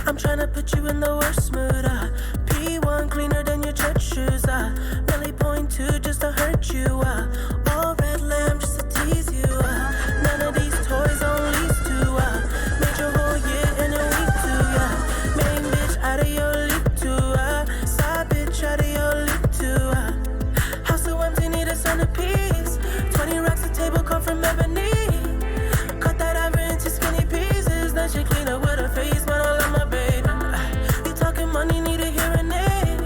I'm tryna put you in the worst mood, P1 cleaner than your church shoes, Really point to just to hurt you, All red lamb just to tease you, None of these toys on lease to, Made your whole year in a week too, Main bitch out of your league too, Side bitch out of your league too, House so empty, need a centerpiece, 20 racks a table come from ebony, Cut that ever into skinny pieces, then she clean up with her face, man, I love my baby. You talking money, need a hearing aid.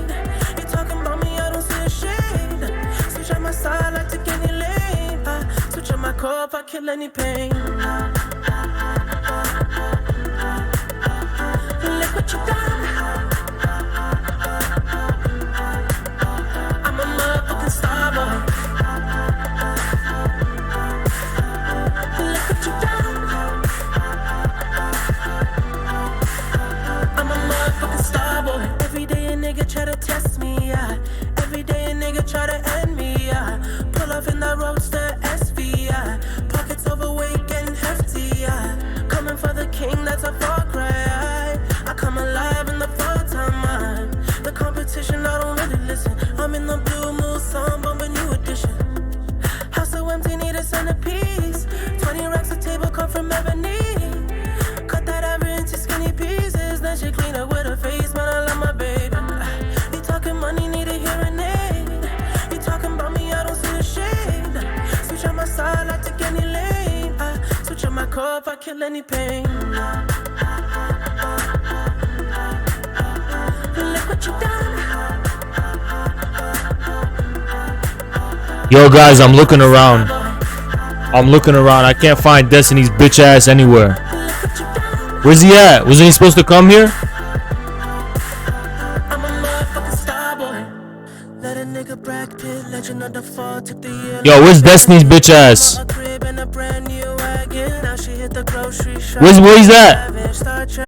You talking about me, I don't see a shade. Switch on my side, I take any lane. Switch on my core if I kill any pain. Look what you done. I'm a motherfucking star boy. Look what you done. I'm a motherfucking star boy. Every day a nigga try to test me, Every day a nigga try to end me, Pull off in that roadster SV, Pockets overweight, getting hefty, Coming for the king, that's a far cry, I come alive in the fall time, The competition, I don't really listen. I'm in the blue moon, song, bumping new edition. House so empty, need a centerpiece. 20 racks a table come from ebony. Cut that ever into skinny pieces. Then she clean up with her face, man, I love my baby. You talking money, need a hearing aid. You talking about me, I don't see a shade. Switch on my side, I take any lane. Switch on my core if I kill any pain. Look what you done. Yo guys, I'm looking around. I'm looking around. I can't find Destiny's bitch ass anywhere. Where's he at? Wasn't he supposed to come here? Yo, where's Destiny's bitch ass? Where's that?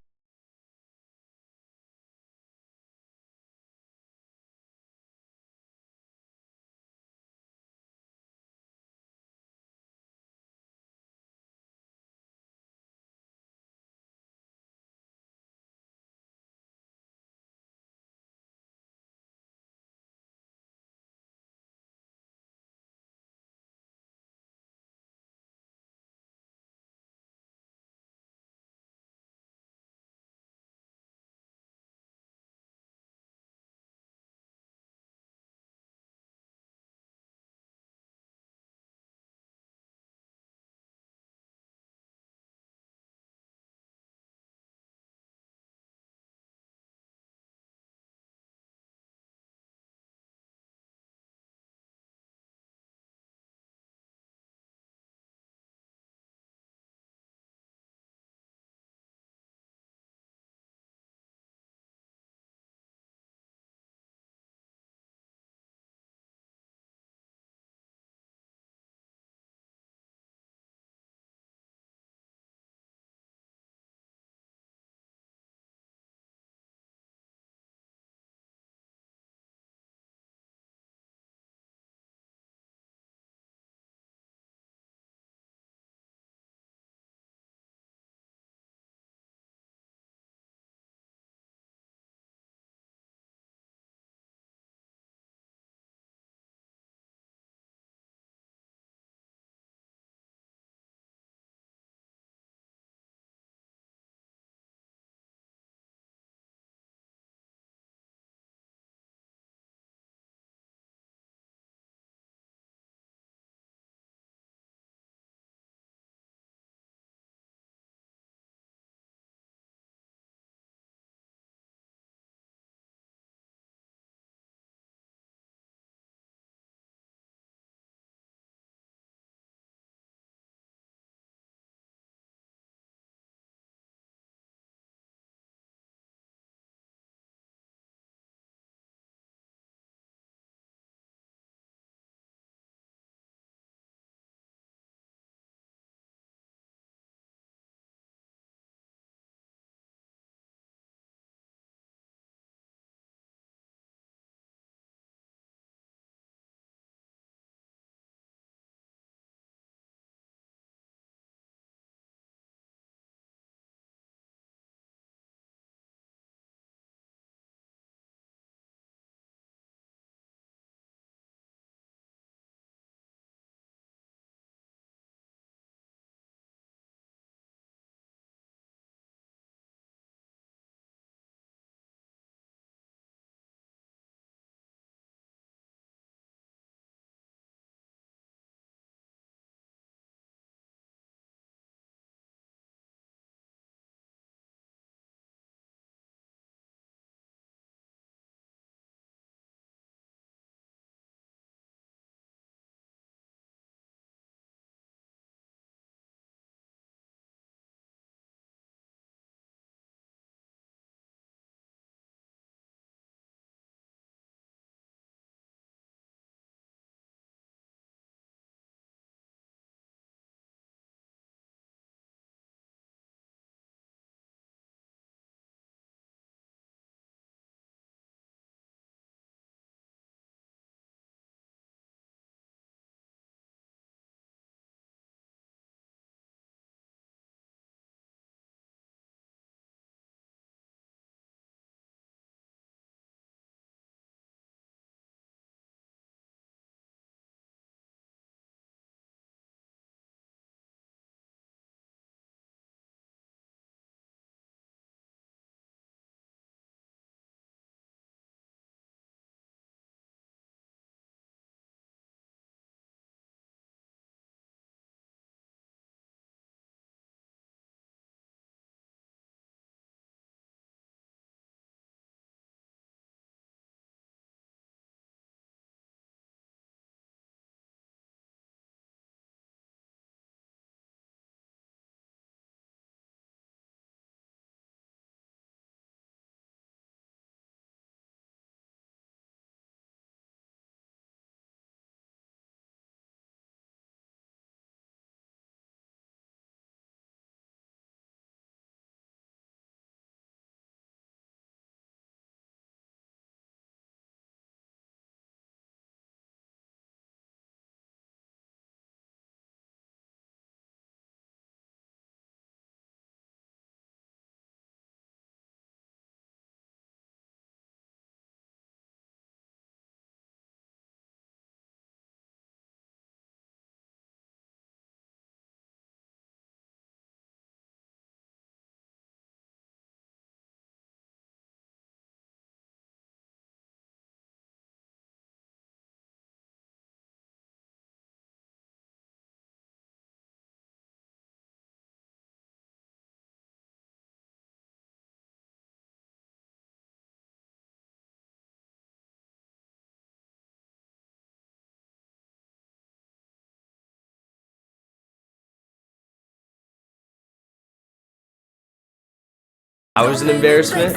I was an embarrassment.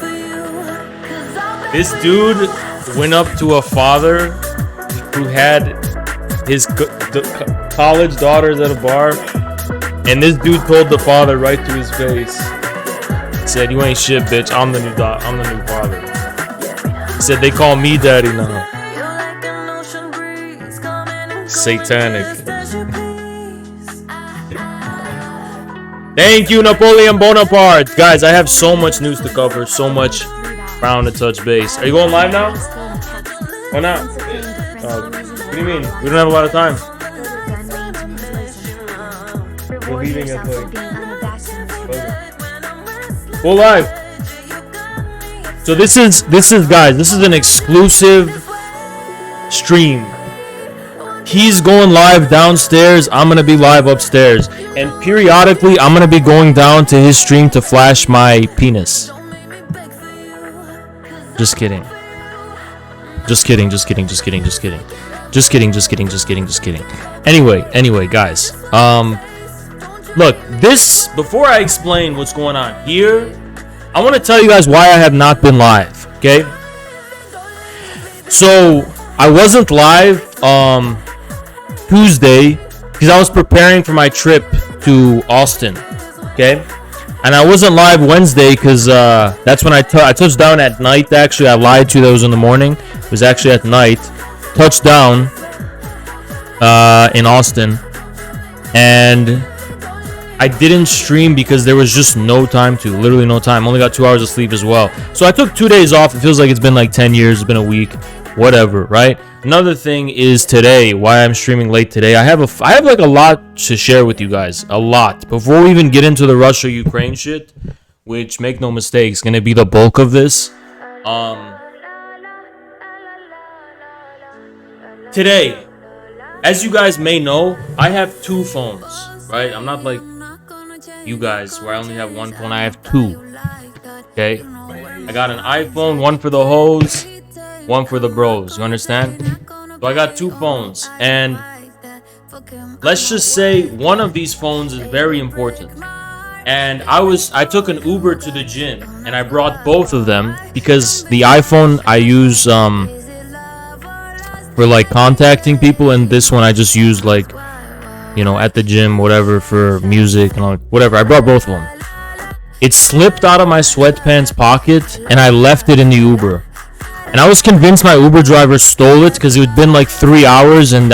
This dude went up to a father who had his college daughters at a bar, and this dude told the father right to his face. He said, "You ain't shit, bitch. I'm the new father." He said, "They call me daddy now." Satanic. Thank you, Napoleon Bonaparte. Guys, I have so much news to cover, so much ground to touch base. Are you going live now? Why not? What do you mean? We don't have a lot of time. We're leaving at like... Go live. So this is guys, this is an exclusive stream. He's going live downstairs. I'm gonna be live upstairs, and periodically I'm gonna be going down to his stream to flash my penis. Just kidding. Just kidding. Anyway, guys. Look, before I explain what's going on here, I want to tell you guys why I have not been live. Okay. So I wasn't live Tuesday because I was preparing for my trip to Austin. Okay. And I wasn't live Wednesday because that's when I touched down at night. Actually, I lied to you. That was in the morning. It was actually at night. Touchdown in Austin. And I didn't stream because there was just no time to. Literally no time. Only got 2 hours of sleep as well. So I took 2 days off. It feels like it's been like 10 years. It's been a week. Whatever, right? Another thing is today, why I'm streaming late today. I have like a lot to share with you guys. A lot. Before we even get into the Russia-Ukraine shit, which, make no mistake, is going to be the bulk of this. Today, as you guys may know, I have 2 phones, right? I'm not like you guys where I only have 1 phone. I have 2. Okay? I got an iPhone, 1 for the hoes, 1 for the bros. You understand? So I got 2 phones, and let's just say one of these phones is very important. And I took an Uber to the gym, and I brought both of them because the iPhone I use for like contacting people, and this one I just used like, you know, at the gym, whatever, for music and all, whatever. I brought both of them. It slipped out of my sweatpants pocket, and I left it in the Uber. And I was convinced my Uber driver stole it because it had been like 3 hours, and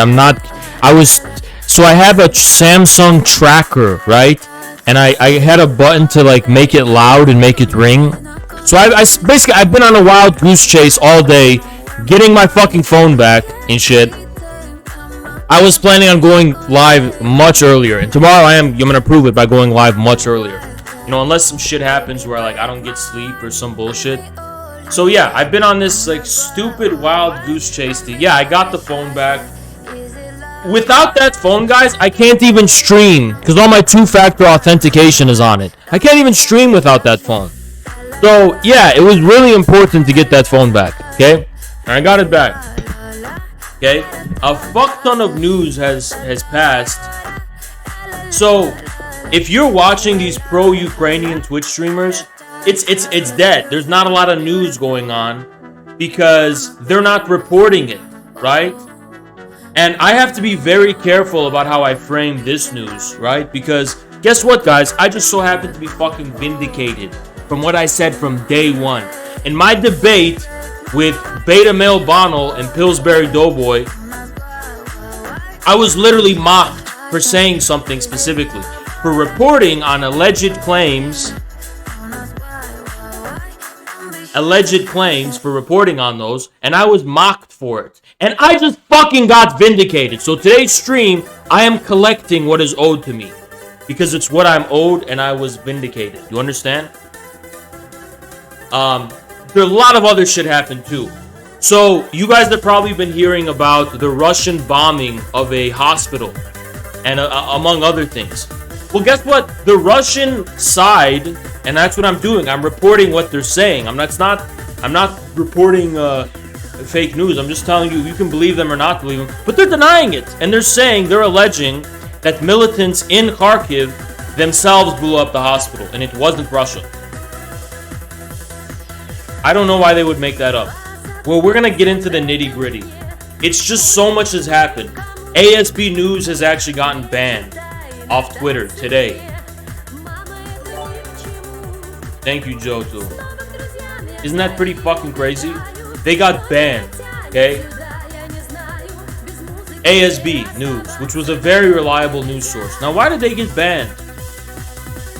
so I have a Samsung tracker, right? And I had a button to like make it loud and make it ring. So I've been on a wild goose chase all day, getting my fucking phone back and shit. I was planning on going live much earlier, and tomorrow I'm gonna prove it by going live much earlier. You know, unless some shit happens where like I don't get sleep or some bullshit. So yeah, I've been on this like stupid wild goose chase to, I got the phone back. Without that phone, guys, I can't even stream because all my 2-factor authentication is on it. I can't even stream without that phone. So yeah, it was really important to get that phone back. Okay, and I got it back. Okay, a fuck ton of news has passed. So if you're watching these pro-Ukrainian Twitch streamers, it's dead. There's not a lot of news going on because they're not reporting it, right? And I have to be very careful about how I frame this news, right? Because guess what, guys? I just so happen to be fucking vindicated from what I said from day one. In my debate with Beta Male Bonnell and Pillsbury Doughboy, I was literally mocked for saying something specifically, for reporting on alleged claims, for reporting on those, and I was mocked for it. And I just fucking got vindicated. So today's stream, I am collecting what is owed to me. Because it's what I'm owed, and I was vindicated. You understand? There are a lot of other shit happened too. So, you guys have probably been hearing about the Russian bombing of a hospital, and among other things. Well, guess what? The Russian side, and that's what I'm doing. I'm reporting what they're saying. I'm not reporting fake news. I'm just telling you can believe them or not believe them. But they're denying it, and they're alleging that militants in Kharkiv themselves blew up the hospital, and it wasn't Russia. I don't know why they would make that up. Well, we're gonna get into the nitty gritty. It's just so much has happened. ASB News has actually gotten banned off Twitter today. Thank you, Joto. Isn't that pretty fucking crazy? They got banned, okay? ASB News, which was a very reliable news source. Now, why did they get banned?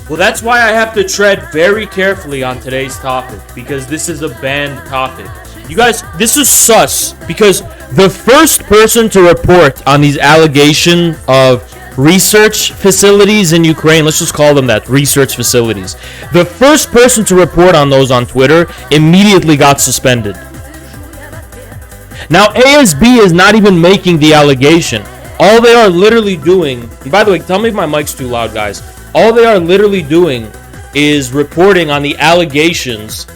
Well, that's why I have to tread very carefully on today's topic, because this is a banned topic. You guys, this is sus, because the first person to report on these allegations of research facilities in Ukraine, let's just call them that, research facilities. The first person to report on those on Twitter immediately got suspended. Now, ASB is not even making the allegation. All they are literally doing, and by the way, tell me if my mic's too loud, guys. All they are literally doing is reporting on the allegations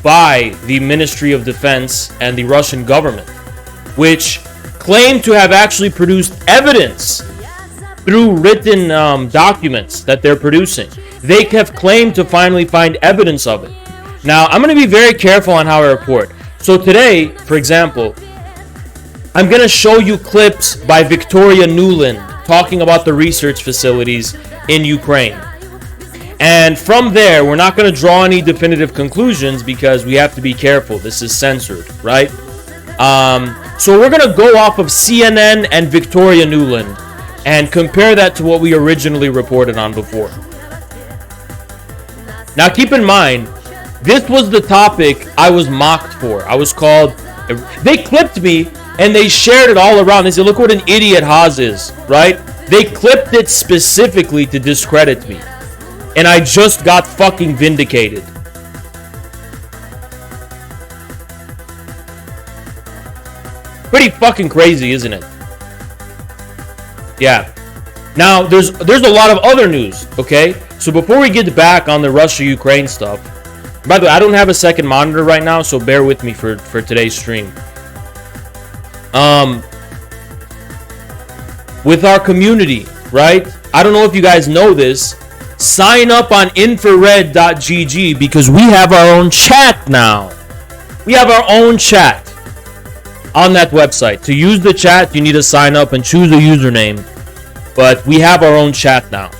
by the Ministry of Defense and the Russian government, which claim to have actually produced evidence through written documents that they're producing. They have claimed to finally find evidence of it. Now, I'm going to be very careful on how I report. So today, for example, I'm going to show you clips by Victoria Nuland talking about the research facilities in Ukraine. And from there, we're not going to draw any definitive conclusions because we have to be careful. This is censored, right? So we're going to go off of CNN and Victoria Nuland and compare that to what we originally reported on before. Now, keep in mind, this was the topic I was mocked for. I was called... They clipped me and they shared it all around. They said, look what an idiot Haas is, right? They clipped it specifically to discredit me. And I just got fucking vindicated. Pretty fucking crazy, isn't it? Yeah. Now, there's a lot of other news, okay? So before we get back on the Russia-Ukraine stuff, by the way, I don't have a second monitor right now, so bear with me for today's stream. With our community, right? I don't know if you guys know this. Sign up on infrared.gg because we have our own chat now. We have our own chat on that website. To use the chat, you need to sign up and choose a username. But we have our own chat now.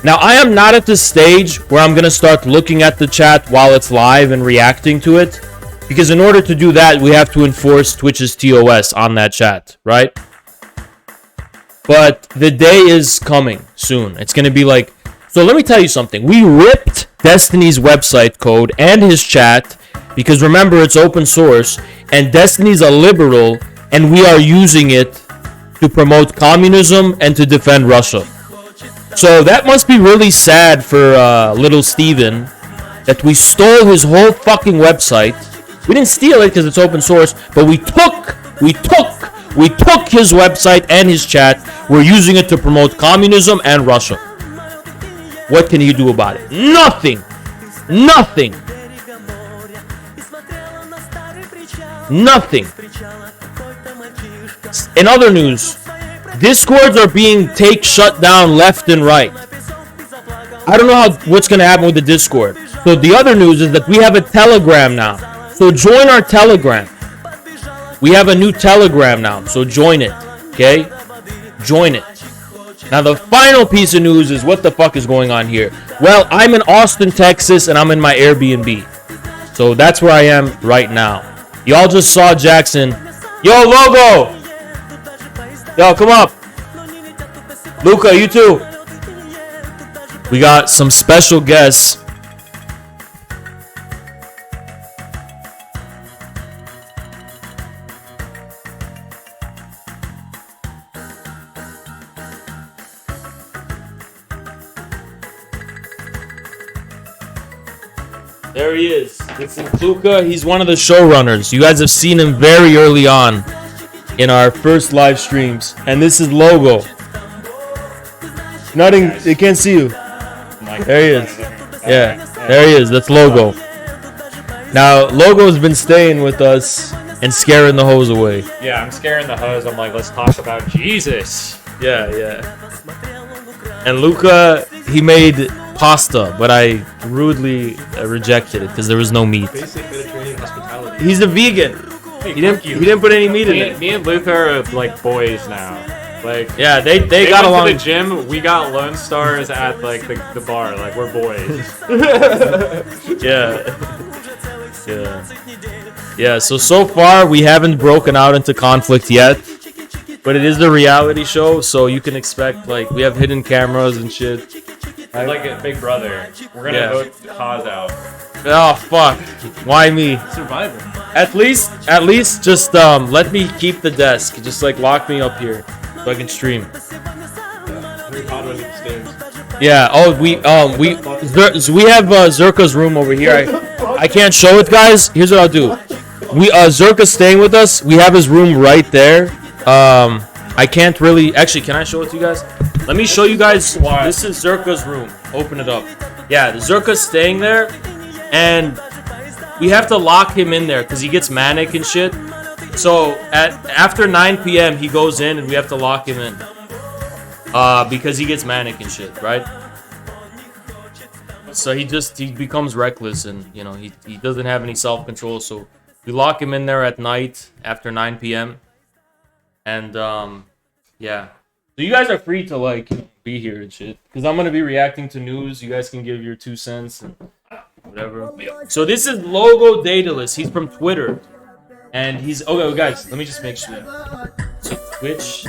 Now, I am not at the stage where I'm going to start looking at the chat while it's live and reacting to it. Because in order to do that, we have to enforce Twitch's TOS on that chat, right? But the day is coming soon. It's going to be like... So let me tell you something. We ripped Destiny's website code and his chat because remember, it's open source and Destiny's a liberal and we are using it to promote communism and to defend Russia. So that must be really sad for little Steven that we stole his whole fucking website. We didn't steal it because it's open source, but we took his website and his chat. We're using it to promote communism and Russia. What can you do about it? Nothing. Nothing. Nothing. In other news, Discords are being shut down left and right. I don't know what's going to happen with the Discord. So the other news is that we have a Telegram now. So join our Telegram. We have a new Telegram now. So join it. Okay? Join it. Now, the final piece of news is what the fuck is going on here? Well, I'm in Austin, Texas, and I'm in my Airbnb. So that's where I am right now. Y'all just saw Jackson. Yo, Logo! Yo, come up. Luca, you too. We got some special guests. There he is. This is Luca. He's one of the showrunners. You guys have seen him very early on in our first live streams. And this is Logo. Nothing. They can't see you. There he is. Yeah, there he is. That's Logo. Now, Logo's been staying with us and scaring the hose away. Yeah, I'm scaring the hose. I'm like, let's talk about Jesus. Yeah, yeah. And Luca, he made pasta, but I rudely rejected it because there was no meat. Basic Mediterranean He's a vegan. Hey, He didn't put any meat in it. Me and Luther are like boys now. Like Yeah, they got went along. to the gym. We got Lone Stars at like the bar. Like we're boys. Yeah. Yeah, so far we haven't broken out into conflict yet. But it is the reality show, so you can expect, like, we have hidden cameras and shit. Like a Big Brother. We're gonna vote Kaz out. Oh, fuck. Why me? Survivor. At least just, let me keep the desk. Just, like, lock me up here so I can stream. Yeah, oh, we have Zerka's room over here. I can't show it, guys. Here's what I'll do. Zerka's staying with us. We have his room right there. I can't really... Actually, can I show it to you guys? Let me show you guys. This is Zerka's room. Open it up. Yeah, Zerka's staying there. And we have to lock him in there because he gets manic and shit. So, after 9 p.m., he goes in and we have to lock him in. Because he gets manic and shit, right? So he becomes reckless and, you know, he doesn't have any self-control. So we lock him in there at night after 9 p.m. And, yeah. So you guys are free to, like, be here and shit. Because I'm going to be reacting to news. You guys can give your 2 cents and whatever. So this is Logo Daedalus. He's from Twitter. And he's... Okay, guys, let me just make sure. So Twitch...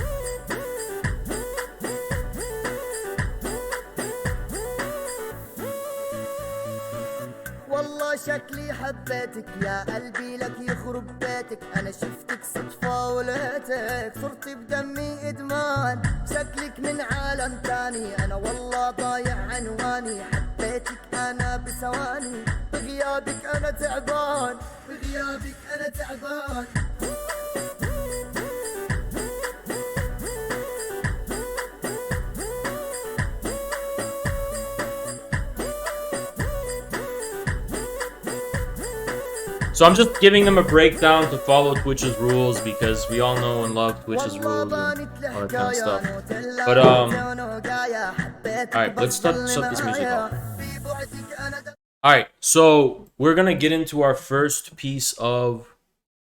شكلي حبيتك يا قلبي لك يخرب بيتك انا شفتك صدفة ولقيتك صرتي بدمي ادمان شكلك من عالم تاني انا والله ضايع عنواني حبيتك انا بثواني بغيابك انا تعبان بغيابك انا تعبان So I'm just giving them a breakdown to follow Twitch's rules because we all know and love Twitch's rules and all that kind of stuff. But alright, let's shut this music off. Alright, so we're gonna get into our first piece of...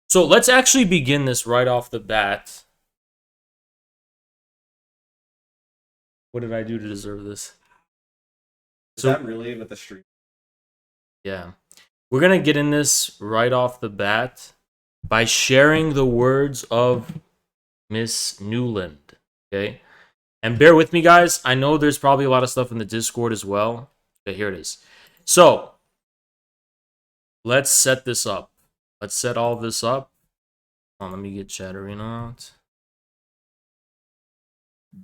So let's actually begin this right off the bat. What did I do to deserve this? Is that really with the stream? Yeah. We're going to get in this right off the bat by sharing the words of Miss Newland, okay? And bear with me, guys. I know there's probably a lot of stuff in the Discord as well. Okay, here it is. So, let's set this up. Let's set all this up. Let me get Chatterino out.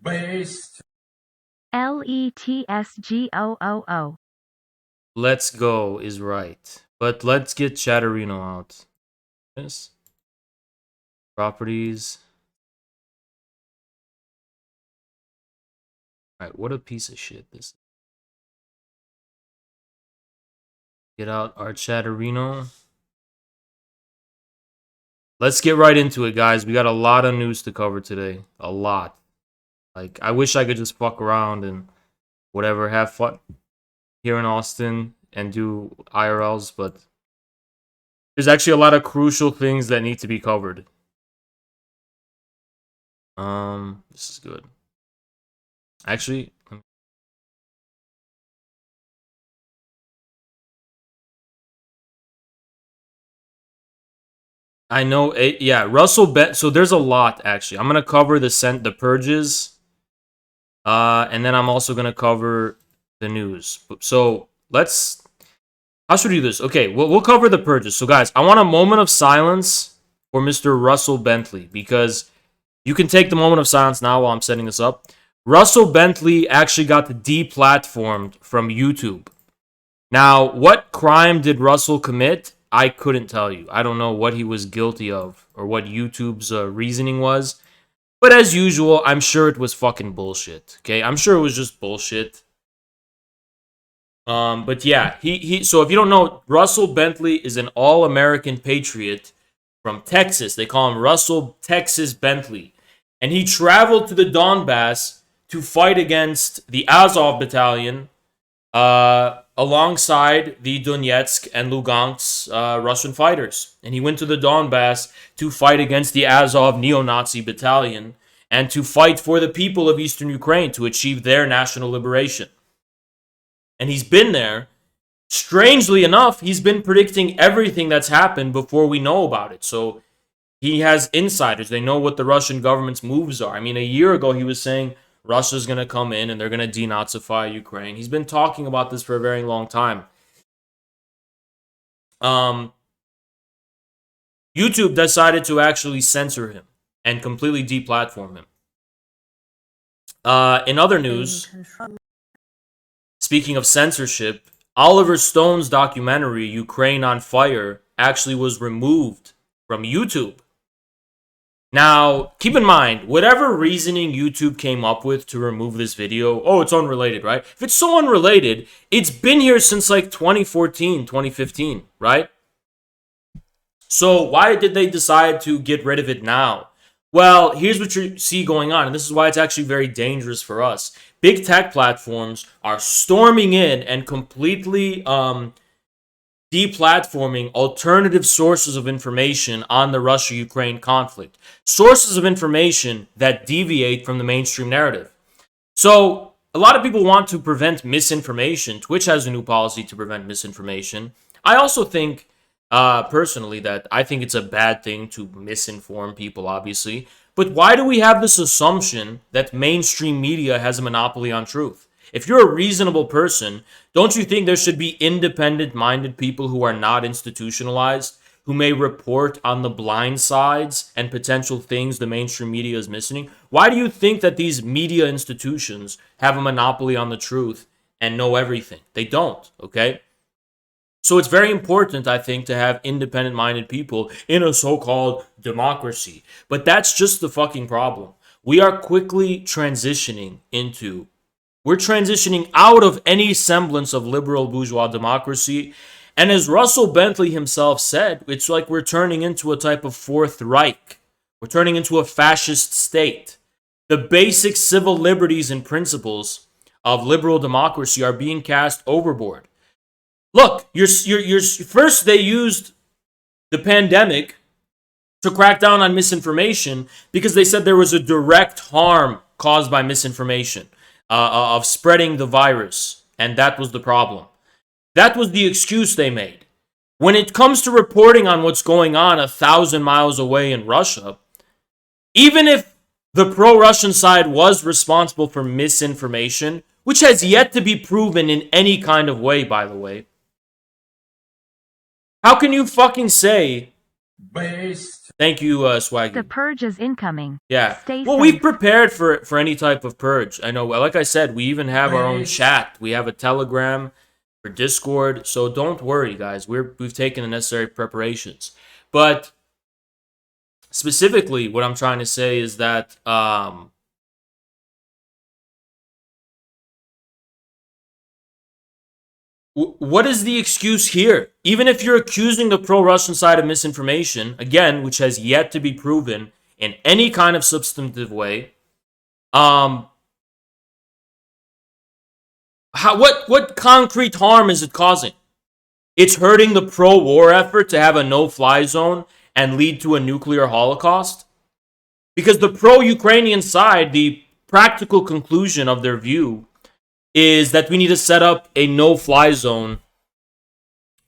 Based. LETSGOOO. Let's go is right. But let's get Chatterino out. Yes. Properties. Alright, what a piece of shit this is. Get out our Chatterino. Let's get right into it, guys. We got a lot of news to cover today. A lot. Like, I wish I could just fuck around and whatever, have fun here in Austin and do IRLs, but there's actually a lot of crucial things that need to be covered. This is good. Actually, I know, yeah, Russell Bet. So there's a lot actually. I'm gonna cover the purges, and then I'm also gonna cover the news. So let's. How should we do this? Okay, we'll cover the purges. So guys, I want a moment of silence for Mr. Russell Bentley because you can take the moment of silence now while I'm setting this up. Russell Bentley actually got deplatformed from YouTube. Now, what crime did Russell commit? I couldn't tell you. I don't know what he was guilty of or what YouTube's reasoning was. But as usual, I'm sure it was fucking bullshit. Okay, I'm sure it was just bullshit. But yeah, so if you don't know, Russell Bentley is an all-American patriot from Texas. They call him Russell Texas Bentley. And he traveled to the Donbass to fight against the Azov battalion alongside the Donetsk and Lugansk Russian fighters. And he went to the Donbass to fight against the Azov neo-Nazi battalion and to fight for the people of Eastern Ukraine to achieve their national liberation. And he's been there. Strangely enough, he's been predicting everything that's happened before we know about it. So he has insiders. They know what the Russian government's moves are. I mean, a year ago, he was saying Russia's going to come in and they're going to denazify Ukraine. He's been talking about this for a very long time. YouTube decided to actually censor him and completely deplatform him. In other news, speaking of censorship, Oliver Stone's documentary, Ukraine on Fire, actually was removed from YouTube. Now, keep in mind, whatever reasoning YouTube came up with to remove this video, oh, it's unrelated, right? If it's so unrelated, it's been here since like 2014, 2015, right? So why did they decide to get rid of it now? Well, here's what you see going on, and this is why it's actually very dangerous for us. Big tech platforms are storming in and completely deplatforming alternative sources of information on the Russia-Ukraine conflict. Sources of information that deviate from the mainstream narrative. So, a lot of people want to prevent misinformation. Twitch has a new policy to prevent misinformation. I also think, personally, that I think it's a bad thing to misinform people, obviously. But why do we have this assumption that mainstream media has a monopoly on truth? If you're a reasonable person, don't you think there should be independent-minded people who are not institutionalized, who may report on the blind sides and potential things the mainstream media is missing? Why do you think that these media institutions have a monopoly on the truth and know everything? They don't, okay? So it's very important, I think, to have independent-minded people in a so-called democracy. But that's just the fucking problem. We are quickly transitioning out of any semblance of liberal bourgeois democracy. And as Russell Bentley himself said, it's like we're turning into a type of Fourth Reich. We're turning into a fascist state. The basic civil liberties and principles of liberal democracy are being cast overboard. Look, first they used the pandemic to crack down on misinformation because they said there was a direct harm caused by misinformation. Of spreading the virus, and that was the problem. That was the excuse they made. When it comes to reporting on what's going on 1,000 miles away in Russia, even if the pro-Russian side was responsible for misinformation, which has yet to be proven in any kind of way, by the way, how can you fucking say... Thank you, Swaggy. The purge is incoming. Yeah. Stay well, safe. we've prepared for any type of purge. I know, like I said, we even have our own chat. We have a Telegram for Discord. So don't worry, guys. We've taken the necessary preparations. But specifically, what I'm trying to say is that what is the excuse here? Even if you're accusing the pro-Russian side of misinformation, again, which has yet to be proven in any kind of substantive way, what concrete harm is it causing? It's hurting the pro-war effort to have a no-fly zone and lead to a nuclear holocaust? Because the pro-Ukrainian side, the practical conclusion of their view is that we need to set up a no-fly zone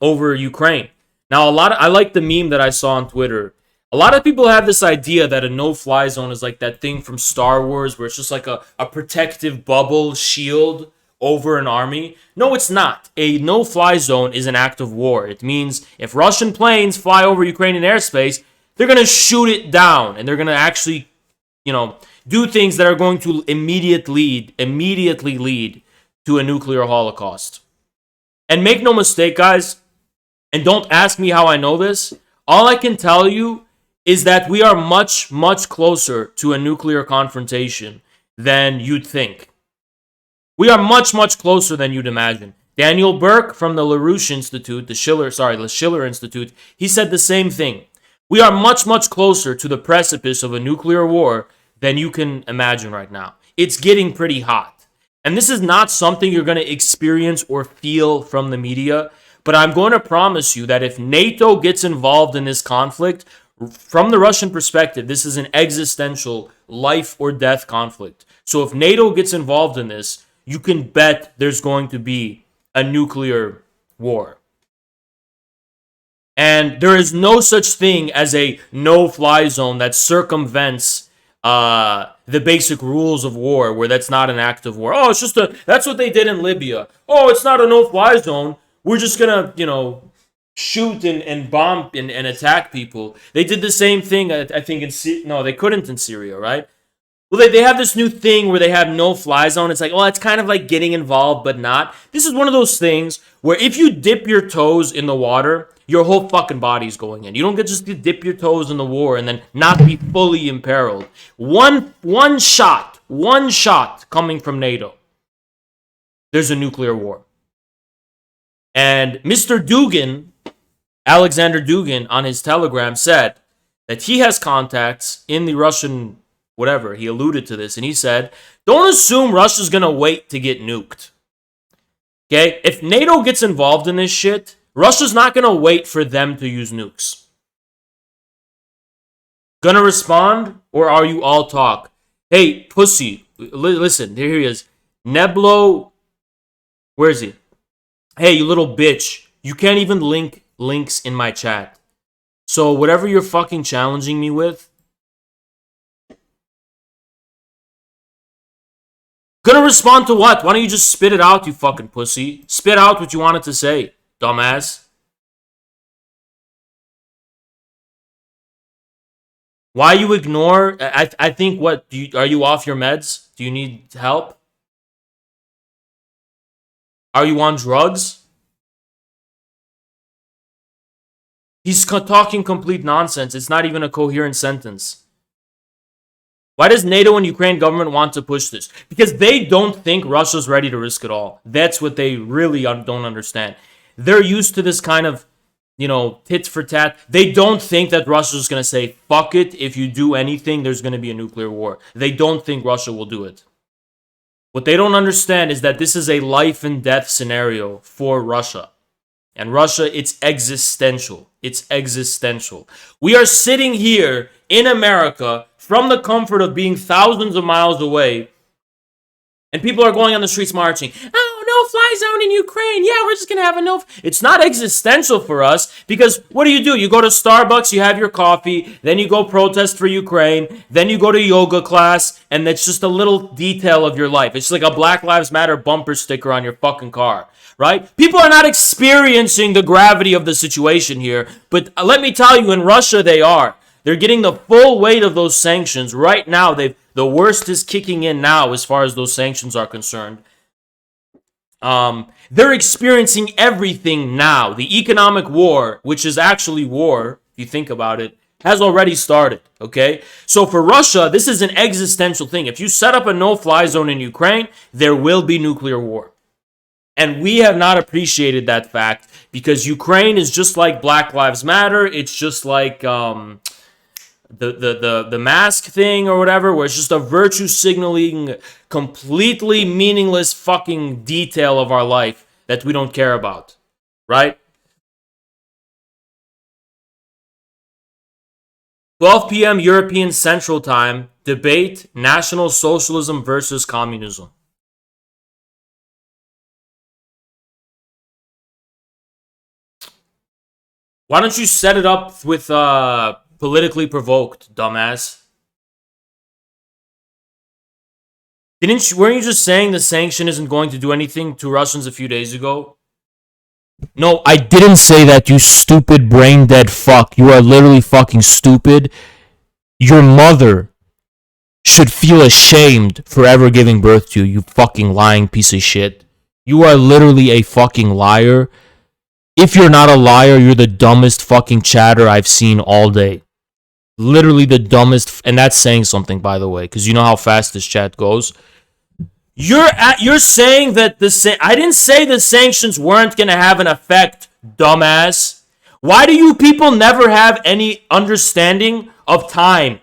over Ukraine. Now, I like the meme that I saw on Twitter. A lot of people have this idea that a no-fly zone is like that thing from Star Wars where it's just like a protective bubble shield over an army. No, it's not. A no-fly zone is an act of war. It means if Russian planes fly over Ukrainian airspace, they're going to shoot it down, and they're going to actually, do things that are going to immediately lead to a nuclear holocaust. And make no mistake, guys, and don't ask me how I know this, all I can tell you is that we are much, much closer to a nuclear confrontation than you'd think. We are much, much closer than you'd imagine. Daniel Burke from the LaRouche Institute, the Schiller Institute, he said the same thing. We are much, much closer to the precipice of a nuclear war than you can imagine right now. It's getting pretty hot. And this is not something you're going to experience or feel from the media. But I'm going to promise you that if NATO gets involved in this conflict, from the Russian perspective, this is an existential life or death conflict. So if NATO gets involved in this, you can bet there's going to be a nuclear war. And there is no such thing as a no-fly zone that circumvents the basic rules of war, where that's not an act of war. Oh, it's just that's what they did in Libya. Oh, it's not a no-fly zone. We're just gonna, shoot and bomb and attack people. They did the same thing, I think, in Syria. No, they couldn't in Syria, right? Well, they have this new thing where they have no-fly zone. It's like, oh, it's kind of like getting involved, but not. This is one of those things where if you dip your toes in the water, your whole fucking body's going in. You don't get just to dip your toes in the war and then not be fully imperiled. One shot coming from NATO, there's a nuclear war. And Mr. Dugin, Alexander Dugin, on his Telegram said that he has contacts in the Russian whatever. He alluded to this, and he said, don't assume Russia's going to wait to get nuked. Okay? If NATO gets involved in this shit, Russia's not going to wait for them to use nukes. Gonna respond, or are you all talk? Hey, pussy, listen, here he is. Neblo, where is he? Hey, you little bitch. You can't even link links in my chat. So whatever you're fucking challenging me with, gonna respond to what? Why don't you just spit it out, you fucking pussy? Spit out what you wanted to say, dumbass. Why you ignore? I think what? Are you off your meds? Do you need help? Are you on drugs? He's talking complete nonsense. It's not even a coherent sentence. Why does NATO and Ukraine government want to push this? Because they don't think Russia's ready to risk it all. That's what they really don't understand. They're used to this kind of, tit for tat. They don't think that Russia's going to say, fuck it, if you do anything, there's going to be a nuclear war. They don't think Russia will do it. What they don't understand is that this is a life and death scenario for Russia. And Russia, it's existential. It's existential. We are sitting here in America from the comfort of being thousands of miles away, and people are going on the streets marching. Oh, no fly zone in Ukraine. Yeah, we're just going to have a no. It's not existential for us, because what do? You go to Starbucks, you have your coffee, then you go protest for Ukraine, then you go to yoga class, and that's just a little detail of your life. It's like a Black Lives Matter bumper sticker on your fucking car, right? People are not experiencing the gravity of the situation here, but let me tell you, in Russia, they are. They're getting the full weight of those sanctions. Right now, the worst is kicking in now as far as those sanctions are concerned. They're experiencing everything now. The economic war, which is actually war, if you think about it, has already started, okay? So for Russia, this is an existential thing. If you set up a no-fly zone in Ukraine, there will be nuclear war. And we have not appreciated that fact, because Ukraine is just like Black Lives Matter. It's just like the mask thing or whatever, where it's just a virtue signaling, completely meaningless fucking detail of our life that we don't care about, right? 12 p.m. European Central Time, debate National Socialism versus Communism. Why don't you set it up with politically provoked, dumbass? Weren't you just saying the sanction isn't going to do anything to Russians a few days ago? No, I didn't say that, you stupid brain dead fuck. You are literally fucking stupid. Your mother should feel ashamed for ever giving birth to you, you fucking lying piece of shit. You are literally a fucking liar. If you're not a liar, you're the dumbest fucking chatter I've seen all day. Literally the dumbest, and that's saying something, by the way, because you know how fast this chat goes. You're saying that I didn't say the sanctions weren't going to have an effect, dumbass. Why do you people never have any understanding of time?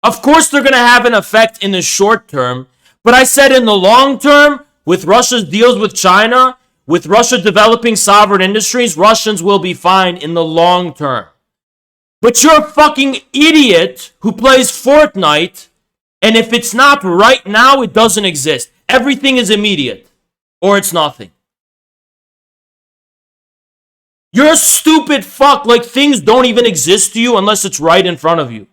Of course they're going to have an effect in the short term, But I said in the long term, with Russia's deals with China, with Russia developing sovereign industries, Russians will be fine in the long term. But you're a fucking idiot who plays Fortnite, and if it's not right now, it doesn't exist. Everything is immediate, or it's nothing. You're a stupid fuck, like things don't even exist to you unless it's right in front of you.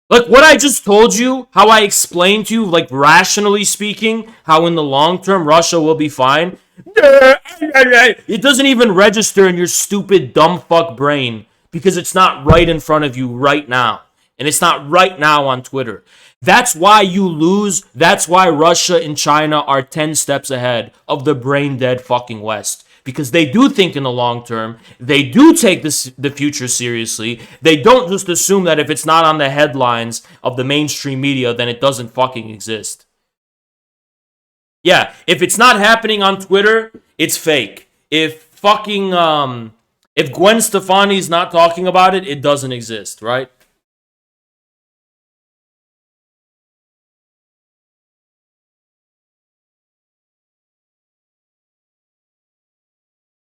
Like what I just told you, how I explained to you, like rationally speaking, how in the long term Russia will be fine. It doesn't even register in your stupid dumb fuck brain because it's not right in front of you right now. And it's not right now on Twitter. That's why you lose. That's why Russia and China are 10 steps ahead of the brain dead fucking West. Because they do think in the long term. They do take the future seriously. They don't just assume that if it's not on the headlines of the mainstream media, then it doesn't fucking exist. Yeah, if it's not happening on Twitter, it's fake. If Gwen Stefani's not talking about it, it doesn't exist, right?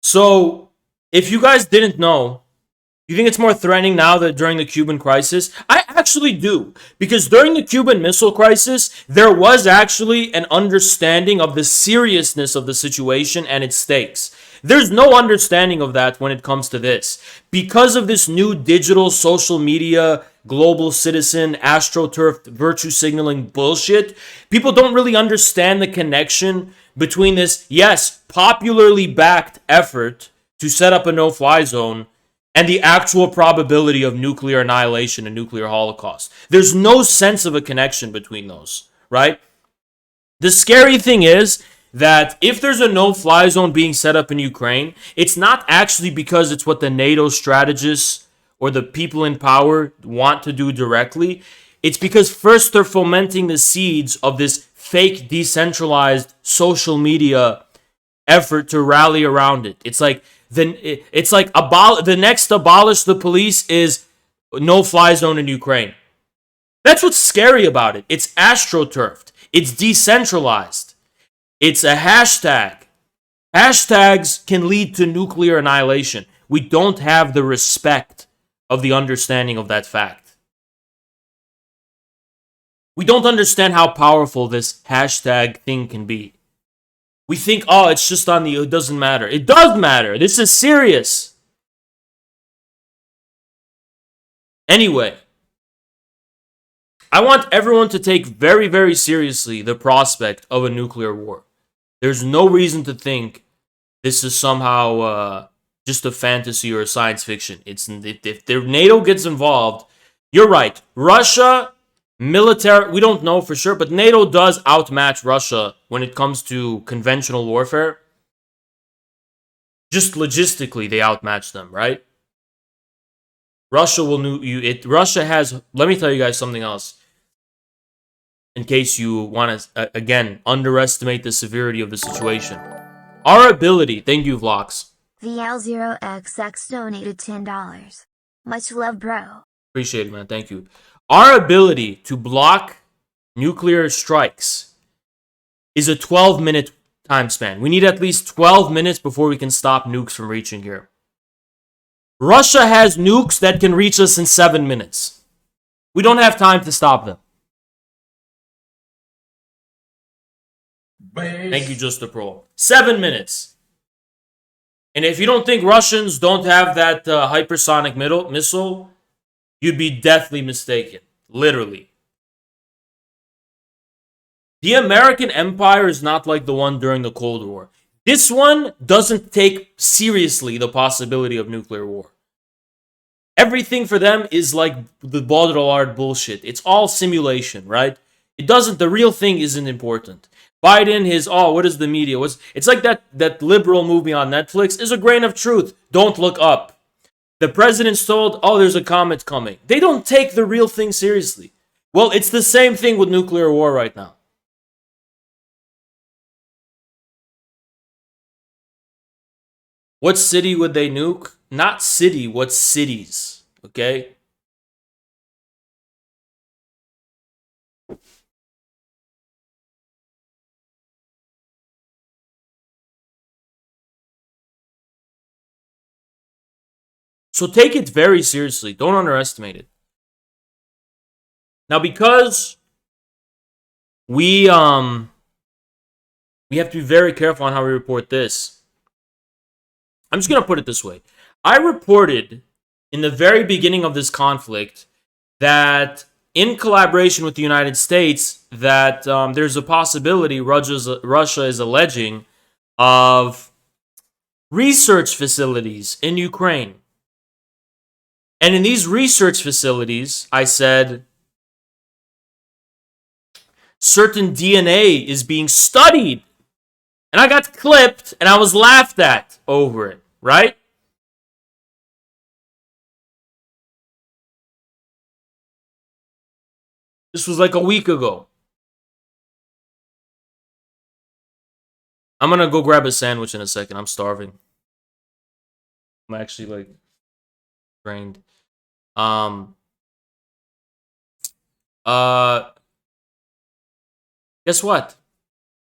So, if you guys didn't know, you think it's more threatening now that during the Cuban crisis? I actually do. Because during the Cuban Missile Crisis, there was actually an understanding of the seriousness of the situation and its stakes. There's no understanding of that when it comes to this. Because of this new digital social media, global citizen, astroturf, virtue signaling bullshit, people don't really understand the connection between this, yes, popularly backed effort to set up a no-fly zone and the actual probability of nuclear annihilation and nuclear holocaust. There's no sense of a connection between those, right? The scary thing is that if there's a no-fly zone being set up in Ukraine, it's not actually because it's what the NATO strategists or the people in power want to do directly. It's because first they're fomenting the seeds of this fake decentralized social media effort to rally around it. It's like the next abolish the police is no-fly zone in Ukraine. That's what's scary about it. It's astroturfed. It's decentralized. It's a hashtag. Hashtags can lead to nuclear annihilation. We don't have the respect of the understanding of that fact. We don't understand how powerful this hashtag thing can be. We think, oh, it's just on it doesn't matter. It does matter. This is serious. Anyway, I want everyone to take very, very seriously the prospect of a nuclear war. There's no reason to think this is somehow just a fantasy or a science fiction. If the NATO gets involved, you're right. Russia, military, we don't know for sure, but NATO does outmatch Russia when it comes to conventional warfare. Just logistically, they outmatch them, right? Russia Russia has. Let me tell you guys something else. In case you want to, again, underestimate the severity of the situation. Our ability, thank you, Vlox. VL0XX donated $10. Much love, bro. Appreciate it, man. Thank you. Our ability to block nuclear strikes is a 12-minute time span. We need at least 12 minutes before we can stop nukes from reaching here. Russia has nukes that can reach us in 7 minutes. We don't have time to stop them. Thank you, Just a Pro. 7 minutes. And if you don't think Russians don't have that hypersonic missile, you'd be deathly mistaken. Literally. The American empire is not like the one during the Cold War. This one doesn't take seriously the possibility of nuclear war. Everything for them is like the Baudrillard bullshit. It's all simulation, right? The real thing isn't important. Biden, what is the media? It's like that liberal movie on Netflix is a grain of truth. Don't look up. The president's told, there's a comet coming. They don't take the real thing seriously. Well, it's the same thing with nuclear war right now. What city would they nuke? Not city, what cities? Okay? So take it very seriously. Don't underestimate it. Now, because we have to be very careful on how we report this. I'm just going to put it this way. I reported in the very beginning of this conflict that in collaboration with the United States, that there's a possibility Russia is alleging of research facilities in Ukraine. And in these research facilities, I said, certain DNA is being studied. And I got clipped and I was laughed at over it, right? This was like a week ago. I'm gonna go grab a sandwich in a second. I'm starving. I'm actually like drained. Guess what?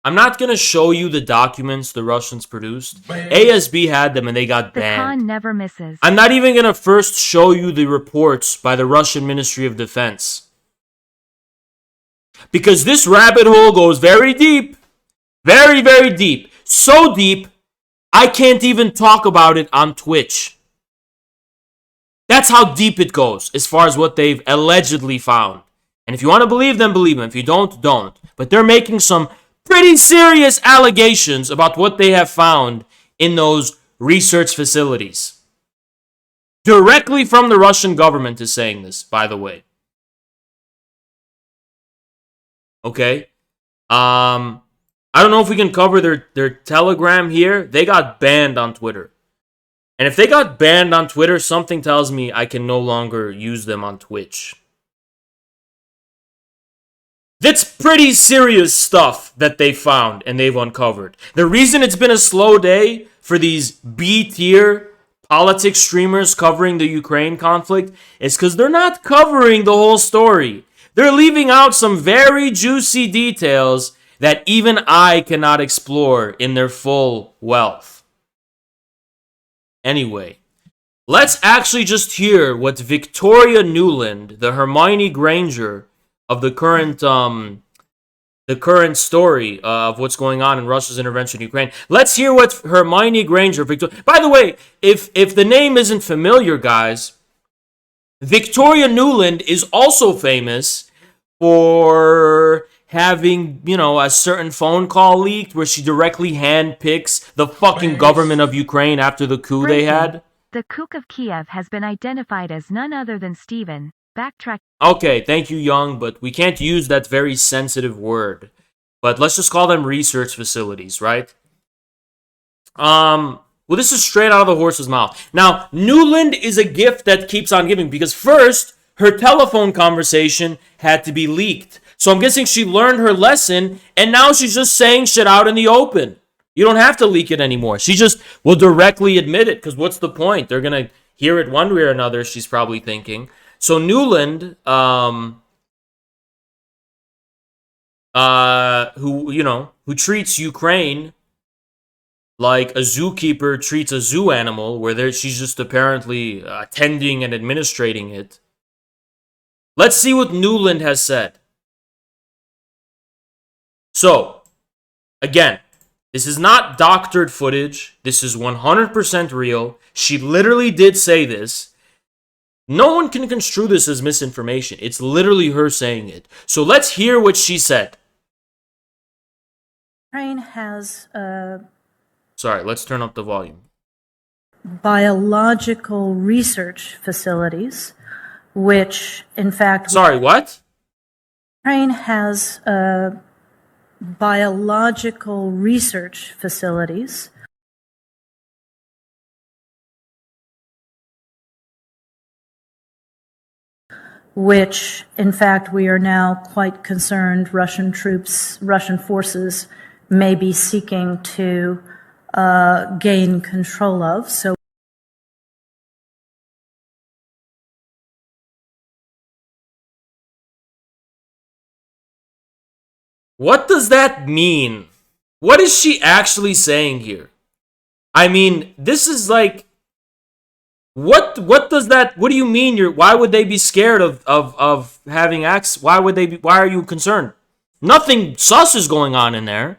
I'm not gonna show you the documents the Russians produced. ASB had them and they got The banned. con never misses. I'm not even gonna first show you the reports by the Russian Ministry of Defense. Because this rabbit hole goes very deep. Very, very deep. So deep, I can't even talk about it on Twitch. That's how deep it goes, as far as what they've allegedly found. And if you want to believe them, believe them. If you don't, don't. But they're making some pretty serious allegations about what they have found in those research facilities. Directly from the Russian government is saying this, by the way. Okay? I don't know if we can cover their Telegram here. They got banned on Twitter. And if they got banned on Twitter, something tells me I can no longer use them on Twitch. That's pretty serious stuff that they found and they've uncovered. The reason it's been a slow day for these B-tier politics streamers covering the Ukraine conflict is because they're not covering the whole story. They're leaving out some very juicy details that even I cannot explore in their full wealth. Anyway, let's actually just hear what Victoria Nuland, the Hermione Granger of the current story of what's going on in Russia's intervention in Ukraine. Let's hear what Hermione Granger, by the way, if the name isn't familiar, guys, Victoria Nuland is also famous for having, a certain phone call leaked where she directly handpicks the fucking government of Ukraine after the coup they had. The Kook of Kiev has been identified as none other than Steven. Backtrack. Okay, thank you, Young, but we can't use that very sensitive word. But let's just call them research facilities, right? Well, this is straight out of the horse's mouth. Now, Nuland is a gift that keeps on giving because first, her telephone conversation had to be leaked. So I'm guessing she learned her lesson, and now she's just saying shit out in the open. You don't have to leak it anymore. She just will directly admit it, because what's the point? They're going to hear it one way or another, she's probably thinking. So Nuland, who treats Ukraine like a zookeeper treats a zoo animal, where she's just apparently attending and administrating it. Let's see what Nuland has said. So, again, this is not doctored footage. This is 100% real. She literally did say this. No one can construe this as misinformation. It's literally her saying it. So let's hear what she said. Ukraine has Sorry, let's turn up the volume. biological research facilities, which, in fact, Sorry, what? Ukraine has biological research facilities, which, in fact, we are now quite concerned Russian forces may be seeking to gain control of. So What does that mean? What is she actually saying here? I mean, this is like What does that? What do you mean? Why would they be scared of having access? Why would they be? Why are you concerned? Nothing sus is going on in there.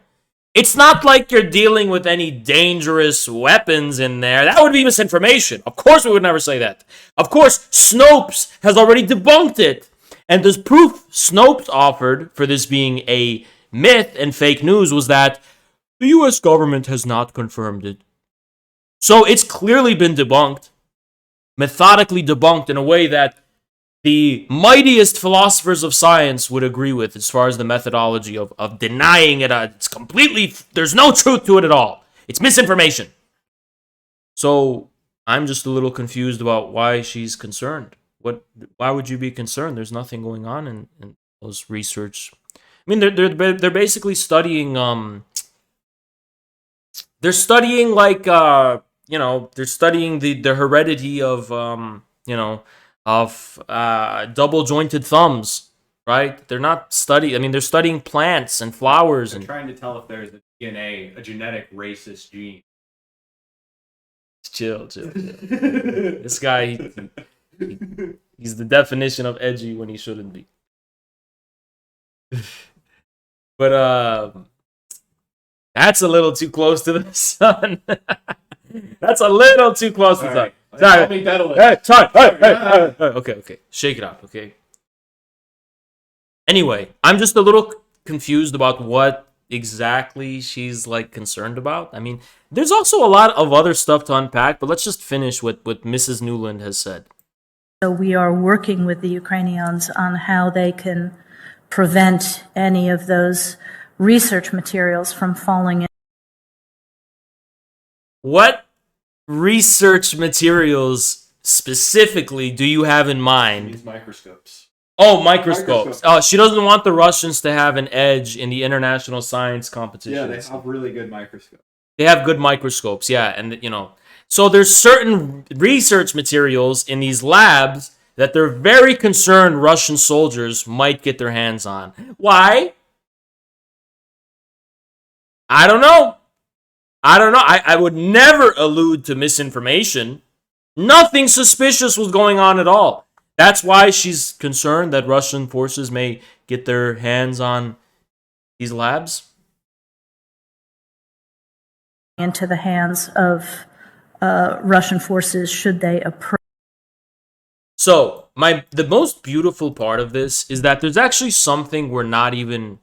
It's not like you're dealing with any dangerous weapons in there. That would be misinformation. Of course, we would never say that. Of course, Snopes has already debunked it. And the proof Snopes offered for this being a myth and fake news was that the US government has not confirmed it. So it's clearly been debunked, methodically debunked in a way that the mightiest philosophers of science would agree with as far as the methodology of denying it. It's completely, there's no truth to it at all. It's misinformation. So I'm just a little confused about why she's concerned. Why would you be concerned? There's nothing going on in those research. I mean, they're basically studying, they're studying like, they're studying the heredity of, double jointed thumbs, right? They're not studying. I mean, they're studying plants and flowers. They're trying to tell if there's a DNA, a genetic racist gene. Chill. This guy, he's the definition of edgy when he shouldn't be. But that's a little too close to the sun. That's a little too close to the sun. Sorry. Hey, okay. Shake it out, okay? Anyway, I'm just a little confused about what exactly she's like concerned about. I mean, there's also a lot of other stuff to unpack, but let's just finish with what Mrs. Newland has said. So we are working with the Ukrainians on how they can prevent any of those research materials from falling in. What research materials specifically do you have in mind? These microscopes. Oh, microscopes. Oh, she doesn't want the Russians to have an edge in the international science competition. Yeah, they have really good microscopes. They have good microscopes, yeah, and so there's certain research materials in these labs that they're very concerned Russian soldiers might get their hands on. Why? I don't know. I would never allude to misinformation. Nothing suspicious was going on at all. That's why she's concerned that Russian forces may get their hands on these labs. Into the hands of Russian forces should they approach. So, the most beautiful part of this is that there's actually something we're not even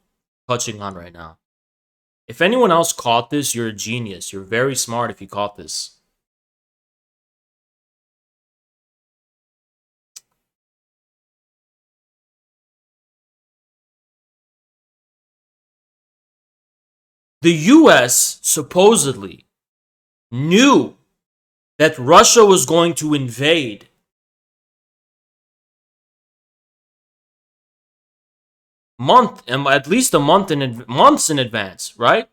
touching on right now. If anyone else caught this, you're a genius. You're very smart if you caught this. The US supposedly knew that Russia was going to invade at least months in advance, right?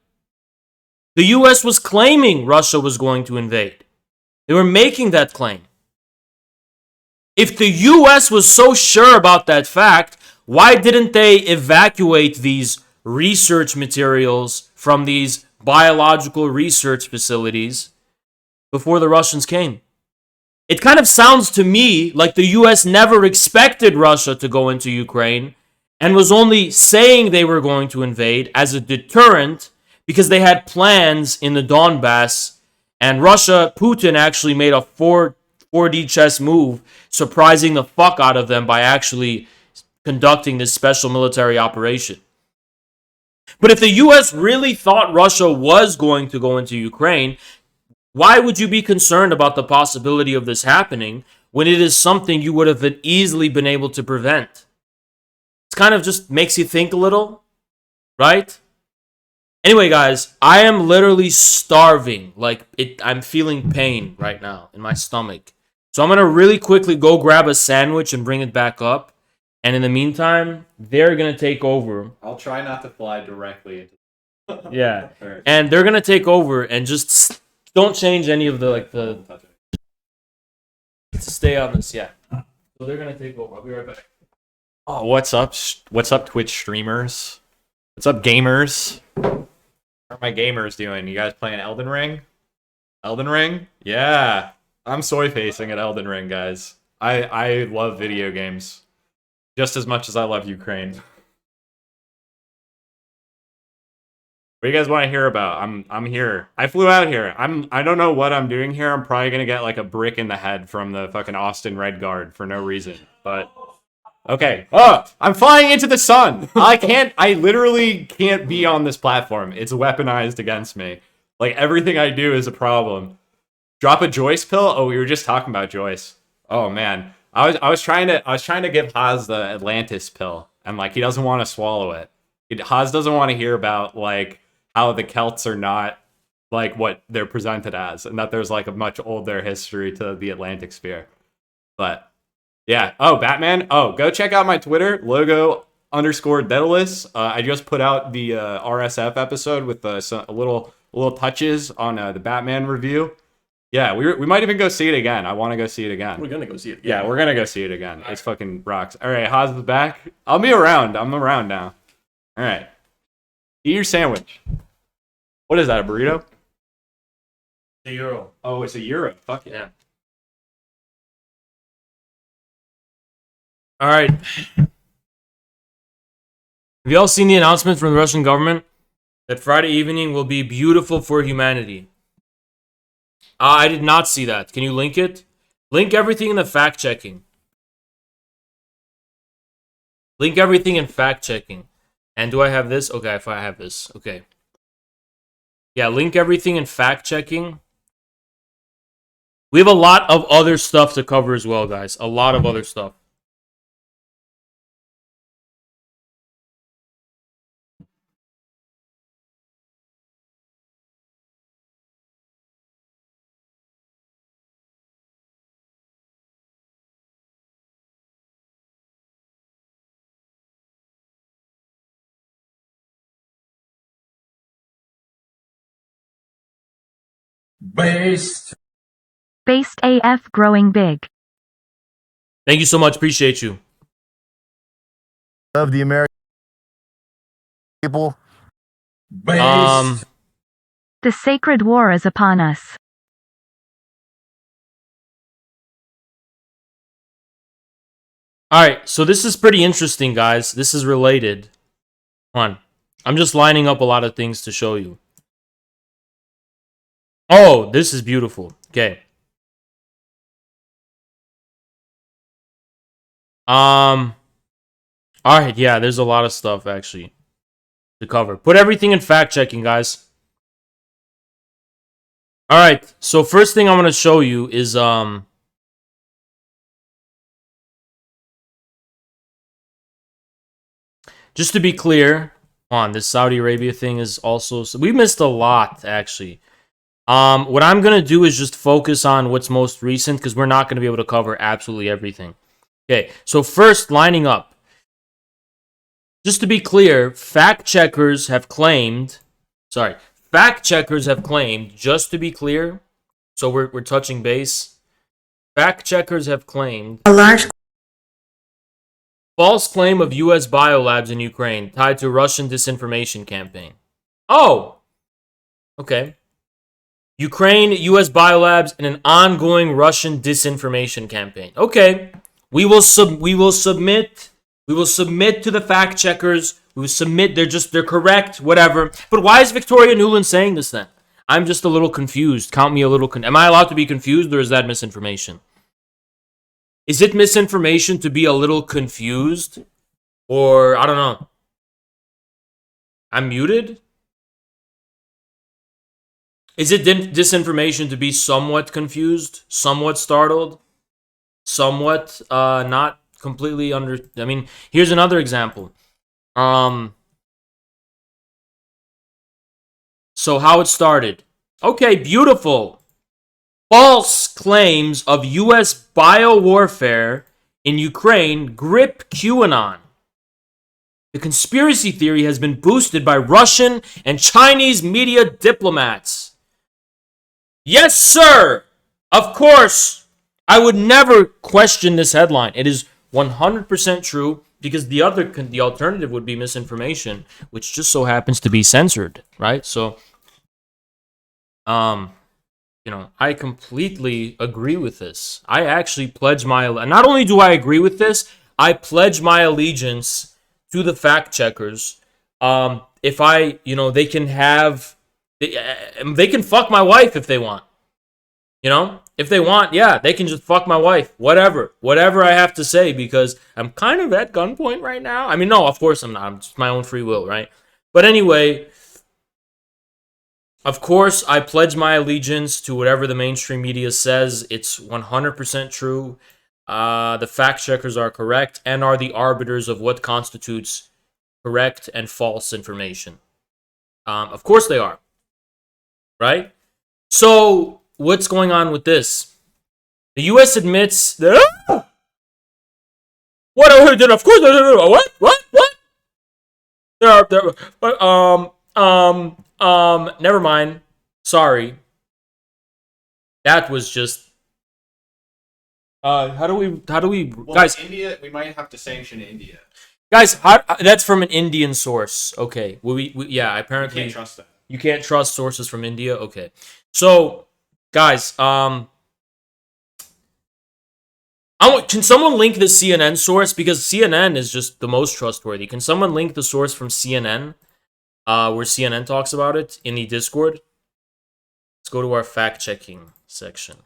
The US was claiming Russia was going to invade. They were making that claim. If the US was so sure about that fact, why didn't they evacuate these research materials from these biological research facilities before the Russians came? It kind of sounds to me like the US never expected Russia to go into Ukraine and was only saying they were going to invade as a deterrent because they had plans in the Donbass, and Putin actually made a 4D chess move, surprising the fuck out of them by actually conducting this special military operation. But if the US really thought Russia was going to go into Ukraine, why would you be concerned about the possibility of this happening when it is something you would have easily been able to prevent? It kind of just makes you think a little, right? Anyway, guys, I am literally starving. I'm feeling pain right now in my stomach. So I'm going to really quickly go grab a sandwich and bring it back up. And in the meantime, they're going to take over. I'll try not to fly directly into Yeah. And they're going to take over and just don't change any of the to stay on this, yeah. So they're going to take over. I'll be right back. Oh, what's up? What's up, Twitch streamers? What's up, gamers? How are my gamers doing? You guys playing Elden Ring? Elden Ring? Yeah. I'm soy facing at Elden Ring, guys. I love video games just as much as I love Ukraine. What do you guys want to hear about? I'm here. I flew out here. I don't know what I'm doing here. I'm probably gonna get like a brick in the head from the fucking Austin Red Guard for no reason. But okay. Oh, I'm flying into the sun. I literally can't be on this platform. It's weaponized against me. Like everything I do is a problem. Drop a Joyce pill? Oh, we were just talking about Joyce. Oh man. I was trying to give Haas the Atlantis pill, and like he doesn't want to swallow it. Haas doesn't want to hear about like how the Celts are not like what they're presented as, and that there's like a much older history to the Atlantic sphere. But yeah. Oh, Batman. Oh, go check out my Twitter, logo_Daedalus. I just put out the RSF episode with a little touches on the Batman review. Yeah, we might even go see it again. I want to go see it again. We're gonna go see it again. Yeah, we're gonna go see it again. It's fucking rocks. All right, Haas is back. I'll be around. I'm around now. All right. Eat your sandwich. What is that, a burrito? The euro. Oh, it's a euro. Fuck Yeah. All right. Have you all seen the announcement from the Russian government that Friday evening will be beautiful for humanity? I did not see that. Can you link it? Link everything in the fact checking. Link everything in fact checking. And do I have this? Okay, if I have this. Okay. Yeah, link everything in fact checking. We have a lot of other stuff to cover as well, guys. A lot of other stuff. Based AF growing big. Thank you so much. Appreciate you. Of the American people. Um, The sacred war is upon us. Alright, so this is pretty interesting, guys. This is related. Hold on. I'm just lining up a lot of things to show you. Oh, this is beautiful. Okay. Alright, yeah, there's a lot of stuff, actually, to cover. Put everything in fact-checking, guys. Alright, so first thing I'm going to show you is, just to be clear, on this Saudi Arabia thing is also... So we missed a lot, actually. What I'm going to do is just focus on what's most recent, because we're not going to be able to cover absolutely everything. Okay, so first, lining up. Just to be clear, fact-checkers have claimed... Sorry. Fact-checkers have claimed, just to be clear, so we're touching base. Fact-checkers have claimed... A large false claim of U.S. biolabs in Ukraine tied to Russian disinformation campaign. Oh! Okay. Ukraine, U.S. biolabs, and an ongoing Russian disinformation campaign. Okay. We will submit to the fact checkers. We will submit. They're correct, whatever. But why is Victoria Nuland saying this then? I'm just a little confused. Count me a little. Am I allowed to be confused, or is that misinformation? Is it misinformation to be a little confused? Or, I don't know. I'm muted? Is it disinformation to be somewhat confused? Somewhat startled? Somewhat not completely under... I mean, here's another example. So how it started. Okay, beautiful. False claims of U.S. biowarfare in Ukraine grip QAnon. The conspiracy theory has been boosted by Russian and Chinese media diplomats. Yes, sir! Of course! I would never question this headline. It is 100% true, because the alternative would be misinformation, which just so happens to be censored, right? So, you know, I completely agree with this. I actually pledge my, not only do I agree with this, I pledge my allegiance to the fact checkers. If I, you know, they can have, they can fuck my wife if they want. You know, if they want, yeah, they can just fuck my wife. Whatever I have to say, because I'm kind of at gunpoint right now. I mean, no, of course I'm not. I'm just my own free will, right? But anyway, of course, I pledge my allegiance to whatever the mainstream media says. It's 100% true. The fact checkers are correct and are the arbiters of what constitutes correct and false information. Of course they are. Right? So, what's going on with this? The U.S. admits that... What? Of course... What? Never mind. Sorry. That was just... how do we... Well, guys... India, we might have to sanction India. Guys, that's from an Indian source. Okay. Yeah, apparently... You can't trust that. You can't trust sources from India? Okay. So, guys, can someone link the CNN source? Because CNN is just the most trustworthy. Can someone link the source from CNN, where CNN talks about it, in the Discord? Let's go to our fact-checking section.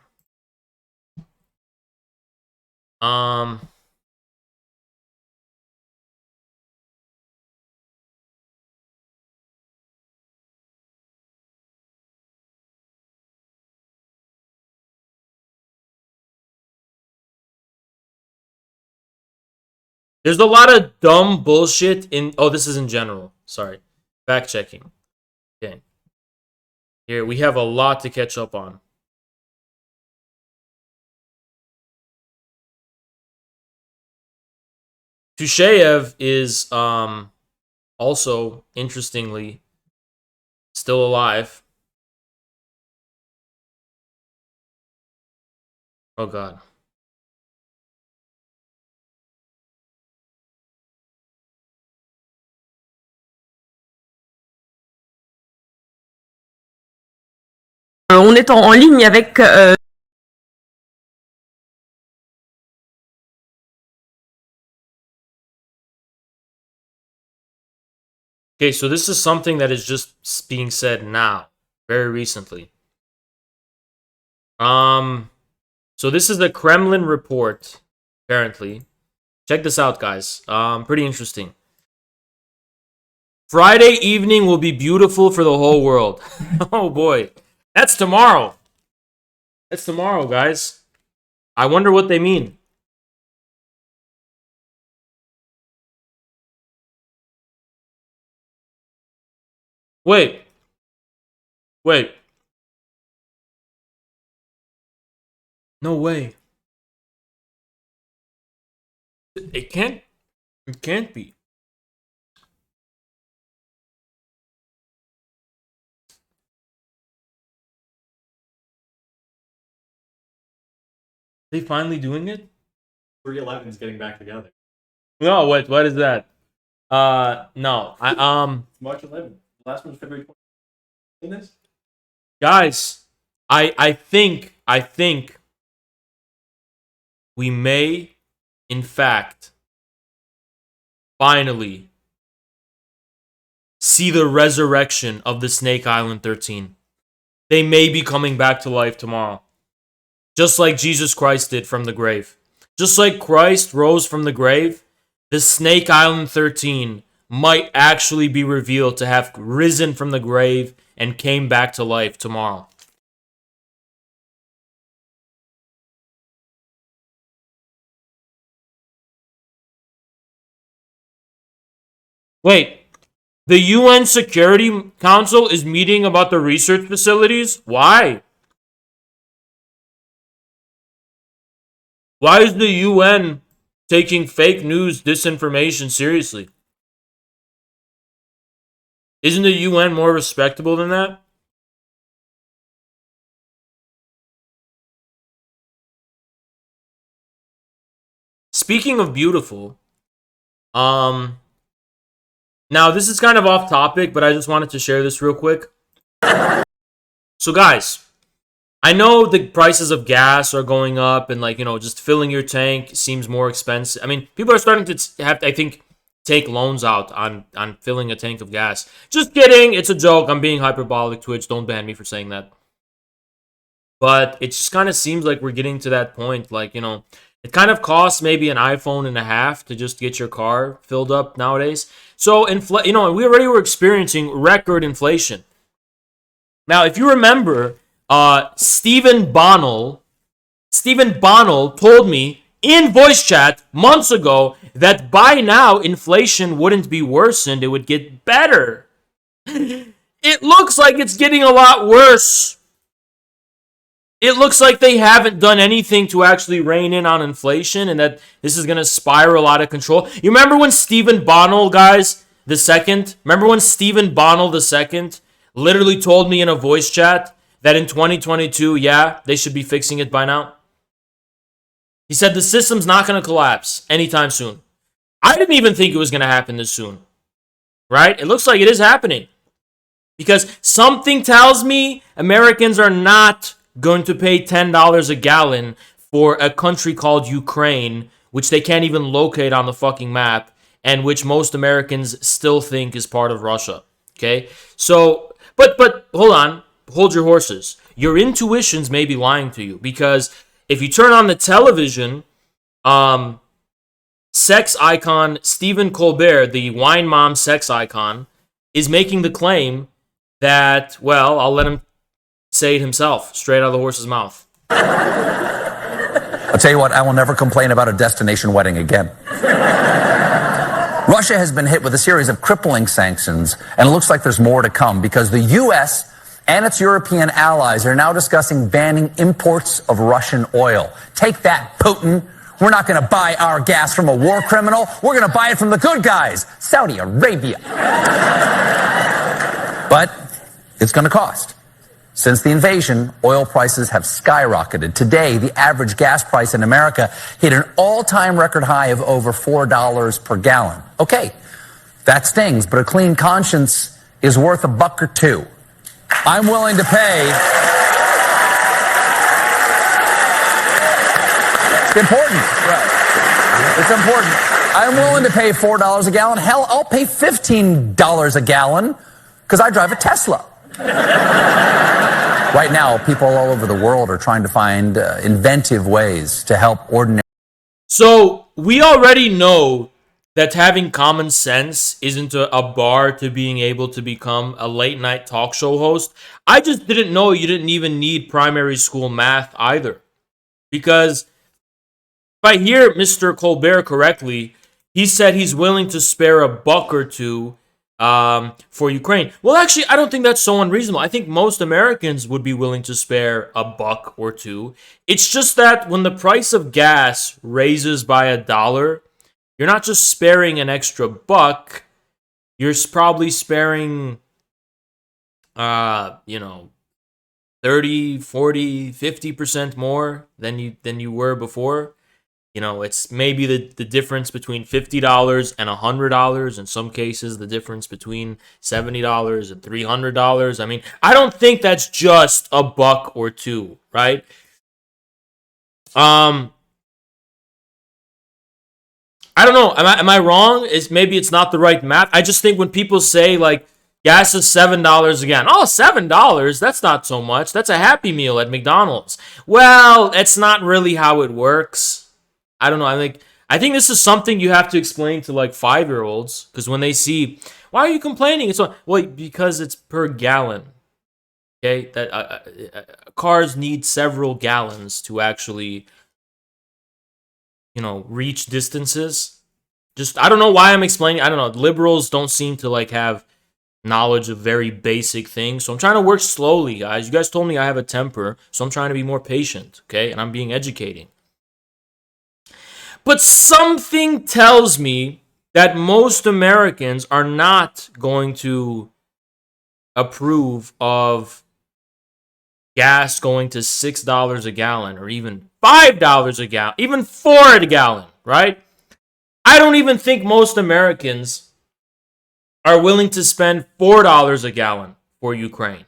There's a lot of dumb bullshit in... Oh, this is in general. Sorry. Fact-checking. Okay. Here, we have a lot to catch up on. Tusheyev is, also, interestingly, still alive. Oh, God. On est en ligne avec... Okay, so this is something that is just being said now, very recently. So this is the Kremlin report, apparently. Check this out, guys. Pretty interesting. Friday evening will be beautiful for the whole world. Oh boy. That's tomorrow. That's tomorrow, guys. I wonder what they mean. Wait. No way. It can't be. They finally doing it? 311 is getting back together. No, what is that? No. March 11th. The last one was February 20th. In this? Guys, I think we may, in fact, finally see the resurrection of the Snake Island 13. They may be coming back to life tomorrow. Just like Jesus Christ did from the grave. Just like Christ rose from the grave, the Snake Island 13 might actually be revealed to have risen from the grave and came back to life tomorrow. Wait, the UN Security Council is meeting about the research facilities? Why? Why is the UN taking fake news disinformation seriously? Isn't the UN more respectable than that? Speaking of beautiful, now this is kind of off topic, but I just wanted to share this real quick. So guys, I know the prices of gas are going up, and like, just filling your tank seems more expensive. I mean, people are starting to have to, I think, take loans out on filling a tank of gas. Just kidding, it's a joke. I'm being hyperbolic. Twitch, don't ban me for saying that. But it just kind of seems like we're getting to that point. Like, it kind of costs maybe an iPhone and a half to just get your car filled up nowadays. So, we already were experiencing record inflation. Now, if you remember, Stephen Bonnell told me in voice chat months ago that by now inflation wouldn't be worsened, it would get better. It looks like it's getting a lot worse. It looks like they haven't done anything to actually rein in on inflation, and that this is going to spiral out of control. You remember when Stephen Bonnell, guys, the second? Remember when Stephen Bonnell the second literally told me in a voice chat that in 2022, yeah, they should be fixing it by now? He said the system's not going to collapse anytime soon. I didn't even think it was going to happen this soon, right? It looks like it is happening because something tells me Americans are not going to pay $10 a gallon for a country called Ukraine, which they can't even locate on the fucking map, and which most Americans still think is part of Russia. Okay? So, but hold on. Hold your horses. Your intuitions may be lying to you, because if you turn on the television, sex icon Stephen Colbert, the wine mom sex icon, is making the claim that, well, I'll let him say it himself, straight out of the horse's mouth. I'll tell you what, I will never complain about a destination wedding again. Russia has been hit with a series of crippling sanctions, and it looks like there's more to come because the U.S. and its European allies are now discussing banning imports of Russian oil. Take that, Putin. We're not going to buy our gas from a war criminal. We're going to buy it from the good guys, Saudi Arabia. But it's going to cost. Since the invasion, oil prices have skyrocketed. Today, the average gas price in America hit an all-time record high of over $4 per gallon. Okay, that stings, but a clean conscience is worth $1 or $2. I'm willing to pay. It's important. Right. It's important. I'm willing to pay $4 a gallon. Hell, I'll pay $15 a gallon because I drive a Tesla. Right now, people all over the world are trying to find inventive ways to help ordinary. So we already know that having common sense isn't a bar to being able to become a late night talk show host. I just didn't know you didn't even need primary school math either. Because if I hear Mr. Colbert correctly, he said he's willing to spare $1 or $2 for Ukraine. Well, actually, I don't think that's so unreasonable. I think most Americans would be willing to spare $1 or $2. It's just that when the price of gas raises by $1, you're not just sparing an extra $1. You're probably sparing, 30, 40, 50% more than you were before. It's maybe the difference between $50 and $100. In some cases, the difference between $70 and $300. I mean, I don't think that's just $1 or $2, right? I don't know. Am I wrong? Maybe it's not the right math. I just think when people say like gas is $7 again. Oh, $7? That's not so much. That's a Happy Meal at McDonald's. Well, that's not really how it works. I don't know. I think this is something you have to explain to like 5-year-olds, because when they see, why are you complaining? Well, because it's per gallon. Okay, that cars need several gallons to actually, reach distances. I don't know why I'm explaining. I don't know. Liberals don't seem to like have knowledge of very basic things. So I'm trying to work slowly, guys. You guys told me I have a temper, so I'm trying to be more patient. Okay, and I'm being educating. But something tells me that most Americans are not going to approve of gas going to $6 a gallon or even $5 a gallon, even $4 a gallon, right? I don't even think most Americans are willing to spend $4 a gallon for Ukraine.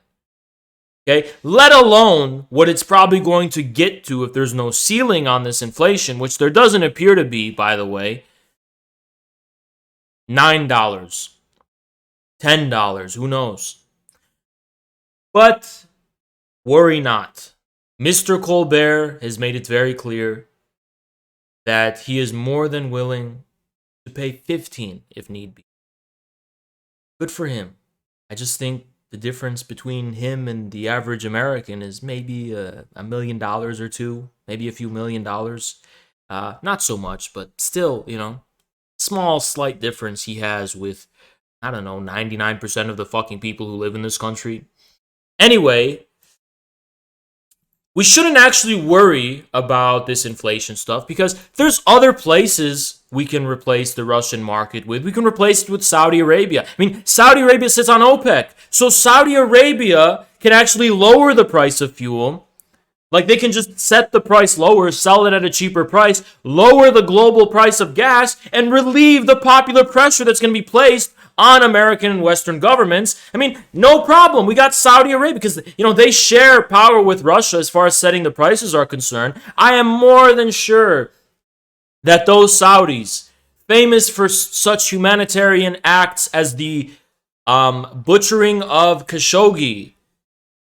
Okay, let alone what it's probably going to get to if there's no ceiling on this inflation, which there doesn't appear to be, by the way. $9, $10, who knows? But worry not. Mr. Colbert has made it very clear that he is more than willing to pay 15 if need be. Good for him. I just think the difference between him and the average American is maybe $1 million or two, maybe a few $1,000,000. Not so much, but still, small, slight difference he has with, 99% of the fucking people who live in this country. Anyway, we shouldn't actually worry about this inflation stuff because there's other places we can replace the Russian market with. We can replace it with Saudi Arabia. I mean, Saudi Arabia sits on OPEC. So Saudi Arabia can actually lower the price of fuel. Like, they can just set the price lower, sell it at a cheaper price, lower the global price of gas, and relieve the popular pressure that's going to be placed on American and Western governments. I mean, no problem. We got Saudi Arabia because, they share power with Russia as far as setting the prices are concerned. I am more than sure that those Saudis, famous for such humanitarian acts as the butchering of Khashoggi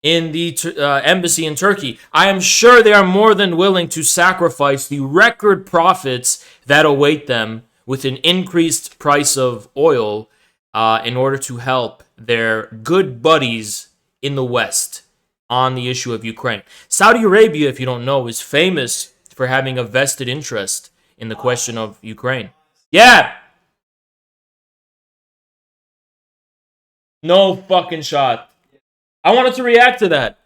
in the embassy in Turkey, I am sure they are more than willing to sacrifice the record profits that await them with an increased price of oil in order to help their good buddies in the West on the issue of Ukraine. Saudi Arabia, if you don't know, is famous for having a vested interest in the question of Ukraine. Yeah! No fucking shot. I wanted to react to that.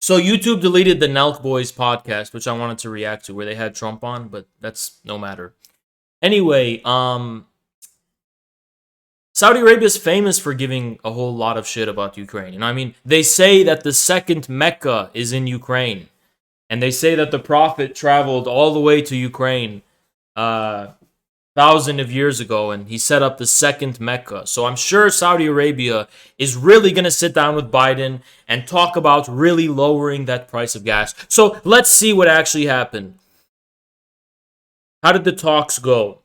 So YouTube deleted the Nelk Boys podcast, which I wanted to react to, where they had Trump on, but that's no matter. Anyway, Saudi Arabia is famous for giving a whole lot of shit about Ukraine. I mean, they say that the second Mecca is in Ukraine. And they say that the Prophet traveled all the way to Ukraine thousands of years ago, and he set up the second Mecca. So I'm sure Saudi Arabia is really going to sit down with Biden and talk about really lowering that price of gas. So let's see what actually happened. How did the talks go?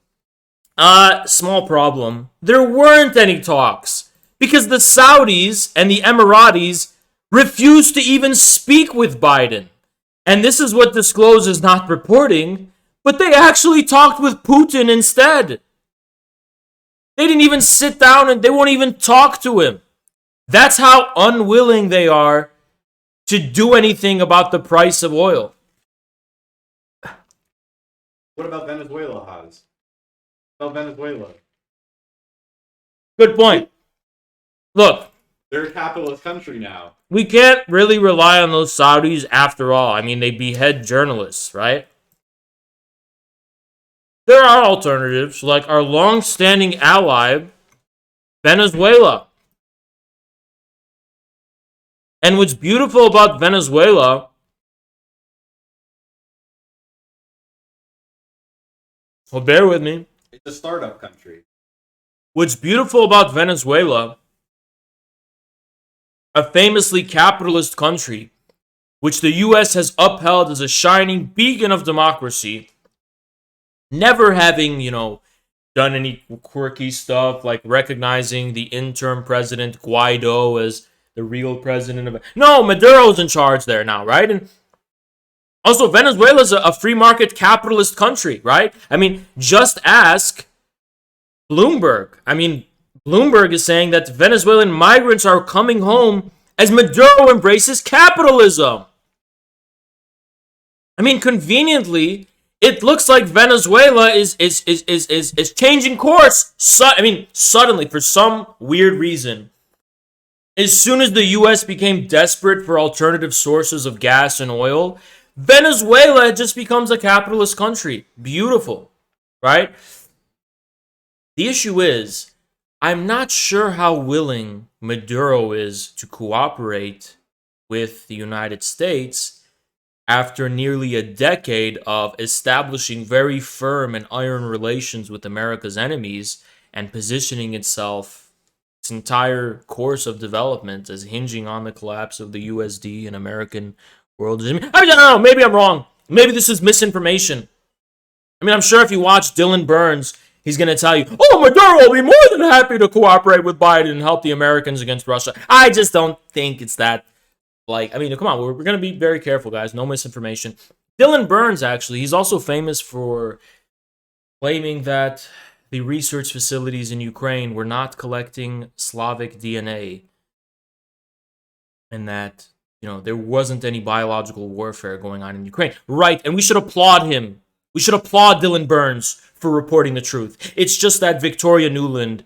Small problem. There weren't any talks because the Saudis and the Emiratis refused to even speak with Biden. And this is what Disclose is not reporting. But they actually talked with Putin instead. They didn't even sit down and they won't even talk to him. That's how unwilling they are to do anything about the price of oil. What about Venezuela, Haas? What about Venezuela? Good point. Look. They're a capitalist country now. We can't really rely on those Saudis after all. I mean, they behead journalists, right? There are alternatives, like our long-standing ally, Venezuela. And what's beautiful about Venezuela, well, bear with me. It's a startup country. What's beautiful about Venezuela, a famously capitalist country, which the U.S. has upheld as a shining beacon of democracy, never having, done any quirky stuff like recognizing the interim president Guaido as the real president of... No, Maduro's in charge there now, right? And also, Venezuela's a free market capitalist country, right? I mean, just ask Bloomberg. I mean, Bloomberg is saying that Venezuelan migrants are coming home as Maduro embraces capitalism. I mean, conveniently, it looks like Venezuela is changing course. Suddenly, for some weird reason, as soon as the U.S. became desperate for alternative sources of gas and oil, Venezuela just becomes a capitalist country. Beautiful, right? The issue is, I'm not sure how willing Maduro is to cooperate with the United States after nearly a decade of establishing very firm and iron relations with America's enemies and positioning itself its entire course of development as hinging on the collapse of the USD and American world. I mean, I don't know. Maybe I'm wrong. Maybe this is misinformation. I mean, I'm sure if you watch Dylan Burns, he's going to tell you, oh, Maduro will be more than happy to cooperate with Biden and help the Americans against Russia. I just don't think it's that, like, I mean, come on, we're going to be very careful, guys. No misinformation. Dylan Burns, actually, he's also famous for claiming that the research facilities in Ukraine were not collecting Slavic DNA and that, you know, there wasn't any biological warfare going on in Ukraine. Right, and we should applaud him. We should applaud Dylan Burns for reporting the truth. It's just that Victoria Nuland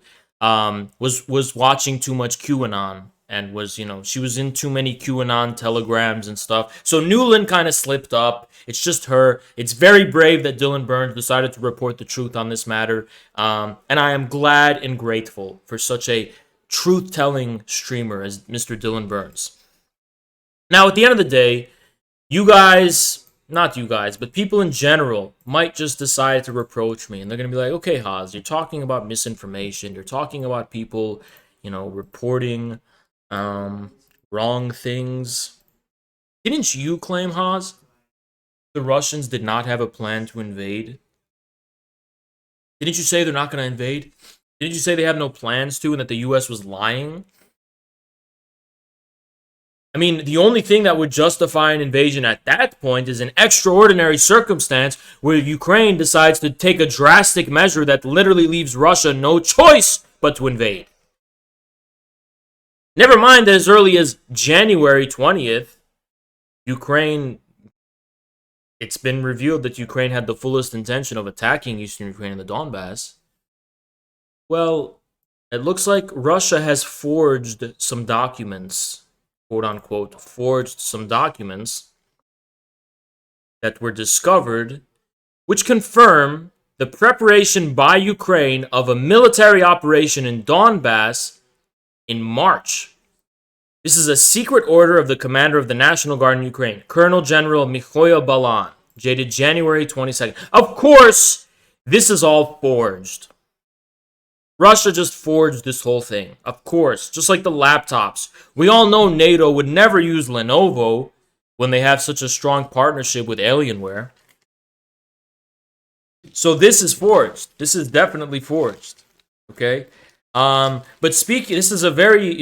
was watching too much QAnon and was, you know, she was in too many QAnon telegrams and stuff. So Nuland kind of slipped up. It's just her. It's very brave that Dylan Burns decided to report the truth on this matter. And I am glad and grateful for such a truth-telling streamer as Mr. Dylan Burns. Now, at the end of the day, you guys, not you guys, but people in general might just decide to reproach me. And they're going to be like, okay, Haas, you're talking about misinformation. You're talking about people, you know, reporting wrong things. Didn't you claim, Haas, the Russians did not have a plan to invade? Didn't you say they're not going to invade? Didn't you say they have no plans to and that the U.S. was lying? I mean, the only thing that would justify an invasion at that point is an extraordinary circumstance where Ukraine decides to take a drastic measure that literally leaves Russia no choice but to invade. Never mind that as early as January 20th, Ukraine, it's been revealed that Ukraine had the fullest intention of attacking Eastern Ukraine and the Donbass. Well, it looks like Russia has forged some documents, quote unquote, forged some documents that were discovered, which confirm the preparation by Ukraine of a military operation in Donbass in March. This is a secret order of the commander of the National Guard in Ukraine, Colonel General Mikhail Balan, dated January 22nd. Of course, this is all forged. Russia just forged this whole thing. Of course, just like the laptops. We all know NATO would never use Lenovo when they have such a strong partnership with Alienware. So this is forged. This is definitely forged. Okay? But speaking, this is a very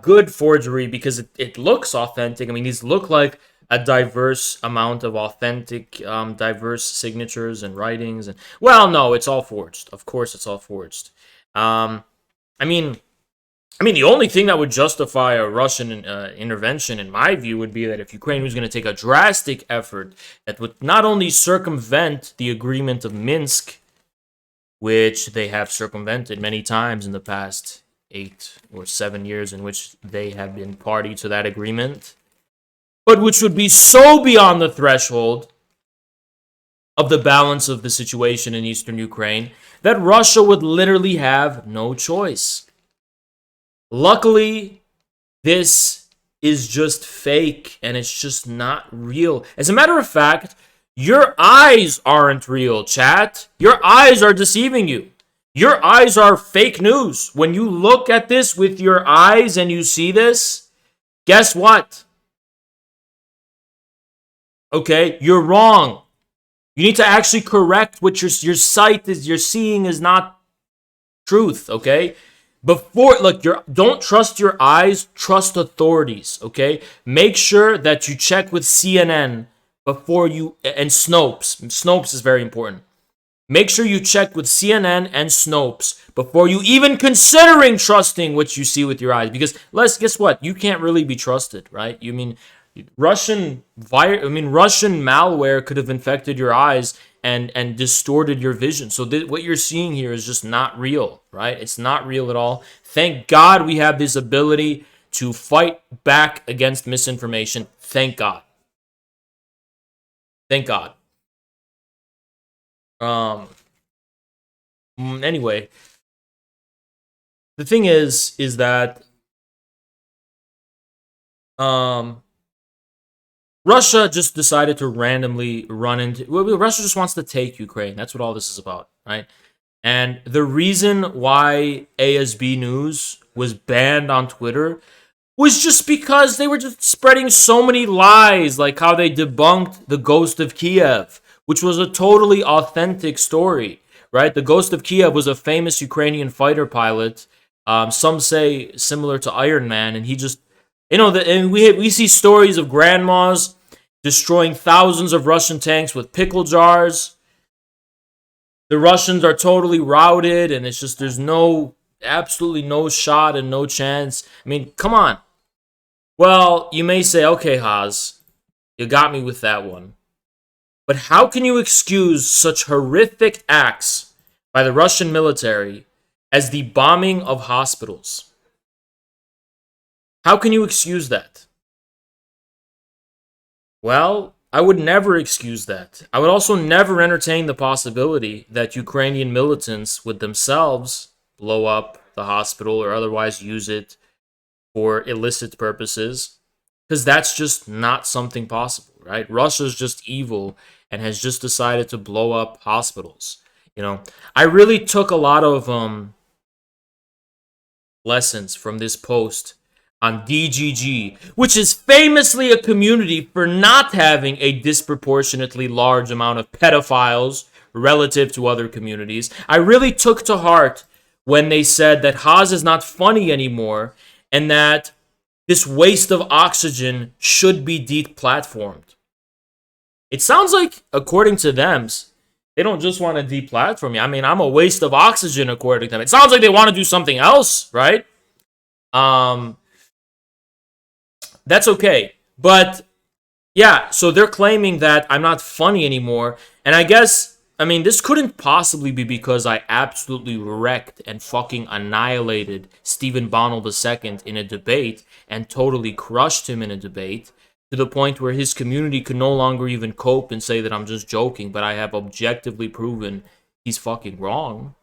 good forgery because it looks authentic. I mean, these look like a diverse amount of authentic, diverse signatures and writings. And well, no, it's all forged. Of course, it's all forged. I mean, the only thing that would justify a Russian intervention, in my view, would be that if Ukraine was going to take a drastic effort that would not only circumvent the agreement of Minsk, which they have circumvented many times in the past 8 or 7 years in which they have been party to that agreement, but which would be so beyond the threshold of the balance of the situation in eastern Ukraine that Russia would literally have no choice. Luckily, this is just fake and it's just not real. As a matter of fact, your eyes aren't real, chat. Your eyes are deceiving you. Your eyes are fake news. When you look at this with your eyes and you see this, guess what? Okay, you're wrong. You need to actually correct what your sight is. You're seeing is not truth. Okay, don't trust your eyes. Trust authorities. Okay, make sure that you check with CNN before you and Snopes. Snopes is very important. Make sure you check with CNN and Snopes before you even considering trusting what you see with your eyes. Because guess what? You can't really be trusted, right? You mean Russian malware could have infected your eyes and distorted your vision. So what you're seeing here is just not real, right? It's not real at all. Thank God we have this ability to fight back against misinformation. Thank God. Thank God. Anyway, the thing is that Russia just decided to randomly run into. Well, Russia just wants to take Ukraine. That's what all this is about, right? And the reason why ASB News was banned on Twitter was just because they were just spreading so many lies, like how they debunked the Ghost of Kiev, which was a totally authentic story, right? The Ghost of Kiev was a famous Ukrainian fighter pilot. Some say similar to Iron Man, and he just, and we see stories of grandmas destroying thousands of Russian tanks with pickle jars. The Russians are totally routed, and it's just there's absolutely no shot and no chance. I mean, come on. Well, you may say, okay, Haas, you got me with that one. But how can you excuse such horrific acts by the Russian military as the bombing of hospitals? How can you excuse that? Well, I would never excuse that. I would also never entertain the possibility that Ukrainian militants would themselves blow up the hospital or otherwise use it for illicit purposes, because that's just not something possible, right? Russia's just evil and has just decided to blow up hospitals. I really took a lot of lessons from this post on DGG, which is famously a community for not having a disproportionately large amount of pedophiles relative to other communities. I really took to heart when they said that Haas is not funny anymore and that this waste of oxygen should be deplatformed. It sounds like, according to them, they don't just want to deplatform me. I mean, I'm a waste of oxygen, according to them. It sounds like they want to do something else, right? That's okay. But, yeah, so they're claiming that I'm not funny anymore. And I guess, this couldn't possibly be because I absolutely wrecked and fucking annihilated Stephen Bonnell II in a debate and totally crushed him in a debate to the point where his community could no longer even cope and say that I'm just joking, but I have objectively proven he's fucking wrong.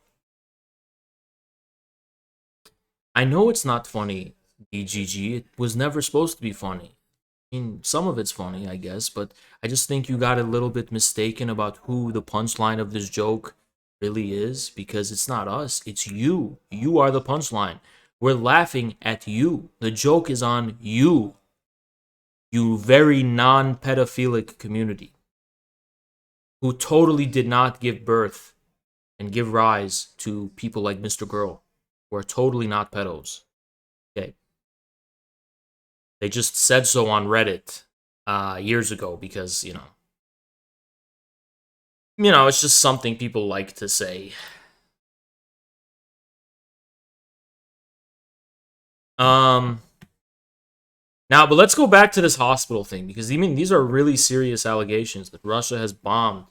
I know it's not funny, DGG. It was never supposed to be funny. Some of it's funny, I guess, but I just think you got a little bit mistaken about who the punchline of this joke really is, because it's not us, it's you. You are the punchline. We're laughing at you. The joke is on you. You very non-pedophilic community who totally did not give birth and give rise to people like Mr. Girl, who are totally not pedos. Okay. They just said so on Reddit years ago because, it's just something people like to say. Now, but let's go back to this hospital thing, because these are really serious allegations that Russia has bombed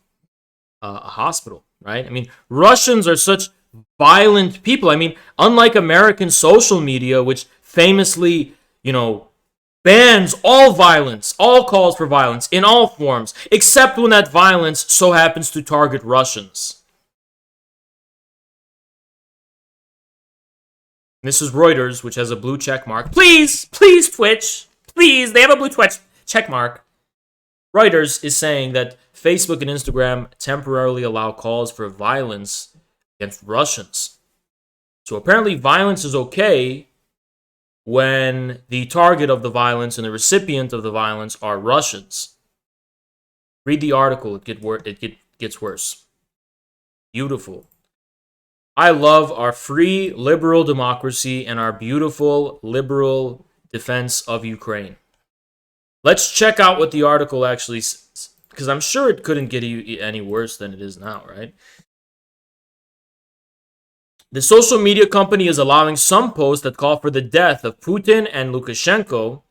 a hospital, right? Russians are such violent people. Unlike American social media, which famously, bans all violence, all calls for violence in all forms, except when that violence so happens to target Russians. This is Reuters, which has a blue check mark. Please, Twitch. Please, they have a blue Twitch check mark. Reuters is saying that Facebook and Instagram temporarily allow calls for violence against Russians. So apparently violence is okay when the target of the violence and the recipient of the violence are Russians. Read the article, it gets worse. Beautiful. I love our free liberal democracy and our beautiful liberal defense of Ukraine. Let's check out what the article actually says, because I'm sure it couldn't get any worse than it is now, right? The social media company is allowing some posts that call for the death of Putin and Lukashenko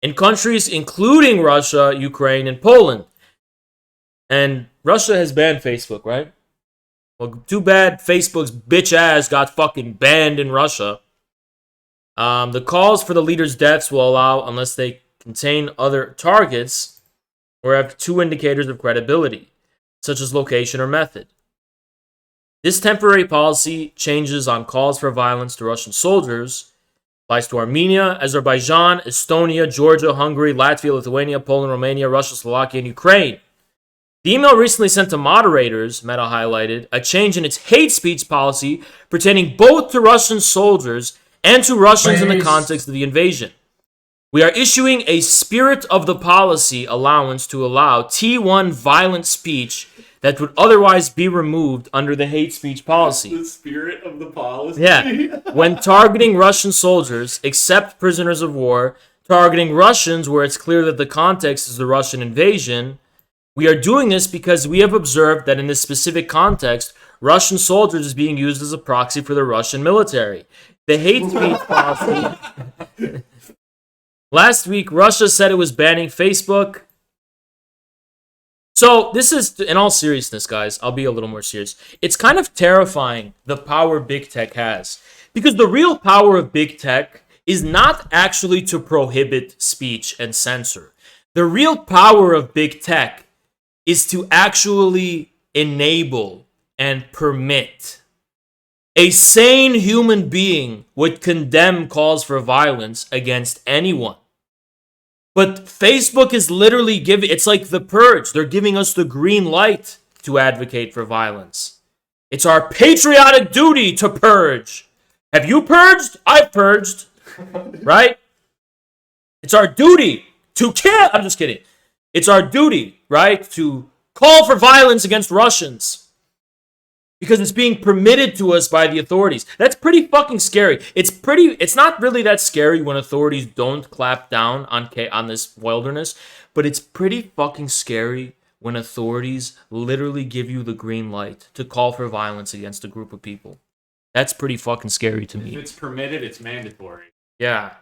in countries including Russia, Ukraine, and Poland. And Russia has banned Facebook, right? Well, too bad Facebook's bitch ass got fucking banned in Russia. The calls for the leaders' deaths will allow unless they contain other targets or have two indicators of credibility, such as location or method. This temporary policy changes on calls for violence to Russian soldiers applies to Armenia, Azerbaijan, Estonia, Georgia, Hungary, Latvia, Lithuania, Poland, Romania, Russia, Slovakia, and Ukraine. The email recently sent to moderators, Meta highlighted, a change in its hate speech policy pertaining both to Russian soldiers and to Russians in the context of the invasion. We are issuing a spirit of the policy allowance to allow T1 violent speech that would otherwise be removed under the hate speech policy. The spirit of the policy? Yeah. When targeting Russian soldiers, except prisoners of war, targeting Russians where it's clear that the context is the Russian invasion, we are doing this because we have observed that in this specific context, Russian soldiers is being used as a proxy for the Russian military. The hate speech policy... Last week, Russia said it was banning Facebook. So this is, in all seriousness, guys, I'll be a little more serious. It's kind of terrifying the power big tech has. Because the real power of big tech is not actually to prohibit speech and censor. The real power of big tech is to actually enable and permit. A sane human being would condemn calls for violence against anyone. But Facebook is literally giving, it's like the purge. They're giving us the green light to advocate for violence. It's our patriotic duty to purge. Have you purged? I've purged. Right? It's our duty to kill. I'm just kidding. It's our duty, right, to call for violence against Russians. Because it's being permitted to us by the authorities. That's pretty fucking scary. It's not really that scary when authorities don't clamp down on this wilderness, but it's pretty fucking scary when authorities literally give you the green light to call for violence against a group of people. That's pretty fucking scary to me. If it's permitted, it's mandatory. Yeah.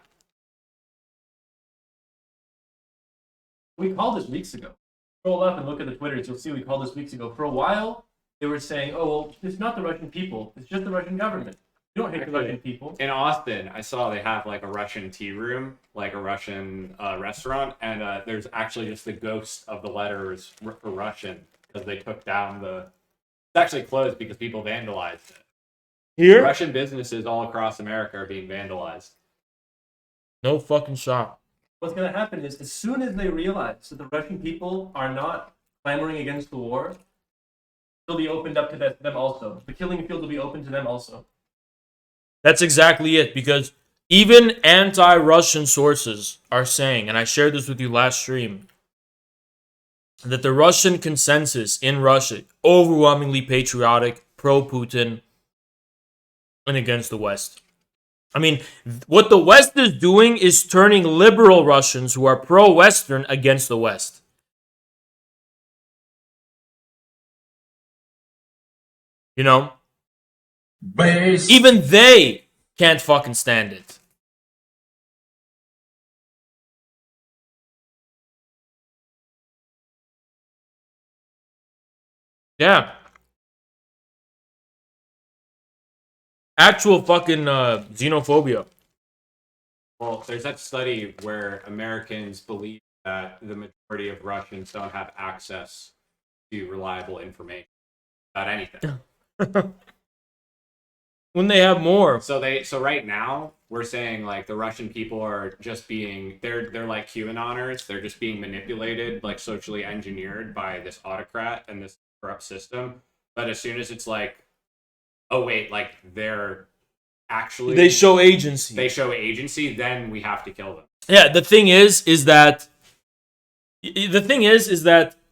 We called this weeks ago. Scroll up and look at the Twitters. You'll see we called this weeks ago. For a while, they were saying, oh, well, it's not the Russian people. It's just the Russian government. You don't hate the Russian people. In Austin, I saw they have like a Russian tea room, like a Russian restaurant, and there's actually just the ghost of the letters for Russian because they took down the... It's actually closed because people vandalized it. Here? Russian businesses all across America are being vandalized. No fucking shot. What's going to happen is, as soon as they realize that the Russian people are not clamoring against the war, it'll be opened up to them also. The killing field will be open to them also. That's exactly it, because even anti-Russian sources are saying, and I shared this with you last stream, that the Russian consensus in Russia, overwhelmingly patriotic, pro-Putin, and against the West. I mean, what the West is doing is turning liberal Russians who are pro-Western against the West. You know? Base. Even they can't fucking stand it. Yeah. Actual fucking xenophobia. Well, there's that study where Americans believe that the majority of Russians don't have access to reliable information about anything. When they have more. So right now we're saying like the Russian people are just being they're like QAnoners. They're just being manipulated, like socially engineered by this autocrat and this corrupt system. But as soon as it's like, oh wait, like they're actually they show agency. Then we have to kill them. Yeah, the thing is that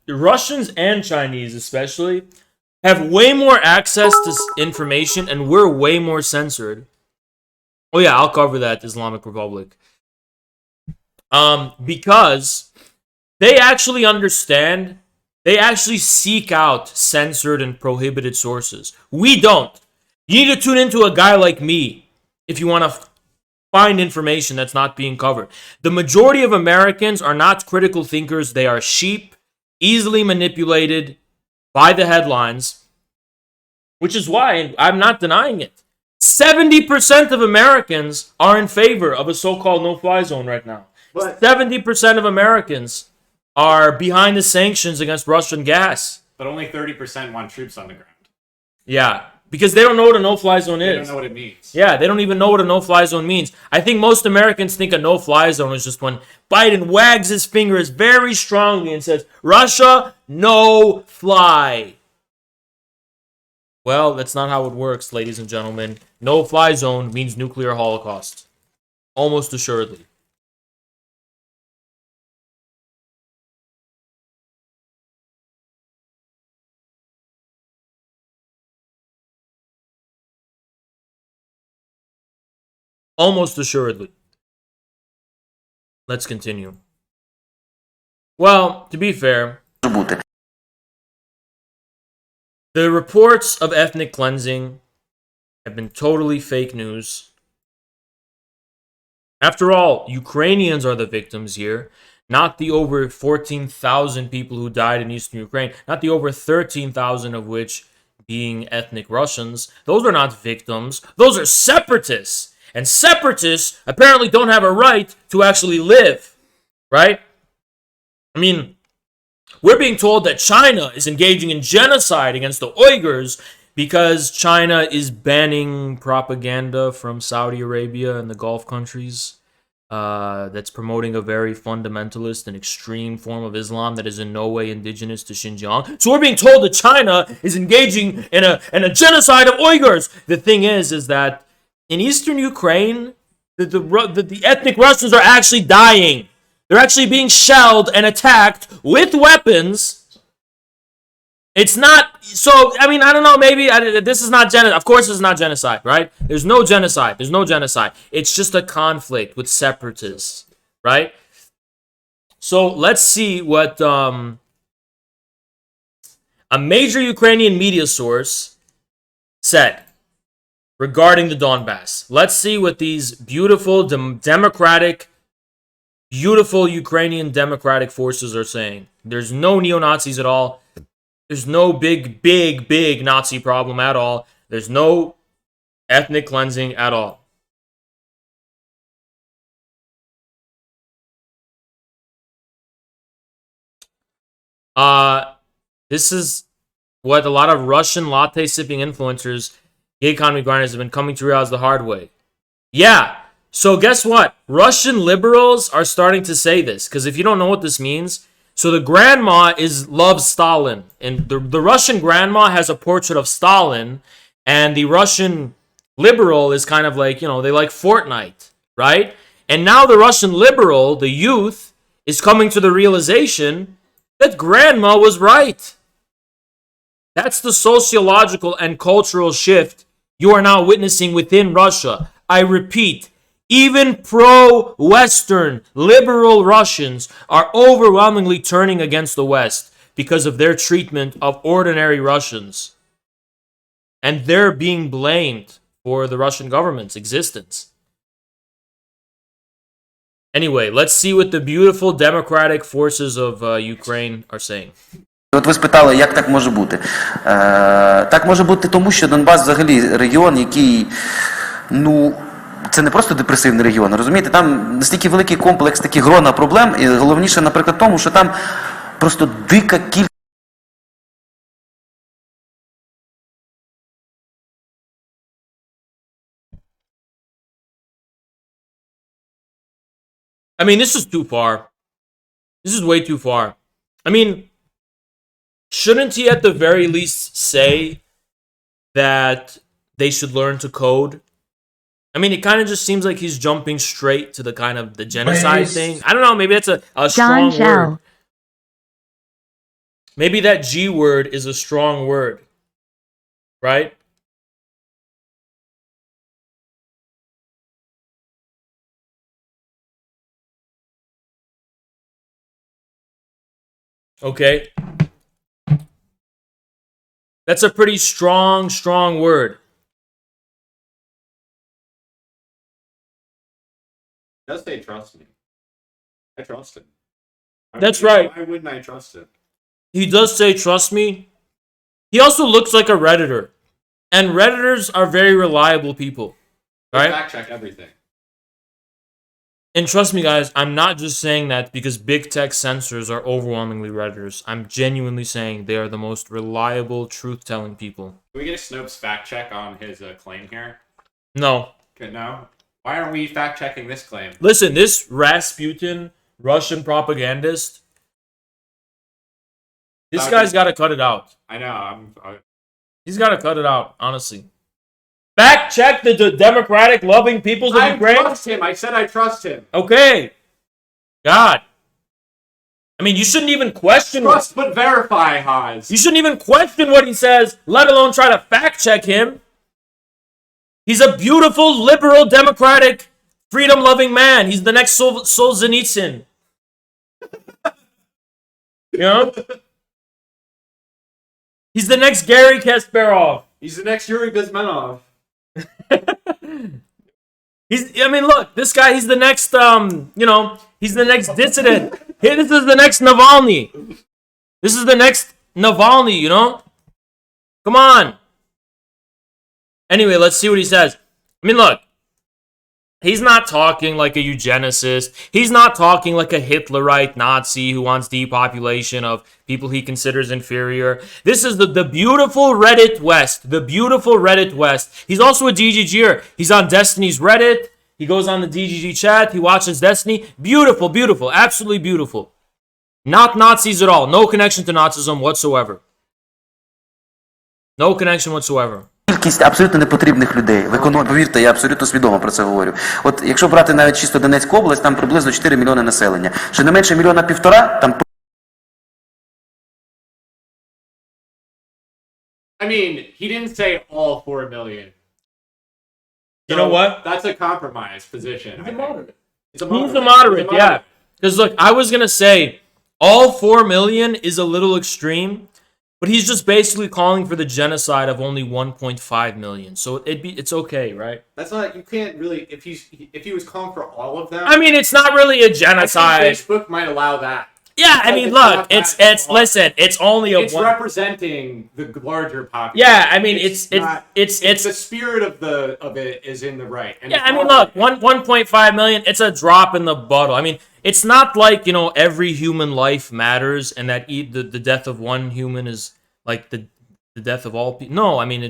Russians and Chinese especially have way more access to information, and we're way more censored. Oh yeah, I'll cover that, Islamic Republic. Because they actually understand, they actually seek out censored and prohibited sources. We don't. You need to tune into a guy like me if you want to find information that's not being covered. The majority of Americans are not critical thinkers. They are sheep, easily manipulated by the headlines, which is why I'm not denying it. 70% of Americans are in favor of a so-called no-fly zone right now. But 70% of Americans are behind the sanctions against Russian gas. But only 30% want troops on the ground. Yeah, Because they don't know what a no-fly zone They is. don't know what it means. Yeah, they don't even know what a no-fly zone means. I think most Americans think a no-fly zone is just when Biden wags his fingers very strongly and says, Russia, no fly. Well, that's not how it works, ladies and gentlemen. No-fly zone means nuclear holocaust. Almost assuredly. Almost assuredly. Let's continue. Well, to be fair, the reports of ethnic cleansing have been totally fake news. After all, Ukrainians are the victims here, not the over 14,000 people who died in eastern Ukraine, not the over 13,000 of which being ethnic Russians. Those are not victims. Those are separatists. And separatists apparently don't have a right to actually live, right? I mean, we're being told that China is engaging in genocide against the Uyghurs because China is banning propaganda from Saudi Arabia and the Gulf countries that's promoting a very fundamentalist and extreme form of Islam that is in no way indigenous to Xinjiang. So we're being told that China is engaging in a genocide of Uyghurs. The thing is that in eastern Ukraine, the ethnic Russians are actually dying. They're actually being shelled and attacked with weapons. It's not, so, I mean, I don't know, maybe this is not genocide. Of course it's not genocide, right? There's no genocide. There's no genocide. It's just a conflict with separatists, right? So let's see what a major Ukrainian media source said regarding the Donbass. Let's see what these beautiful beautiful Ukrainian democratic forces are saying. There's no neo-Nazis at all. There's no big Nazi problem at all. There's no ethnic cleansing at all. This is what a lot of Russian latte-sipping influencers, gig economy grinders have been coming to realize the hard way. Yeah, so guess what? Russian liberals are starting to say this, because if you don't know what this means, so the grandma loves Stalin, and the Russian grandma has a portrait of Stalin, and the Russian liberal is kind of like, they like Fortnite, right? And now the Russian liberal, the youth, is coming to the realization that grandma was right. That's the sociological and cultural shift you are now witnessing within Russia. I repeat, even pro-Western liberal Russians are overwhelmingly turning against the West because of their treatment of ordinary Russians. And they're being blamed for the Russian government's existence. Anyway, let's see what the beautiful democratic forces of Ukraine are saying. От ви спитали, як так може бути? Так може бути тому, що Донбас взагалі регіон, який, це не просто депресивний регіон, розумієте? Там настільки великий комплекс таких грона проблем, і головніше, наприклад, тому, що там просто дика кількість. I mean, this is too far. This is way too far. I mean, shouldn't he at the very least say that they should learn to code? I mean, it kind of just seems like he's jumping straight to the kind of the genocide thing. I don't know, maybe that's a strong word. Maybe that G word is a strong word. Right? Okay. That's a pretty strong word. He does say trust me. I trust him. That's right. Why wouldn't I trust him? He does say trust me. He also looks like a Redditor. And Redditors are very reliable people. They right? fact check everything. And trust me, guys, I'm not just saying that because big tech censors are overwhelmingly Redditors. I'm genuinely saying they are the most reliable, truth-telling people. Can we get a Snopes fact check on his claim here? No. Okay, no? Why aren't we fact checking this claim? Listen, this Rasputin, Russian propagandist, this guy's got to cut it out. I know. He's got to cut it out, honestly. Fact check the democratic loving peoples of Ukraine. I trust him. I said I trust him. Okay. God. I mean, you shouldn't even question. Trust but verify, Haas. You shouldn't even question what he says, let alone try to fact check him. He's a beautiful, liberal, democratic, freedom-loving man. He's the next Solzhenitsyn. You know? He's the next Gary Kasparov. He's the next Yuri Bezmenov. Look, this guy, he's the next, he's the next dissident. Hey, this is the next Navalny. This is the next Navalny, you know? Come on. Anyway, let's see what he says. I mean, look. He's not talking like a eugenicist. He's not talking like a Hitlerite Nazi who wants depopulation of people he considers inferior. This is the beautiful Reddit West. The beautiful Reddit West. He's also a DGGer. He's on Destiny's Reddit. He goes on the DGG chat. He watches Destiny. Beautiful, beautiful. Absolutely beautiful. Not Nazis at all. No connection to Nazism whatsoever. No connection whatsoever. Кількість абсолютно непотрібних людей. В економіці, повірте, я абсолютно свідомо про це говорю. От якщо брати навіть чисто Донецьку область, там приблизно 4 мільйони населення. Щонайменше 1,5 мільйона, там... I mean, he didn't say all 4 million. You know what? That's a compromise position. He's a moderate. He's a moderate, yeah. Because look, I was going to say, all 4 million is a little extreme. But he's just basically calling for the genocide of only 1.5 million. So it's okay, right? That's not, you can't really, if he was calling for all of them. I mean, it's not really a genocide. I think Facebook might allow that. Yeah, I mean, look, it's listen, it's only it's representing the larger population. Yeah, I mean, it's the spirit of it is in the right. And yeah, I mean, look, 1.5 million, it's a drop in the bottle. I mean, it's not like, you know, every human life matters and that the death of one human is like the death of all people. No, I mean,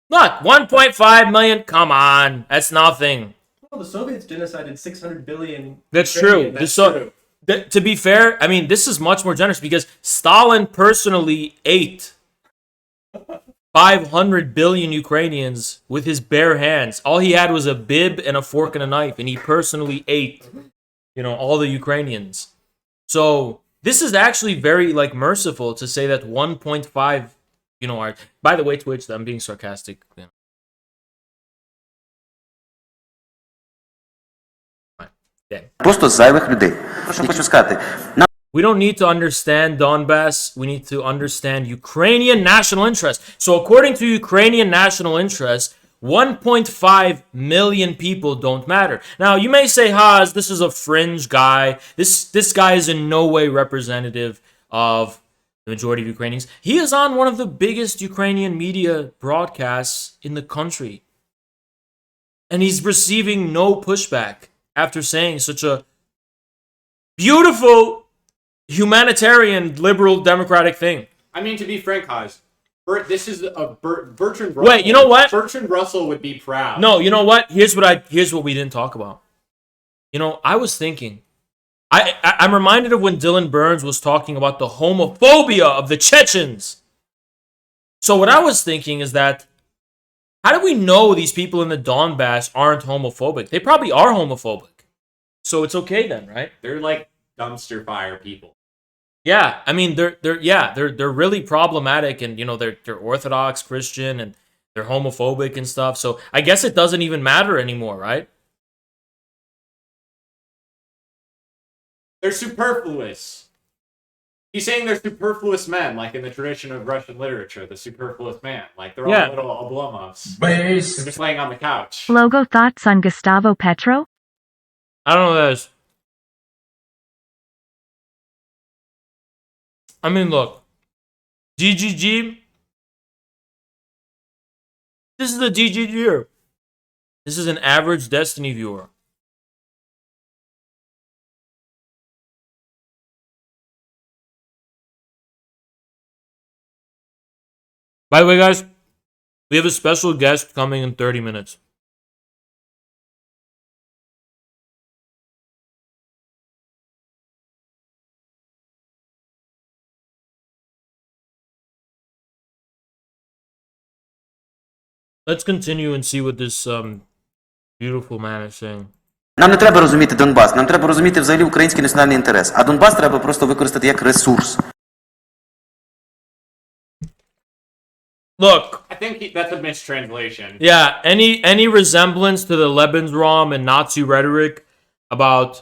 look, 1.5 million, come on, that's nothing. Well, the Soviets genocided 600 billion. That's true. That's true. To be fair, I mean, this is much more generous because Stalin personally ate 500 billion Ukrainians with his bare hands. All he had was a bib and a fork and a knife, and he personally ate, you know, all the Ukrainians. So this is actually very, like, merciful to say that 1.5, you know, are... By the way, Twitch, I'm being sarcastic. You know. Просто зайвих людей. Що хочу сказати. We don't need to understand Donbass. We need to understand Ukrainian national interest. So according to Ukrainian national interest, 1.5 million people don't matter. Now, you may say, Haas, this is a fringe guy. This guy is in no way representative of the majority of Ukrainians. He is on one of the biggest Ukrainian media broadcasts in the country. And he's receiving no pushback after saying such a beautiful, humanitarian, liberal, democratic thing. I mean, to be frank, Haas, this is a Bertrand Russell. Wait, you know what? Bertrand Russell would be proud. No, you know what? Here's what we didn't talk about. You know, I was thinking, I'm reminded of when Dylan Burns was talking about the homophobia of the Chechens. So what I was thinking is that, how do we know these people in the Donbass aren't homophobic? They probably are homophobic. So it's okay then, right? They're like dumpster fire people. Yeah, I mean they're really problematic, and you know they're Orthodox Christian and they're homophobic and stuff. So I guess it doesn't even matter anymore, right? They're superfluous. He's saying they're superfluous men, like in the tradition of Russian literature, the superfluous man. Like they're all little Oblomovs. They're just laying on the couch. Logo thoughts on Gustavo Petro? I don't know what that is. I mean, look. DGG. This is the DGG. This is an average Destiny viewer. By the way, guys, we have a special guest coming in 30 minutes. Let's continue and see what this beautiful man is saying. Нам не треба розуміти Донбас, нам треба розуміти взагалі український національний інтерес. А Донбас треба просто використати як ресурс. Look, I think that's a mistranslation. yeah, any resemblance to the Lebensraum and Nazi rhetoric about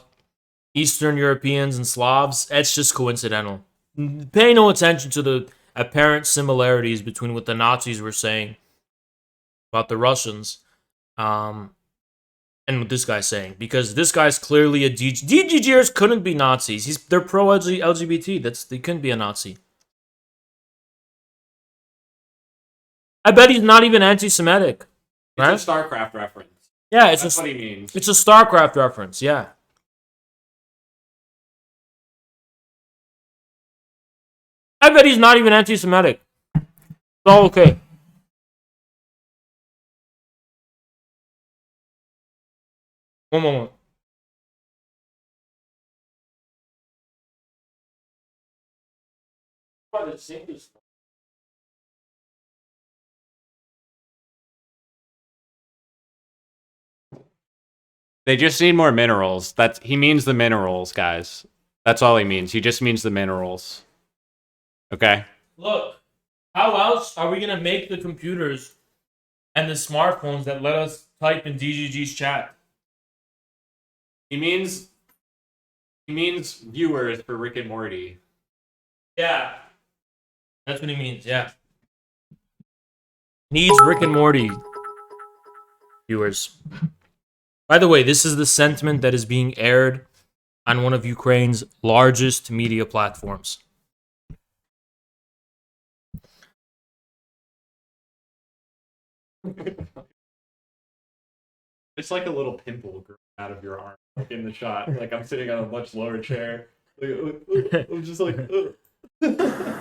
Eastern Europeans and Slavs, it's just coincidental. Pay no attention to the apparent similarities between what the Nazis were saying about the Russians and what this guy's saying, because this guy's clearly a DGGers couldn't be Nazis. They're pro LGBT. They couldn't be a Nazi. I bet he's not even anti-Semitic. Right? It's a StarCraft reference. Yeah, That's what he means. It's a StarCraft reference, yeah. I bet he's not even anti-Semitic. It's all okay. One moment. They just need more minerals. He means the minerals, guys. That's all he means. He just means the minerals. Okay? Look, how else are we going to make the computers and the smartphones that let us type in DGG's chat? He means viewers for Rick and Morty. Yeah. That's what he means, yeah. Needs Rick and Morty viewers. By the way, this is the sentiment that is being aired on one of Ukraine's largest media platforms. It's like a little pimple growing out of your arm, like in the shot. Like I'm sitting on a much lower chair. I'm just like.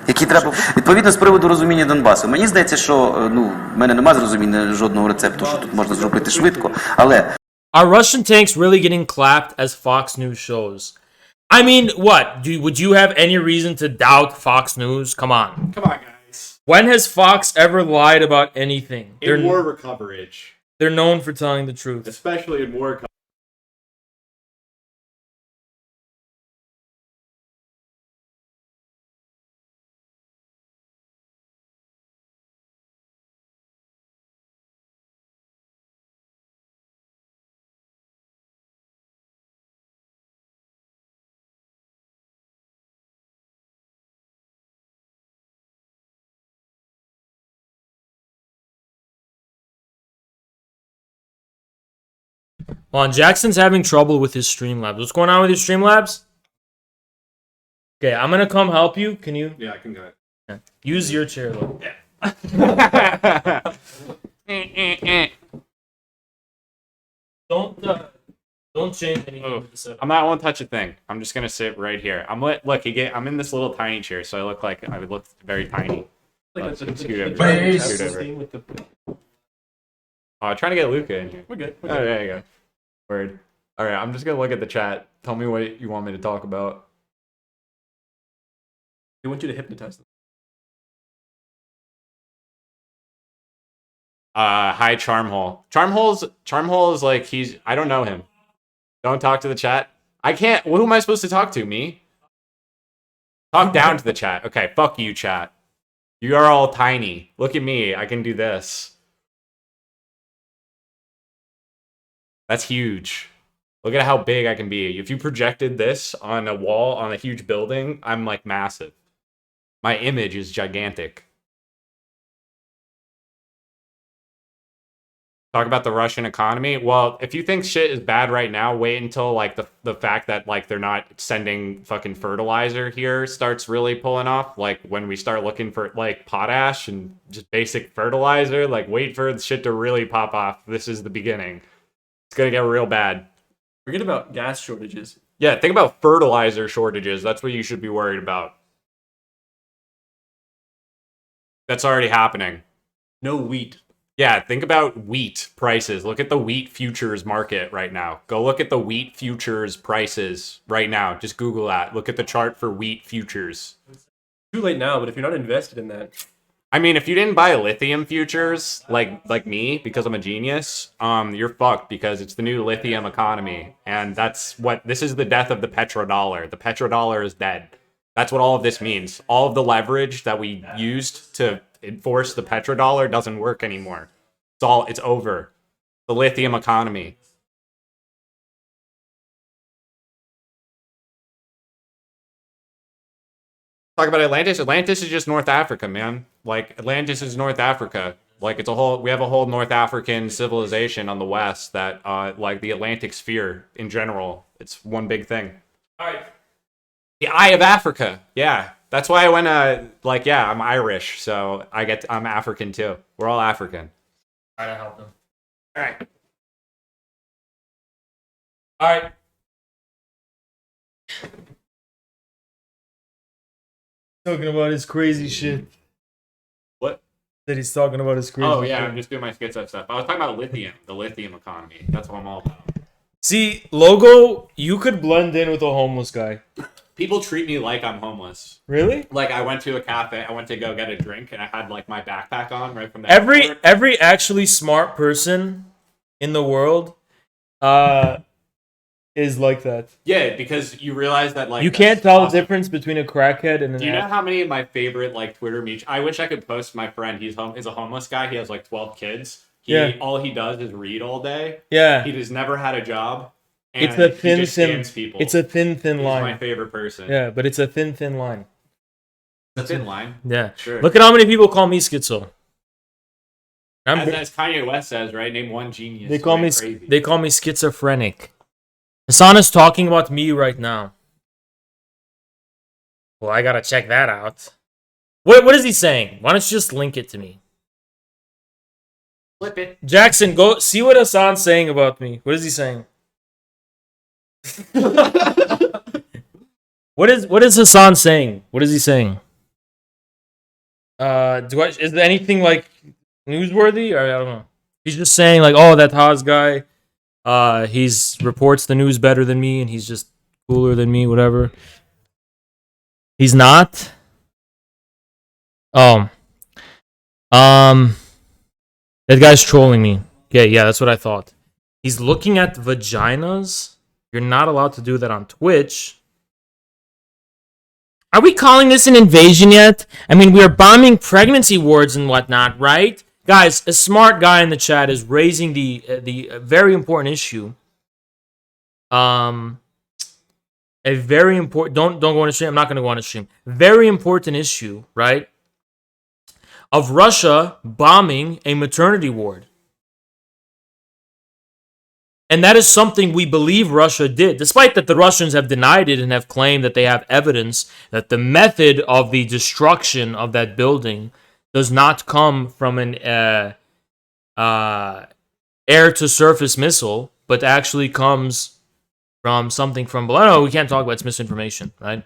Які треба відповідно з приводу розуміння Донбасу. Мені здається, що в мене немає зрозуміння жодного рецепту, що тут можна зробити швидко, але Are Russian tanks really getting clapped as Fox News shows? I mean, what? Would you have any reason to doubt Fox News? Come on. Come on, guys. When has Fox ever lied about anything? In war coverage. They're known for telling the truth. Especially in war coverage. Hold on, Jackson's having trouble with his Streamlabs. What's going on with your Streamlabs? Okay, I'm gonna come help you. Can you? Yeah, I can go ahead. Yeah. Use your chair, though. Yeah. Don't change anything. Oh, I'm not gonna touch a thing. I'm just gonna sit right here. I'm in this little tiny chair, so I look like I would look very tiny. Scoot over. Oh, trying to get Luca in here. We're good. Oh, there you go. Word. All right, I'm just gonna look at the chat. Tell me what you want me to talk about. They want you to hypnotize them. Hi, Charmhole. Charmhole is like I don't know him. Don't talk to the chat. I can't. Who am I supposed to talk to? Me? Talk down to the chat. Okay, fuck you, chat. You are all tiny. Look at me. I can do this. That's huge. Look at how big I can be. If you projected this on a wall on a huge building, I'm like massive. My image is gigantic. Talk about the Russian economy. Well, if you think shit is bad right now, wait until like the fact that like they're not sending fucking fertilizer here starts really pulling off. Like when we start looking for like potash and just basic fertilizer, like wait for the shit to really pop off. This is the beginning. It's gonna get real bad. Forget about gas shortages. Yeah, think about fertilizer shortages. That's what you should be worried about. That's already happening. No wheat. Yeah, think about wheat prices. Look at the wheat futures market right now. Go look at the wheat futures prices right now. Just Google that. Look at the chart for wheat futures. Too late now, but if you're not invested in that. I mean, if you didn't buy lithium futures, like me, because I'm a genius, you're fucked because it's the new lithium economy. And this is the death of the petrodollar. The petrodollar is dead. That's what all of this means. All of the leverage that we used to enforce the petrodollar doesn't work anymore. It's over. The lithium economy. Talk about Atlantis. Atlantis is just North Africa, man. Like Atlantis is North Africa. Like we have a whole North African civilization on the west that like the Atlantic sphere in general. It's one big thing. All right. The Eye of Africa. Yeah. That's why I went I'm Irish, so I'm African too. We're all African. Try to help them. All right. All right. Talking about his crazy shit. What? That he's talking about his crazy Oh yeah, shit. I'm just doing my schizo stuff. I was talking about lithium, the lithium economy. That's what I'm all about. See, Logo, you could blend in with a homeless guy. People treat me like I'm homeless. Really? Like I went to a cafe, I went to go get a drink, and I had like my backpack on right from the airport. Every actually smart person in the world is like that. Yeah, because you realize that like you can't tell the difference between a crackhead and an Do you know how many of my favorite like Twitter memes? I wish I could post my friend. He's a homeless guy. He has like 12 kids. All he does is read all day. Yeah. He has never had a job. And It's a thin, he just thin. scams people. It's a thin He's line. my favorite person. Yeah, but it's a thin line. It's a thin line. Yeah. Sure. Look at how many people call me schizo. As Kanye West says, right? Name one genius. They call me crazy. they call me schizophrenic. Hassan is talking about me right now. Well, I gotta check that out. What is he saying? Why don't you just link it to me? Flip it. Jackson, go see what Hassan's saying about me. What is he saying? What is Hassan saying? What is he saying? Is there anything like newsworthy? Or I don't know. He's just saying like, oh, that Haas guy, he's reports the news better than me, and he's just cooler than me, whatever. He's not. Oh. That guy's trolling me. Okay, yeah, that's what I thought. He's looking at vaginas. You're not allowed to do that on Twitch. Are we calling this an invasion yet? I mean, we are bombing pregnancy wards and whatnot, right? Guys, a smart guy in the chat is raising the very important issue. A very important. Don't go on a stream. I'm not going to go on a stream. Very important issue, right? Of Russia bombing a maternity ward. And that is something we believe Russia did, despite that the Russians have denied it and have claimed that they have evidence that the method of the destruction of that building does not come from an air-to-surface missile, but actually comes from something from below. No, we can't talk about it's misinformation, right?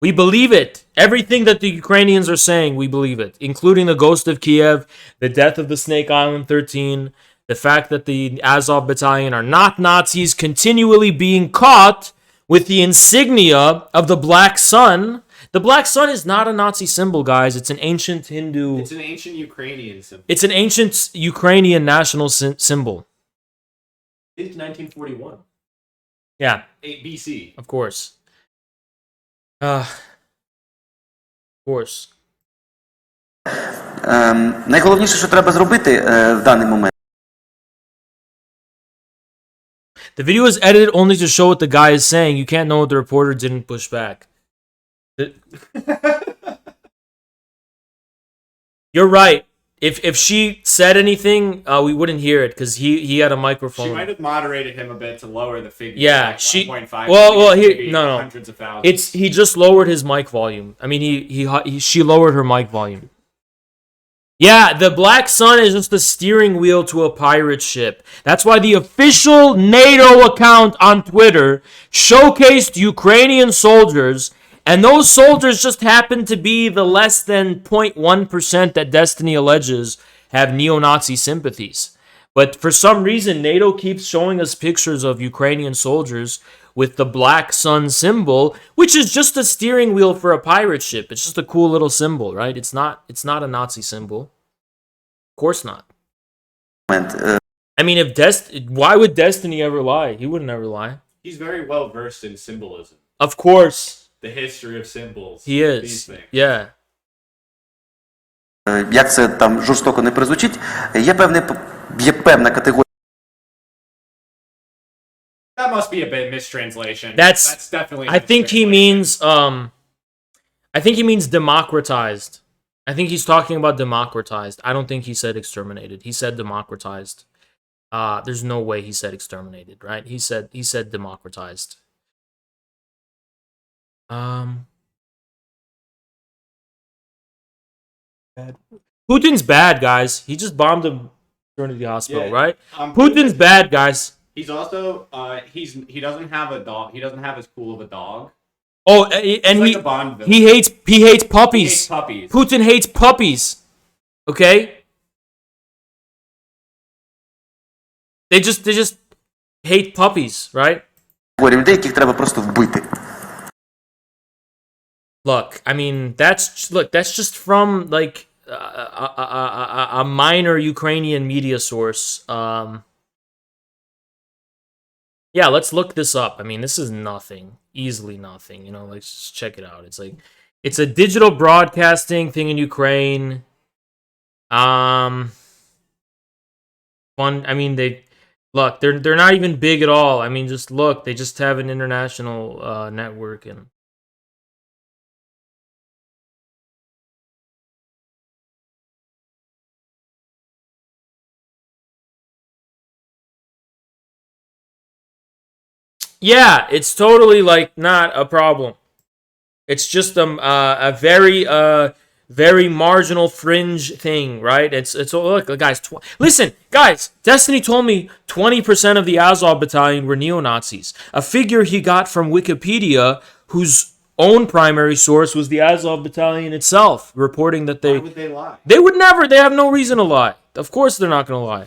We believe it. Everything that the Ukrainians are saying, we believe it, including the ghost of Kiev, the death of the Snake Island 13, the fact that the Azov Battalion are not Nazis, continually being caught with the insignia of the Black Sun. The Black Sun is not a Nazi symbol, guys. It's an ancient Hindu... It's an ancient Ukrainian symbol. It's an ancient Ukrainian national symbol. It's 1941. Yeah. 8 BC. Of course. Of course. Найголовніше, що треба зробити в даний момент. The video is edited only to show what the guy is saying. You can't know what the reporter didn't push back. You're right. If she said anything, we wouldn't hear it because he had a microphone. She might have moderated him a bit to lower the figure. Yeah, like she. 1.5. Well, no. Hundreds of thousands. He just lowered his mic volume. I mean, she lowered her mic volume. Yeah, the Black Sun is just the steering wheel to a pirate ship. That's why the official NATO account on Twitter showcased Ukrainian soldiers And those soldiers just happen to be the less than 0.1% that Destiny alleges have neo-Nazi sympathies. But for some reason, NATO keeps showing us pictures of Ukrainian soldiers with the black sun symbol, which is just a steering wheel for a pirate ship. It's just a cool little symbol, right? It's not a Nazi symbol. Of course not. I mean, why would Destiny ever lie? He wouldn't ever lie. He's very well versed in symbolism. Of course. The history of symbols. He is. Yeah. Як це там жорстоко не прозвучить, є певна категорія. That must be a bit mistranslation. That's definitely. I think he means democratized. I think he's talking about democratized. I don't think he said exterminated. He said democratized. There's no way he said exterminated, right? He said democratized. Putin's bad, guys. He just bombed a maternity hospital, right? Putin's bad, guys. He's also he doesn't have a dog. He doesn't have as cool of a dog. Oh, and like he hates puppies. He hates puppies. Putin hates puppies. Okay? They just hate puppies, right? Людей, яких треба просто вбити. Look, I mean, that's just from like a minor Ukrainian media source. Yeah, let's look this up. I mean, this is nothing. Easily nothing. You know, let's just check it out. It's like, it's a digital broadcasting thing in Ukraine. I mean, they're not even big at all. I mean, just look, they just have an international network and. Yeah, it's totally like not a problem. It's just a very marginal fringe thing, right? It's look, guys. Listen, guys. Destiny told me 20% of the Azov battalion were neo-Nazis. A figure he got from Wikipedia, whose own primary source was the Azov battalion itself, reporting that Why would they lie? They would never. They have no reason to lie. Of course, they're not going to lie.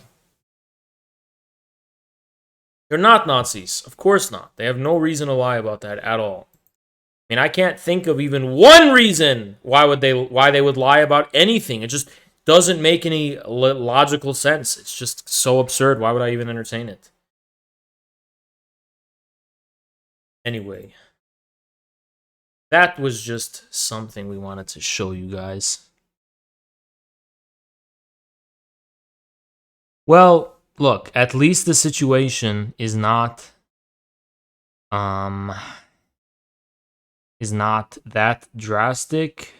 They're not Nazis. Of course not. They have no reason to lie about that at all. I mean, I can't think of even one reason why they would lie about anything. It just doesn't make any logical sense. It's just so absurd. Why would I even entertain it? Anyway, that was just something we wanted to show you guys. Well, look, at least the situation is not that drastic.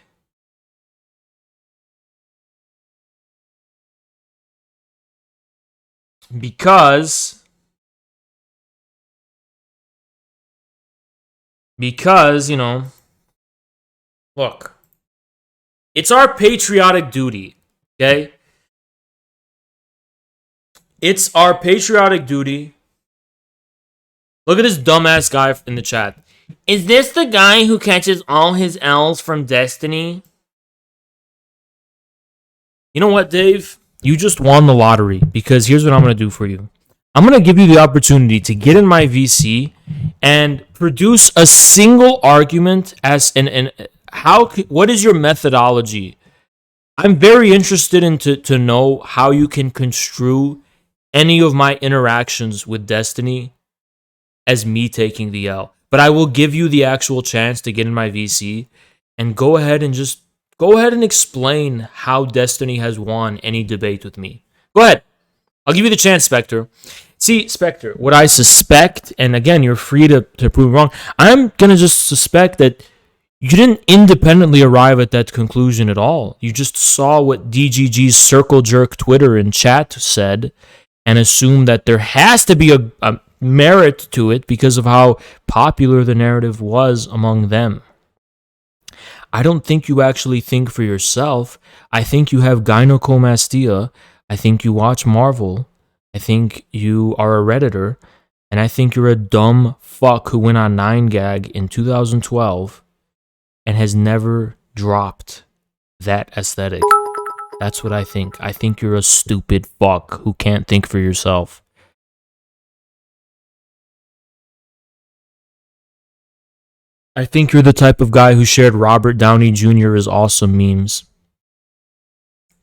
Because, you know, look, it's our patriotic duty, okay? It's our patriotic duty. Look at this dumbass guy in the chat. Is this the guy who catches all his L's from Destiny? You know what, Dave? You just won the lottery, because here's what I'm going to do for you. I'm going to give you the opportunity to get in my VC and produce a single argument as what is your methodology? I'm very interested to know how you can construe any of my interactions with Destiny as me taking the L. But I will give you the actual chance to get in my VC and go ahead and explain how Destiny has won any debate with me. Go ahead. I'll give you the chance, Spectre. See, Spectre, what I suspect, and again, you're free to prove wrong, I'm going to just suspect that you didn't independently arrive at that conclusion at all. You just saw what DGG's Circle Jerk Twitter and chat said and assumed that there has to be a merit to it because of how popular the narrative was among them. I don't think you actually think for yourself. I think you have gynecomastia. I think you watch Marvel. I think you are a Redditor. And I think you're a dumb fuck who went on 9gag in 2012 and has never dropped that aesthetic. That's what I think. I think you're a stupid fuck who can't think for yourself. I think you're the type of guy who shared Robert Downey Jr. is awesome memes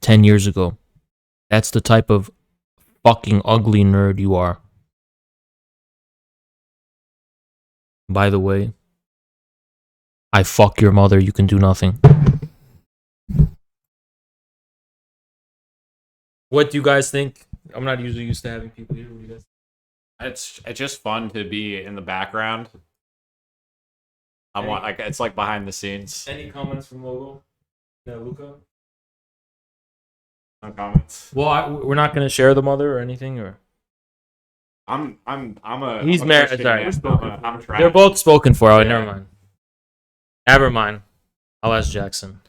10 years ago. That's the type of fucking ugly nerd you are. By the way, I fuck your mother, you can do nothing. What do you guys think? I'm not usually used to having people here. What do you guys think? It's just fun to be in the background. It's like behind the scenes. Any comments from Logo? Yeah, Luca? No comments. Well, we're not going to share the mother or anything, or? He's married. Sorry. They're both spoken for. Oh, yeah. Never mind. I'll ask Jackson.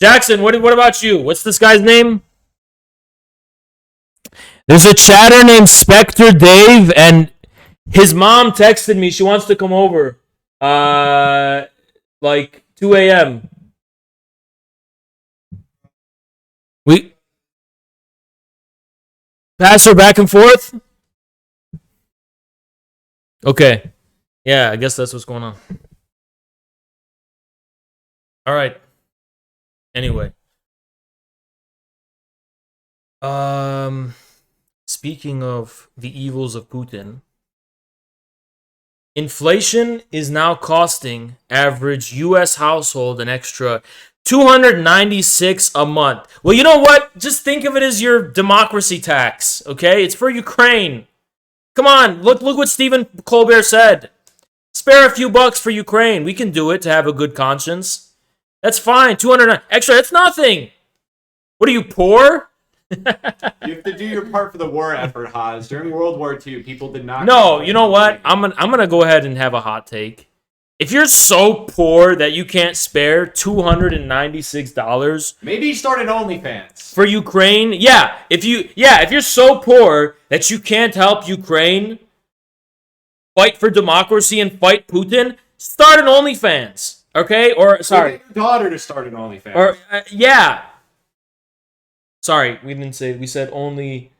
Jackson, what about you? What's this guy's name? There's a chatter named Spectre Dave, and his mom texted me. She wants to come over. Like 2 a.m. We pass her back and forth? Okay. Yeah, I guess that's what's going on. All right. Anyway. Speaking of the evils of Putin, inflation is now costing average U.S. household an extra $296 a month. Well, you know what? Just think of it as your democracy tax, okay? It's for Ukraine. Come on, look what Stephen Colbert said. Spare a few bucks for Ukraine. We can do it to have a good conscience. That's fine. 200 extra, that's nothing. What are you, poor? You have to do your part for the war effort, Haas. During World War II, people did not... No, you know what? I'm gonna go ahead and have a hot take. If you're so poor that you can't spare $296... Maybe start an OnlyFans. For Ukraine? Yeah. If you're so poor that you can't help Ukraine fight for democracy and fight Putin, start an OnlyFans. Okay? Or, sorry. Get your daughter to start an OnlyFans. Or, yeah. Sorry, we said only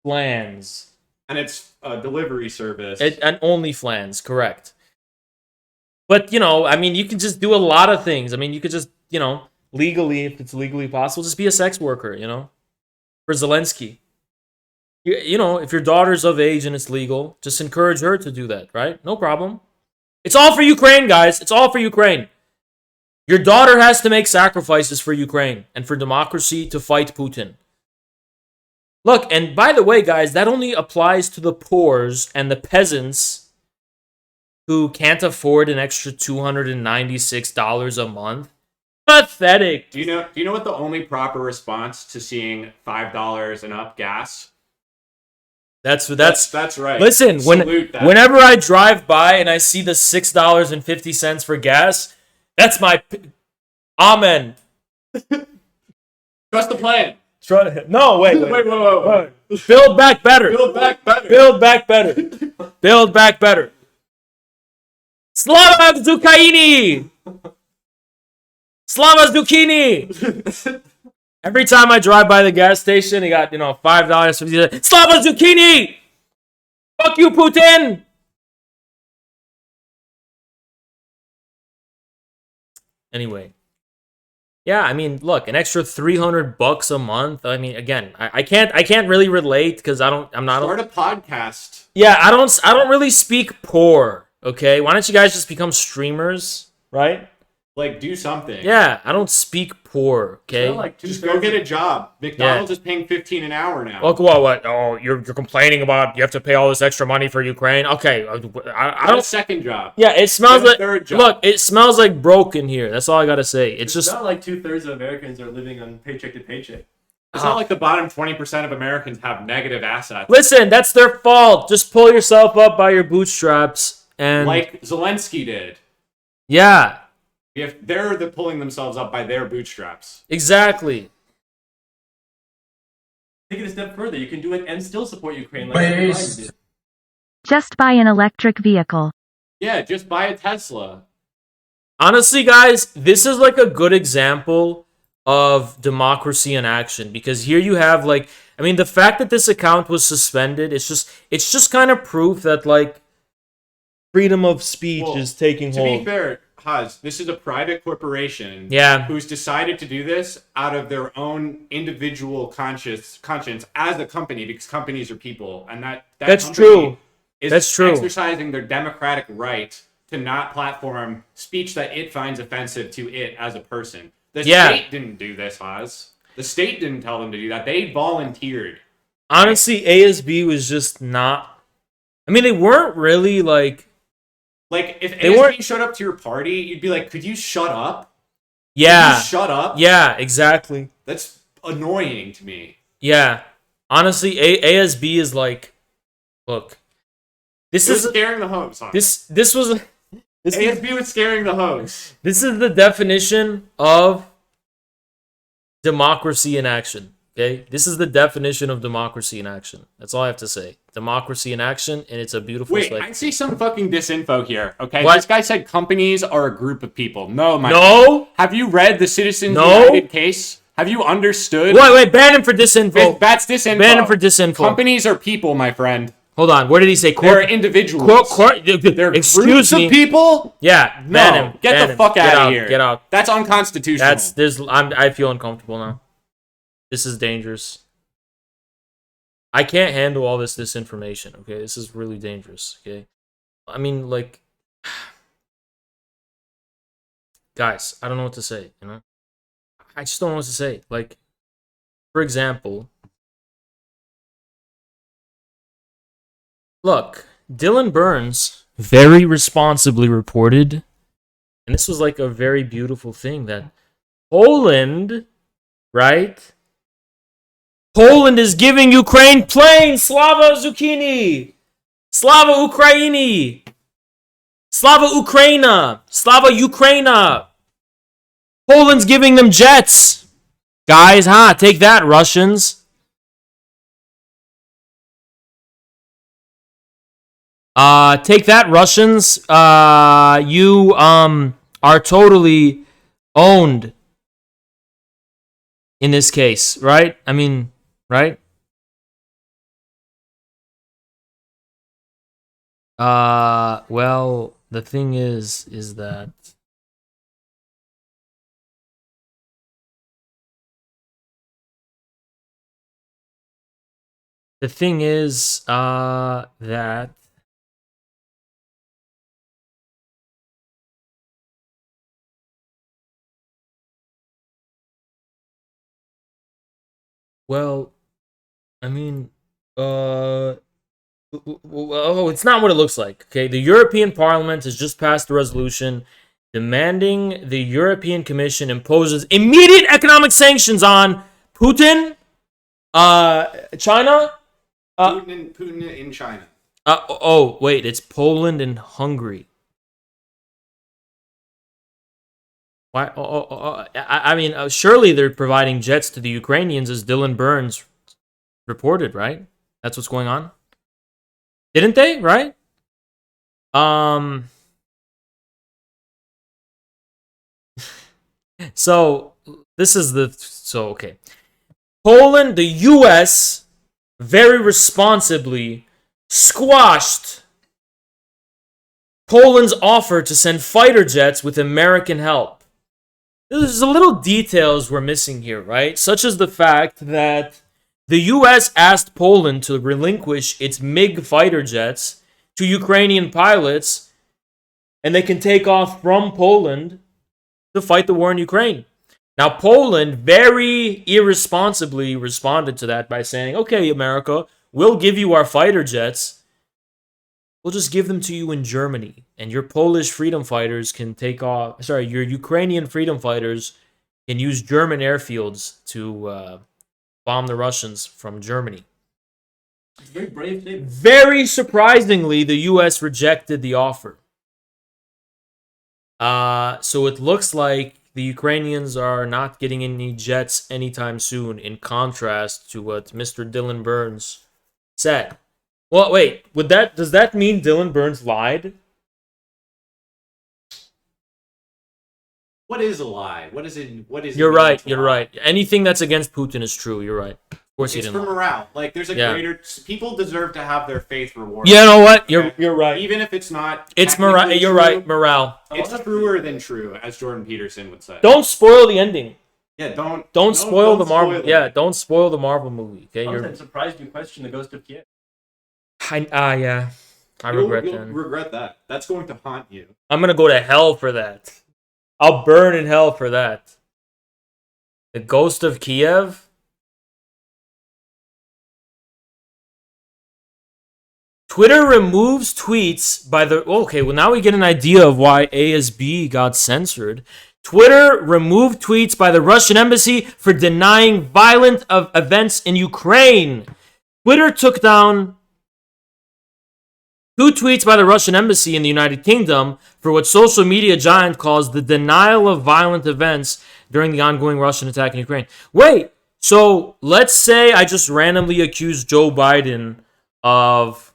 flans. And it's a delivery service. And only flans, correct. But, I mean, you can just do a lot of things. I mean, you could just, legally, if it's legally possible, just be a sex worker, for Zelensky. If your daughter's of age and it's legal, just encourage her to do that, right? No problem. It's all for Ukraine, guys. It's all for Ukraine. Your daughter has to make sacrifices for Ukraine and for democracy to fight Putin. Look, and by the way, guys, that only applies to the poors and the peasants who can't afford an extra $296 a month. Pathetic. Do you know what the only proper response to seeing $5 and up gas? That's right. Listen, whenever I drive by and I see the $6.50 for gas, that's my amen. Trust the plan. No, wait. Wait. Build back better. Build back better. Build back better. Build back better. Slava Zucchini! Slava Zucchini! Every time I drive by the gas station, they got, $5.50. Slava Zucchini! Fuck you, Putin! Anyway. Yeah, I mean, look, an extra $300 a month. I mean, again, I can't really relate because I'm not. Start a podcast. Yeah, I don't really speak poor. Okay, why don't you guys just become streamers, right? Like, do something. Yeah, I don't speak poor. Okay, just go get a job. McDonald's is paying $15 an hour now. Look, what? Oh, you're complaining about you have to pay all this extra money for Ukraine. Okay, I don't. A second job. Yeah, it smells like. Third job. Look, it smells like broke in here. That's all I gotta say. It's just not like 2/3 of Americans are living on paycheck to paycheck. It's not like the bottom 20% of Americans have negative assets. Listen, that's their fault. Just pull yourself up by your bootstraps and like Zelensky did. Yeah. If they're pulling themselves up by their bootstraps. Exactly. Take it a step further. You can do it and still support Ukraine. Like just buy an electric vehicle. Yeah, just buy a Tesla. Honestly, guys, this is like a good example of democracy in action because here you have like, I mean, the fact that this account was suspended, it's just kind of proof that like freedom of speech is taking to hold. be fair, Haz, this is a private corporation who's decided to do this out of their own individual conscience as a company, because companies are people, and that's company true. Is that's true. exercising their democratic right to not platform speech that it finds offensive to it as a person. The state didn't do this, Haz. The state didn't tell them to do that. They volunteered. Honestly, ASB was just not. I mean, they weren't really like. Like, if ASB showed up to your party, you'd be like, could you shut up? Yeah. Could you shut up? Yeah, exactly. That's annoying to me. Yeah. Honestly, ASB is like, look. This is scaring the host. This was. ASB was scaring the host. This is the definition of democracy in action. Okay? This is the definition of democracy in action. That's all I have to say. Democracy in action, and it's a beautiful Wait, slate. I see some fucking disinfo here, okay? What? This guy said companies are a group of people. No, my No! friend. Have you read the Citizens United case? Have you understood? Wait, ban him for disinfo. That's disinfo. Ban him for disinfo. Companies are people, my friend. Hold on, where did he say? They're individuals. They're excuse groups me. of people? Yeah, No, ban him. get ban the him. fuck Get out of here. Get out. That's unconstitutional. I feel uncomfortable now. This is dangerous. I can't handle all this disinformation, okay? This is really dangerous, okay? I mean, like, guys, I don't know what to say, you know? I just don't know what to say. Like, for example, look, Dylan Burns very responsibly reported, and this was like a very beautiful thing, that Poland, right? Poland is giving Ukraine planes! Slava Zucchini! Slava Ukraini! Slava Ukraina! Slava Ukraina! Poland's giving them jets! Guys, take that, Russians. Take that, Russians. You, are totally owned in this case, right? I mean, right? Well, the thing is that that well, I mean, it's not what it looks like. Okay, the European Parliament has just passed a resolution demanding the European Commission imposes immediate economic sanctions on Putin, China. Putin in China. Wait, it's Poland and Hungary. Why? I mean, surely they're providing jets to the Ukrainians, as Dylan Burns reported, right? That's what's going on. Didn't they? Right? So this is okay. Poland, the US, very responsibly squashed Poland's offer to send fighter jets with American help. There's a little details we're missing here, right? Such as the fact that the US asked Poland to relinquish its MiG fighter jets to Ukrainian pilots, and they can take off from Poland to fight the war in Ukraine. Now, Poland very irresponsibly responded to that by saying, okay, America, we'll give you our fighter jets. We'll just give them to you in Germany. And your Polish freedom fighters can your Ukrainian freedom fighters can use German airfields to bomb the Russians from Germany. It's a very brave statement. Very surprisingly, the U.S. rejected the offer. So it looks like the Ukrainians are not getting any jets anytime soon, in contrast to what Mr. Dylan Burns said. Well, wait, does that mean Dylan Burns lied? What is a lie? What is it? What is? You're right. You're right. Anything that's against Putin is true. You're right. Of course, he It's didn't for lie. morale. Like there's a Yeah. greater. People deserve to have their faith rewarded. You know what? Okay? You're right. Even if it's not. It's morale. technically You're true, right. Morale. It's truer than true, as Jordan Peterson would say. Don't spoil the ending. Yeah, don't. Don't spoil the Marvel. spoil it. Yeah, don't spoil the Marvel movie. Okay, I'm surprised you questioned the Ghost of Kiev. yeah. I regret You'll that. regret that. That's going to haunt you. I'm gonna go to hell for that. I'll burn in hell for that. The Ghost of Kiev. Twitter removes tweets by the... Okay, well now we get an idea of why ASB got censored. Twitter removed tweets by the Russian embassy for denying violent events in Ukraine. Twitter took down 2 tweets by the Russian embassy in the United Kingdom for what social media giant calls the denial of violent events during the ongoing Russian attack in Ukraine. Wait, so let's say I just randomly accuse Joe Biden of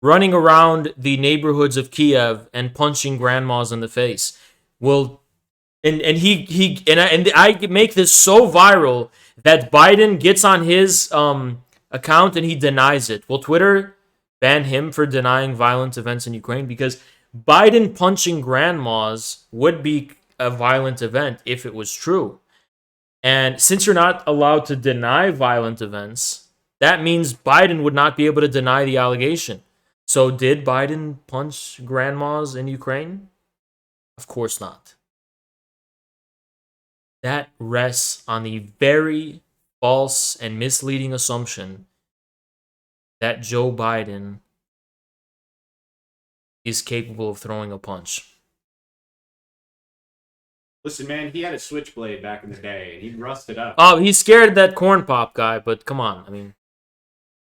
running around the neighborhoods of Kiev and punching grandmas in the face. Well, and I make this so viral that Biden gets on his account and he denies it. Will Twitter ban him for denying violent events in Ukraine? Because Biden punching grandmas would be a violent event if it was true. And since you're not allowed to deny violent events, that means Biden would not be able to deny the allegation. So did Biden punch grandmas in Ukraine? Of course not. That rests on the very false and misleading assumption that Joe Biden is capable of throwing a punch. Listen, man, he had a switchblade back in the day, and he'd rust it up. Oh, he's scared of that corn pop guy, but come on. I mean,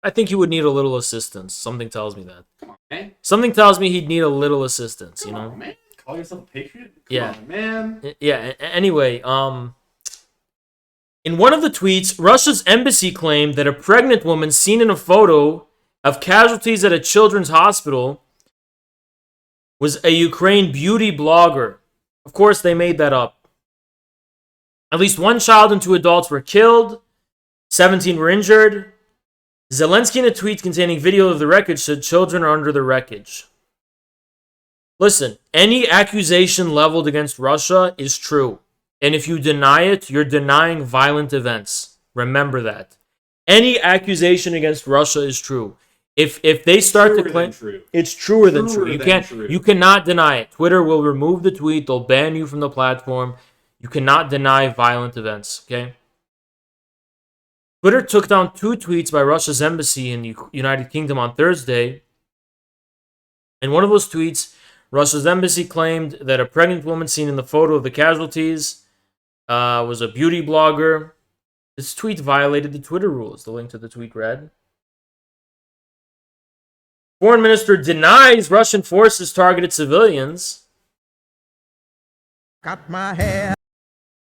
I think he would need a little assistance. Something tells me that. Come on, man. Something tells me he'd need a little assistance, you know? Come on, man. Call yourself a patriot? Come Yeah. on, man. Yeah, anyway, in one of the tweets, Russia's embassy claimed that a pregnant woman seen in a photo of casualties at a children's hospital was a Ukraine beauty blogger. Of course, they made that up. At least 1 child and 2 adults were killed. 17 were injured. Zelensky, in a tweet containing video of the wreckage, said children are under the wreckage. Listen, any accusation leveled against Russia is true. And if you deny it, you're denying violent events. Remember that. Any accusation against Russia is true. If they start to claim it's truer than true. You cannot deny it. Twitter will remove the tweet. They'll ban you from the platform. You cannot deny violent events, okay? Twitter took down 2 tweets by Russia's embassy in the United Kingdom on Thursday. In one of those tweets, Russia's embassy claimed that a pregnant woman seen in the photo of the casualties was a beauty blogger. This tweet violated the Twitter rules. The link to the tweet read: Foreign Minister denies Russian forces targeted civilians. Got my hair.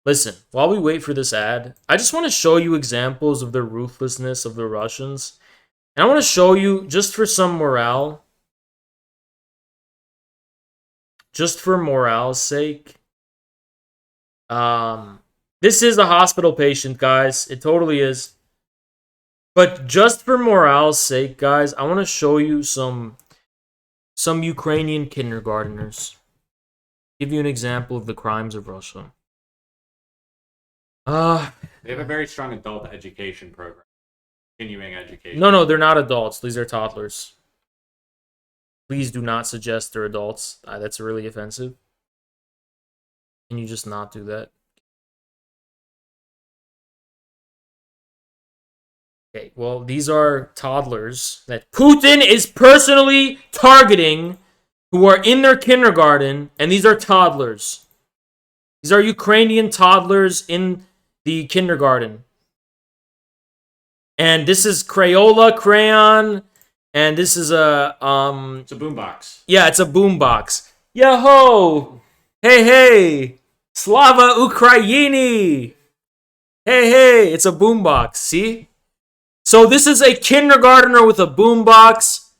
Listen, while we wait for this ad, I just want to show you examples of the ruthlessness of the Russians. And I want to show you, just for some morale, just for morale's sake, this is a hospital patient, guys. It totally is. But just for morale's sake, guys, I want to show you some Ukrainian kindergarteners. Give you an example of the crimes of Russia. They have a very strong adult education program. Continuing education. No, they're not adults. These are toddlers. Please do not suggest they're adults. That's really offensive. Can you just not do that? Okay, well, these are toddlers that Putin is personally targeting who are in their kindergarten, and these are toddlers. These are Ukrainian toddlers in the kindergarten. And this is Crayola crayon, and this is a It's a boombox. Yeah, it's a boombox. Yo-ho! Hey! Slava Ukraini! Hey, it's a boombox, see? So this is a kindergartner with a boombox,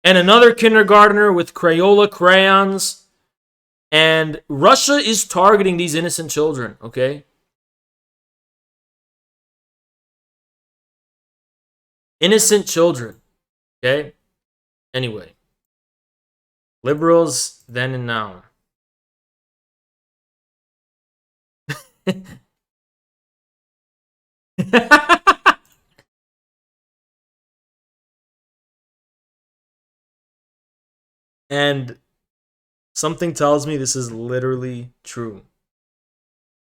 and another kindergartner with Crayola crayons. And Russia is targeting these innocent children, okay? Innocent children, okay? Anyway. Liberals then and now. And something tells me this is literally true.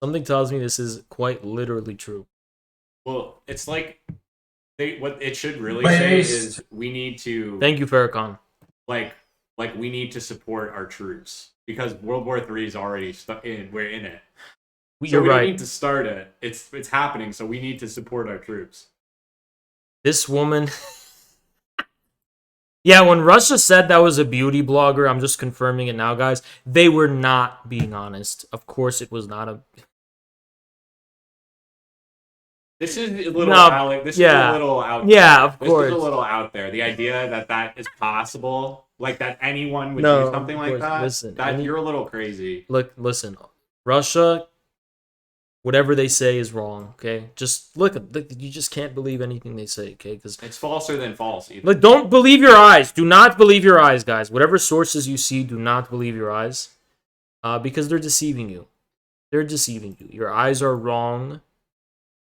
Something tells me this is quite literally true. Well, it's like what it should really say is we need to. Thank you, Farrakhan. Like we need to support our troops because World War III is already we're in it. So we need to start it. It's happening, so we need to support our troops. This woman. Yeah, when Russia said that was a beauty blogger, I'm just confirming it now, guys. They were not being honest. Of course, it was not a. This is a little out. This is a little out. Yeah, of course. This is a little out there. The idea that is possible, like that anyone would do something like that. Listen, you're a little crazy. Look, listen. Russia, whatever they say is wrong. Okay, just look. You just can't believe anything they say. Okay, because it's falser than false. Either. Look, don't believe your eyes. Do not believe your eyes, guys. Whatever sources you see, do not believe your eyes, because they're deceiving you. They're deceiving you. Your eyes are wrong.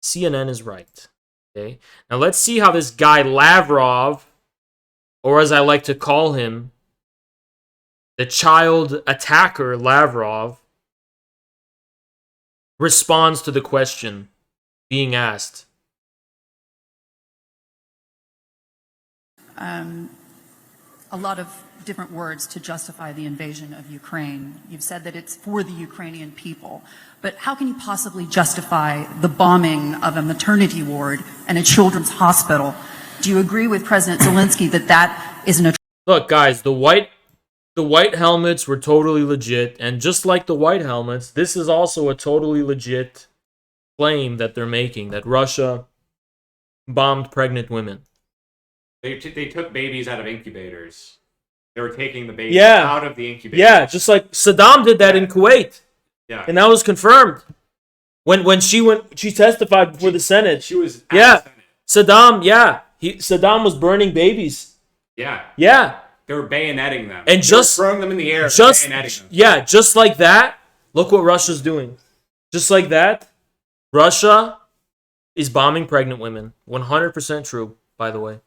CNN is right. Okay. Now let's see how this guy Lavrov, or as I like to call him, the child attacker Lavrov, responds to the question being asked. A lot of different words to justify the invasion of Ukraine. You've said that it's for the Ukrainian people. But how can you possibly justify the bombing of a maternity ward and a children's hospital? Do you agree with President Zelensky that that is an... Look, guys, the white helmets were totally legit. And just like the white helmets, this is also a totally legit claim that they're making, that Russia bombed pregnant women. They took babies out of incubators. They were taking the babies out of the incubator. Yeah, just like Saddam did that in Kuwait. Yeah. And that was confirmed. When she testified before the Senate. She was at the Senate. Saddam, Saddam was burning babies. Yeah. Yeah. They were bayoneting them. And just throwing them in the air, bayoneting them. Yeah, just like that. Look what Russia's doing. Just like that, Russia is bombing pregnant women. 100% true, by the way.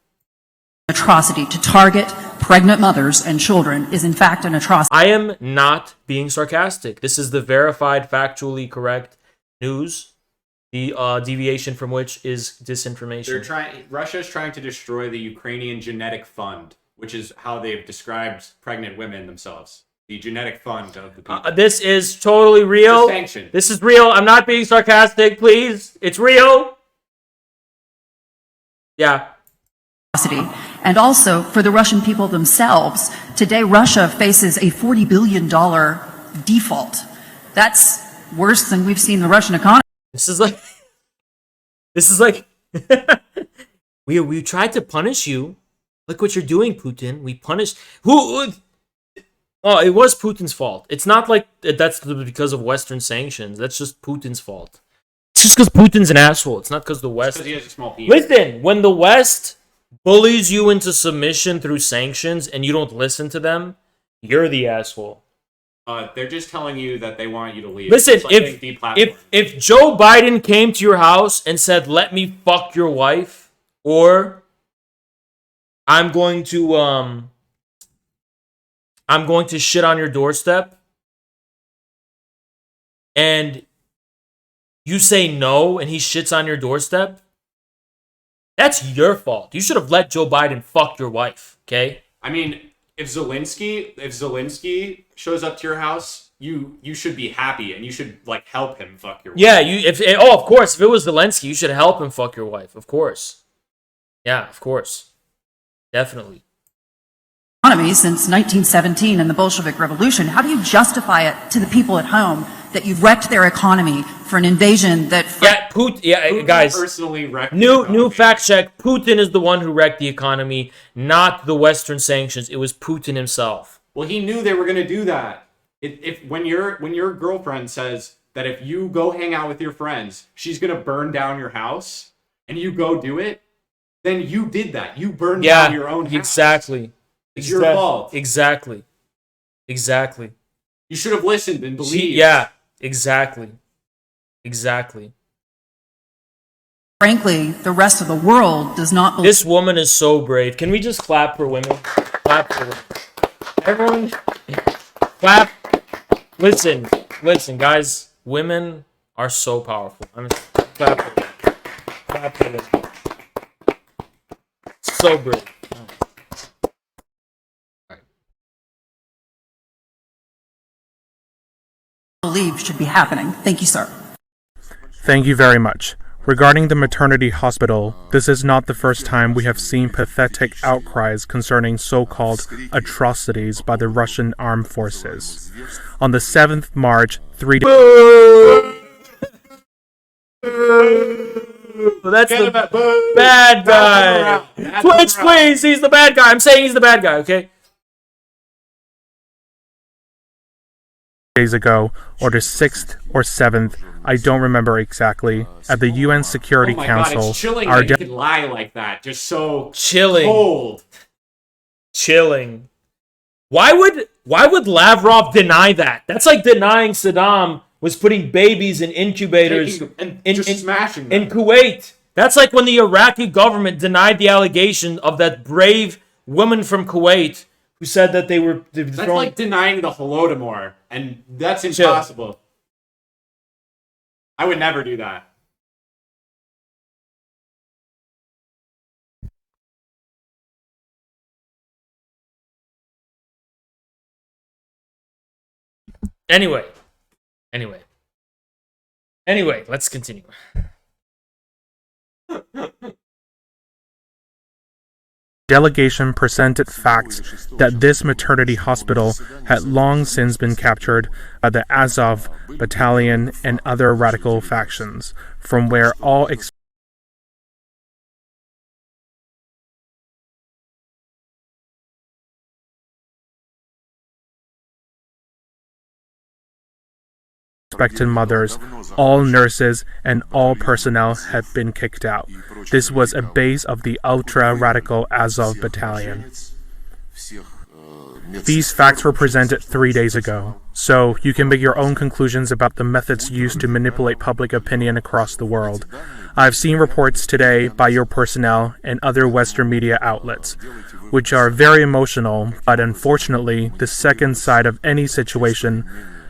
Atrocity to target pregnant mothers and children is in fact an atrocity. I am not being sarcastic. This is the verified, factually correct news. The deviation from which is disinformation. Russia's trying to destroy the Ukrainian genetic fund, which is how they've described pregnant women themselves. The genetic fund of the people. This is totally real. This is real. I'm not being sarcastic, please. It's real. Yeah. And also for the Russian people themselves. Today, Russia faces a $40 billion default. That's worse than we've seen the Russian economy. This is like, we tried to punish you. Look what you're doing, Putin. We punished who? Oh, it was Putin's fault. It's not like that's because of Western sanctions. That's just Putin's fault. It's just because Putin's an asshole. It's not because the West. Because he has a small penis. Listen, when the West bullies you into submission through sanctions and you don't listen to them, you're the asshole. They're just telling you that they want you to leave. Listen, like if Joe Biden came to your house and said, "Let me fuck your wife," or I'm going to shit on your doorstep, and you say no and he shits on your doorstep, that's your fault. You should have let Joe Biden fuck your wife, okay? I mean, if Zelensky shows up to your house, you should be happy and you should like help him fuck your wife. Yeah, of course, if it was Zelensky, you should help him fuck your wife, of course. Yeah, of course. Definitely. Economy since 1917 and the Bolshevik Revolution. How do you justify it to the people at home that you've wrecked their economy for an invasion that... Putin guys, personally wrecked new fact check. Putin is the one who wrecked the economy, not the Western sanctions. It was Putin himself. Well, he knew they were going to do that. If when your girlfriend says that if you go hang out with your friends, she's gonna burn down your house, and you go do it, then you did that. You burned down your own house. Exactly. It's your fault. Exactly. Exactly. You should have listened and believed. Exactly. Exactly. Frankly, the rest of the world does not believe. This woman is so brave. Can we just clap for women? Clap for women. Everyone, clap. Listen, guys. Women are so powerful. I mean, clap for women. Clap for women. So brave. Believe should be happening. Thank you, sir. Thank you very much. Regarding the maternity hospital, this is not the first time we have seen pathetic outcries concerning so-called atrocities by the Russian armed forces. On the 7th March, 3 days... That's the bad guy. Twitch, please. He's the bad guy. I'm saying he's the bad guy, okay? Days ago, or the 6th or 7th, I don't remember exactly, at the UN Security Council. God, it's chilling that you could lie like that. Just so chilling. Cold. Chilling. Why would Lavrov deny that? That's like denying Saddam was putting babies in incubators and just smashing them in Kuwait. That's like when the Iraqi government denied the allegation of that brave woman from Kuwait who said that they were That's like denying the Holodomor, and that's impossible. Chill. I would never do that. Anyway, let's continue. Delegation presented facts that this maternity hospital had long since been captured by the Azov battalion and other radical factions, from where all expectant mothers, all nurses, and all personnel had been kicked out. This was a base of the ultra-radical Azov battalion. These facts were presented 3 days ago, so you can make your own conclusions about the methods used to manipulate public opinion across the world. I've seen reports today by your personnel and other Western media outlets, which are very emotional, but unfortunately, the second side of any situation,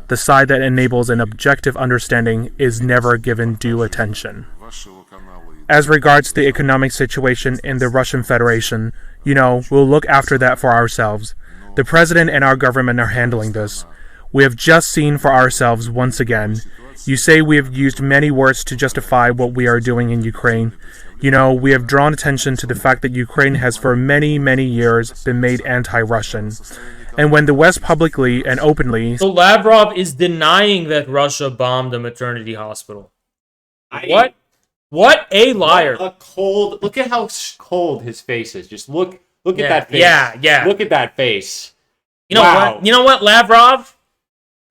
the side that enables an objective understanding, is never given due attention. As regards the economic situation in the Russian Federation, we'll look after that for ourselves. The president and our government are handling this. We have just seen for ourselves once again. You say we have used many words to justify what we are doing in Ukraine. We have drawn attention to the fact that Ukraine has for many, many years been made anti-Russian. And when the West publicly and openly... So Lavrov is denying that Russia bombed a maternity hospital. What a liar. Look at how cold his face is. Just look at that face. Yeah. Look at that face. You know what, Lavrov?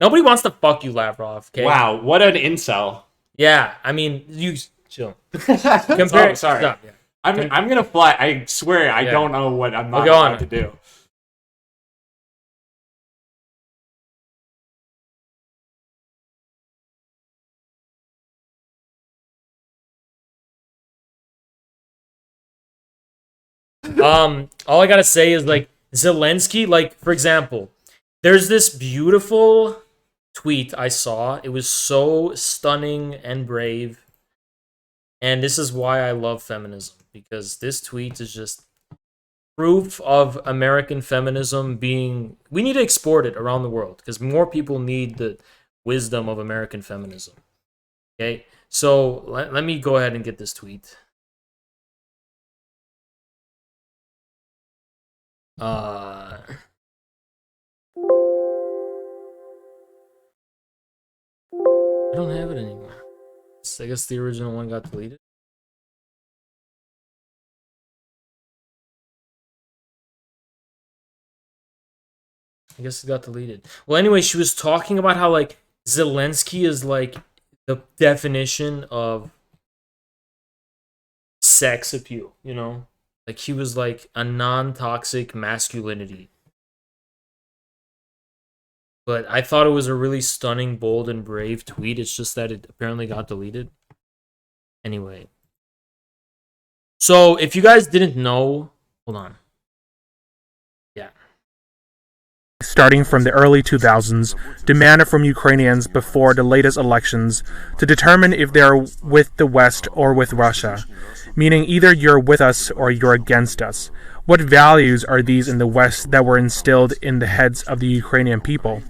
Nobody wants to fuck you, Lavrov. Okay? Wow, what an incel. Yeah, I mean, you chill. Sorry. Stop, yeah. I'm gonna fly. I swear, I don't know what I'm not allowed to do. All I gotta say is, like, Zelensky, like, for example, there's this beautiful tweet I saw. It was so stunning and brave. And this is why I love feminism, because this tweet is just proof of American feminism being... We need to export it around the world, because more people need the wisdom of American feminism. Okay? So, let me go ahead and get this tweet. I don't have it anymore. I guess the original one got deleted. I guess it got deleted. Well, anyway, she was talking about how like Zelensky is like the definition of sex appeal, you know? Like he was like a non-toxic masculinity. But I thought it was a really stunning, bold, and brave tweet. It's just that it apparently got deleted. Anyway. So, if you guys didn't know... Hold on. Yeah. Starting from the early 2000s, demanded from Ukrainians before the latest elections to determine if they're with the West or with Russia, meaning either you're with us or you're against us. What values are these in the West that were instilled in the heads of the Ukrainian people?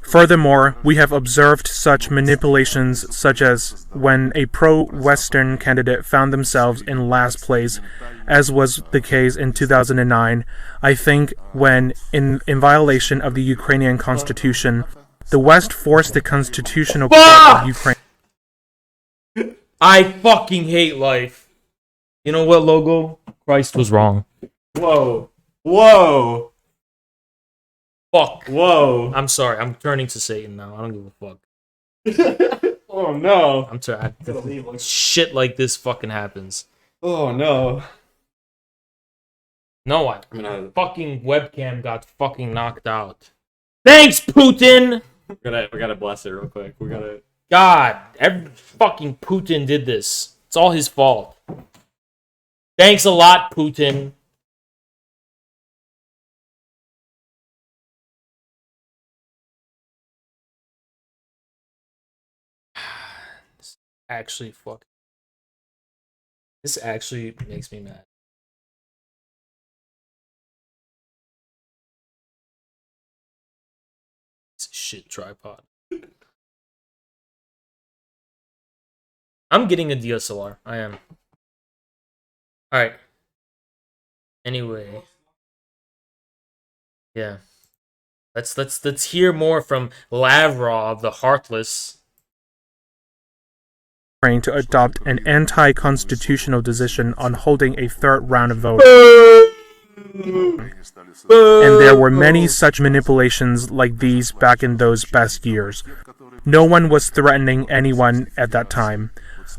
Furthermore, we have observed such manipulations such as when a pro-Western candidate found themselves in last place, as was the case in 2009, I think when, in violation of the Ukrainian constitution, the West forced the constitutional court of Ukraine... I fucking hate life. You know what, Logo? Christ was wrong. Whoa. Whoa. Fuck. Whoa. I'm sorry. I'm turning to Satan now. I don't give a fuck. Oh no. I'm sorry. Shit like this fucking happens. Oh no. No, I fucking webcam got fucking knocked out. Thanks, Putin! We gotta bless it real quick. We gotta... God, every fucking Putin did this. It's all his fault. Thanks a lot, Putin. This actually makes me mad. It's a shit tripod. I'm getting a DSLR. I am. Alright. Anyway. Yeah. Let's hear more from Lavrov, the Heartless. To adopt an anti-constitutional decision on holding a third round of voting. And there were many such manipulations like these back in those best years. No one was threatening anyone at that time,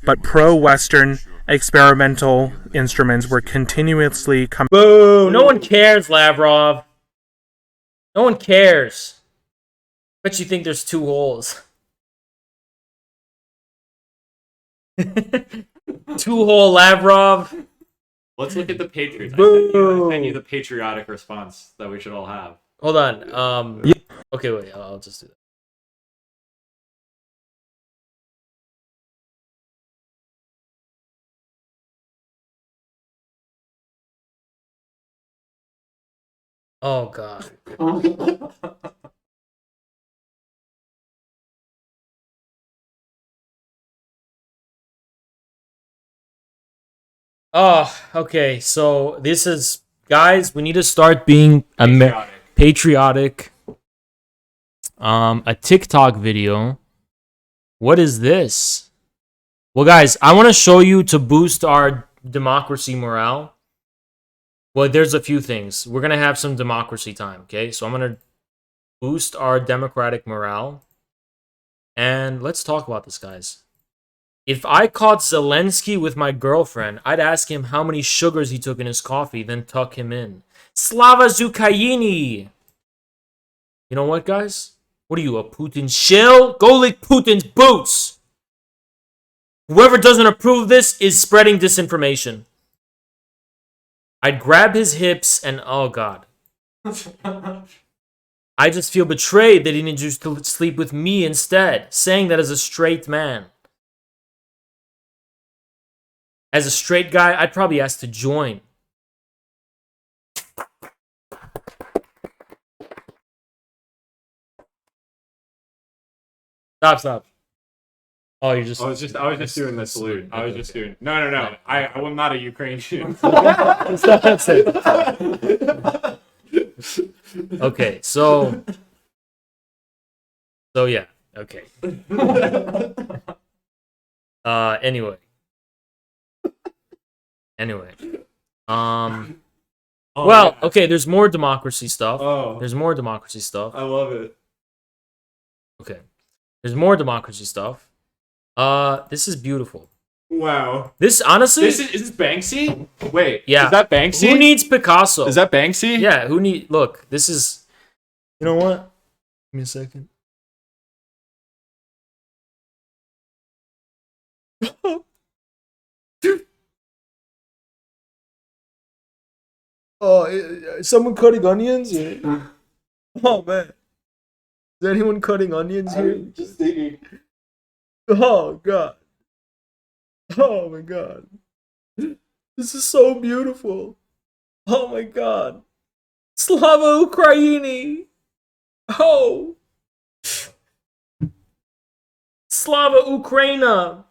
but pro-Western experimental instruments were continuously coming. Boo! No one cares, Lavrov. No one cares. Bet you think there's 2 holes. 2-hole Lavrov. Let's look at the Patriots. I sent you the patriotic response that we should all have. Hold on. Okay, wait. I'll just do that. Oh, God. Oh, okay. So this is, guys, we need to start being patriotic. A TikTok video. What is this? Well, guys, I want to show you to boost our democracy morale. Well, there's a few things. We're going to have some democracy time, okay? So I'm going to boost our democratic morale. And let's talk about this, guys. If I caught Zelensky with my girlfriend, I'd ask him how many sugars he took in his coffee, then tuck him in. Slava Zucayini! You know what, guys? What are you, a Putin shill? Go lick Putin's boots! Whoever doesn't approve of this is spreading disinformation. I'd grab his hips and... Oh, God. I just feel betrayed that he didn't choose to sleep with me instead, saying that as a straight man. As a straight guy, I'd probably ask to join. Stop. Oh, you're just... I was just doing the salute. I was just doing... No. I'm not a Ukrainian. That's it. Okay, so yeah, okay. Anyway. Oh, well, yeah. okay, there's more democracy stuff. Oh. There's more democracy stuff. I love it. Okay. There's more democracy stuff. This is beautiful. Wow. This, honestly... Is this Banksy? Wait. Yeah. Is that Banksy? Who needs Picasso? Is that Banksy? Yeah, who need... Look, this is... You know what? Give me a second. Oh, is someone cutting onions? Oh, man. Is anyone cutting onions here? I'm just thinking. Oh, God. Oh, my God. This is so beautiful. Oh, my God. Slava Ukraini. Oh. Slava Ukraina.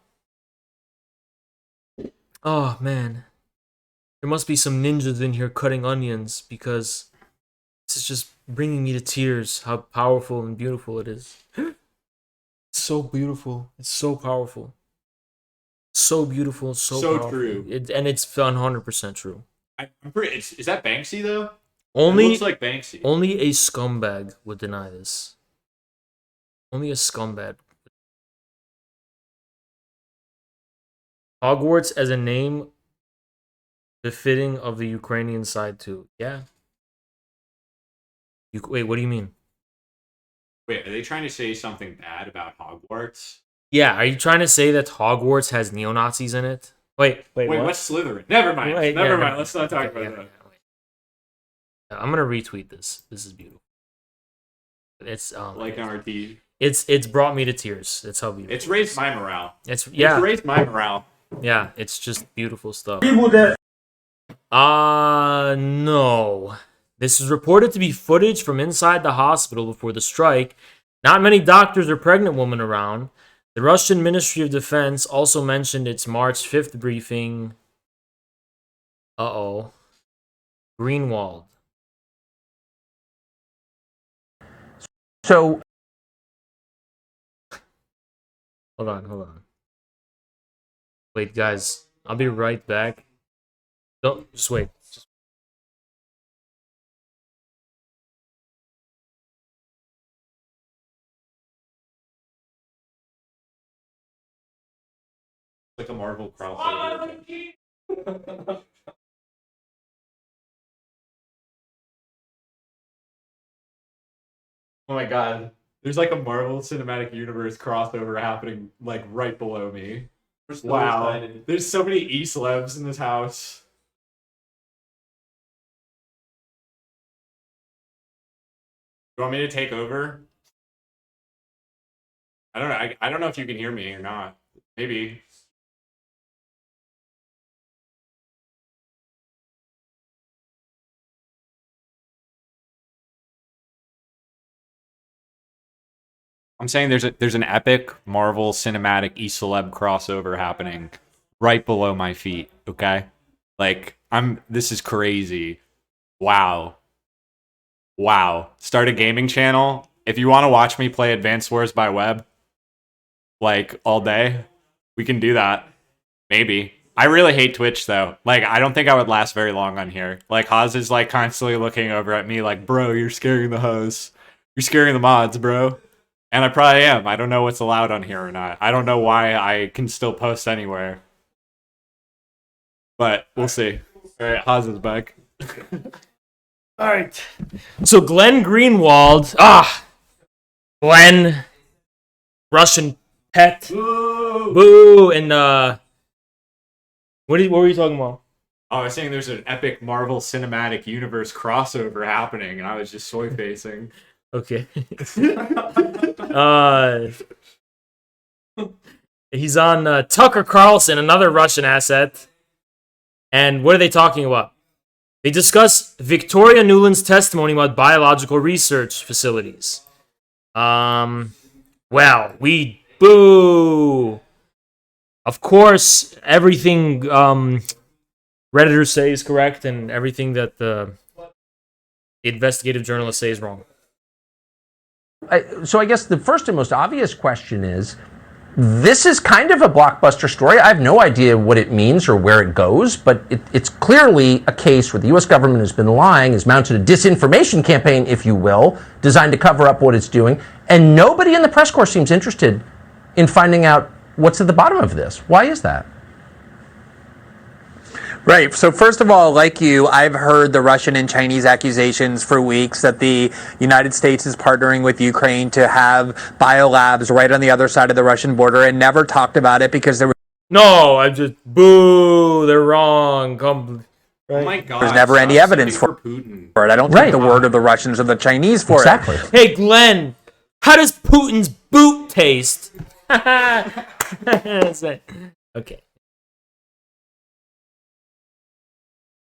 Oh, man. There must be some ninjas in here cutting onions because this is just bringing me to tears how powerful and beautiful it is. It's so beautiful. It's so powerful. So beautiful. So powerful. True. And it's 100% true. I'm pretty. Is that Banksy though? Only, it looks like Banksy. Only a scumbag would deny this. Only a scumbag. Hogwarts as a name befitting of the Ukrainian side too. Yeah. Wait, what do you mean? Wait, are they trying to say something bad about Hogwarts? Yeah, are you trying to say that Hogwarts has neo-Nazis in it? Wait, what? What's Slytherin? Never mind. Never mind. Let's not talk about that. I'm gonna retweet this. This is beautiful. It's like on our team. It's brought me to tears. It's how beautiful. It's raised my morale. It's raised my morale. Yeah, it's just beautiful stuff. People no. This is reported to be footage from inside the hospital before the strike. Not many doctors or pregnant women around. The Russian Ministry of Defense also mentioned its March 5th briefing. Greenwald. So, Hold on. Wait, guys. I'll be right back. Don't, just wait. Like a Marvel crossover. Oh my god. There's like a Marvel Cinematic Universe crossover happening like right below me. Wow. Excited. There's so many E-celebs in this house. You want me to take over? I don't know. I don't know if you can hear me or not. Maybe. I'm saying there's an epic Marvel Cinematic E-celeb crossover happening right below my feet, okay? Like, this is crazy. Wow. Start a gaming channel. If you want to watch me play Advanced Wars by Web, like, all day, we can do that. Maybe. I really hate Twitch, though. Like, I don't think I would last very long on here. Like, Haas is, like, constantly looking over at me like, bro, you're scaring the hosts. You're scaring the mods, bro. And I probably am. I don't know what's allowed on here or not. I don't know why I can still post anywhere. But we'll see. Alright, Haas is back. Alright. So Glenn Greenwald. Glenn. Russian pet. Boo! Boo! And what were you talking about? Oh, I was saying there's an epic Marvel Cinematic Universe crossover happening, and I was just soy facing. Okay. He's on Tucker Carlson, another Russian asset. And what are they talking about? They discuss Victoria Nuland's testimony about biological research facilities. Well, we boo. Of course, everything Redditors say is correct, and everything that the investigative journalists say is wrong. So I guess the first and most obvious question is, This is kind of a blockbuster story. I have no idea what it means or where it goes, but it's clearly a case where the U.S. government has been lying, has mounted a disinformation campaign, if you will, designed to cover up what it's doing, and nobody in the press corps seems interested in finding out what's at the bottom of this. Why is that? Right. So first of all, like you, I've heard the Russian and Chinese accusations for weeks that the United States is partnering with Ukraine to have biolabs right on the other side of the Russian border, and never talked about it because there was I just boo. They're wrong. Come. Oh my God! There's never any evidence for Putin. it. I don't take the word of the Russians or the Chinese for Exactly. it. Hey, Glenn, how does Putin's boot taste? Okay.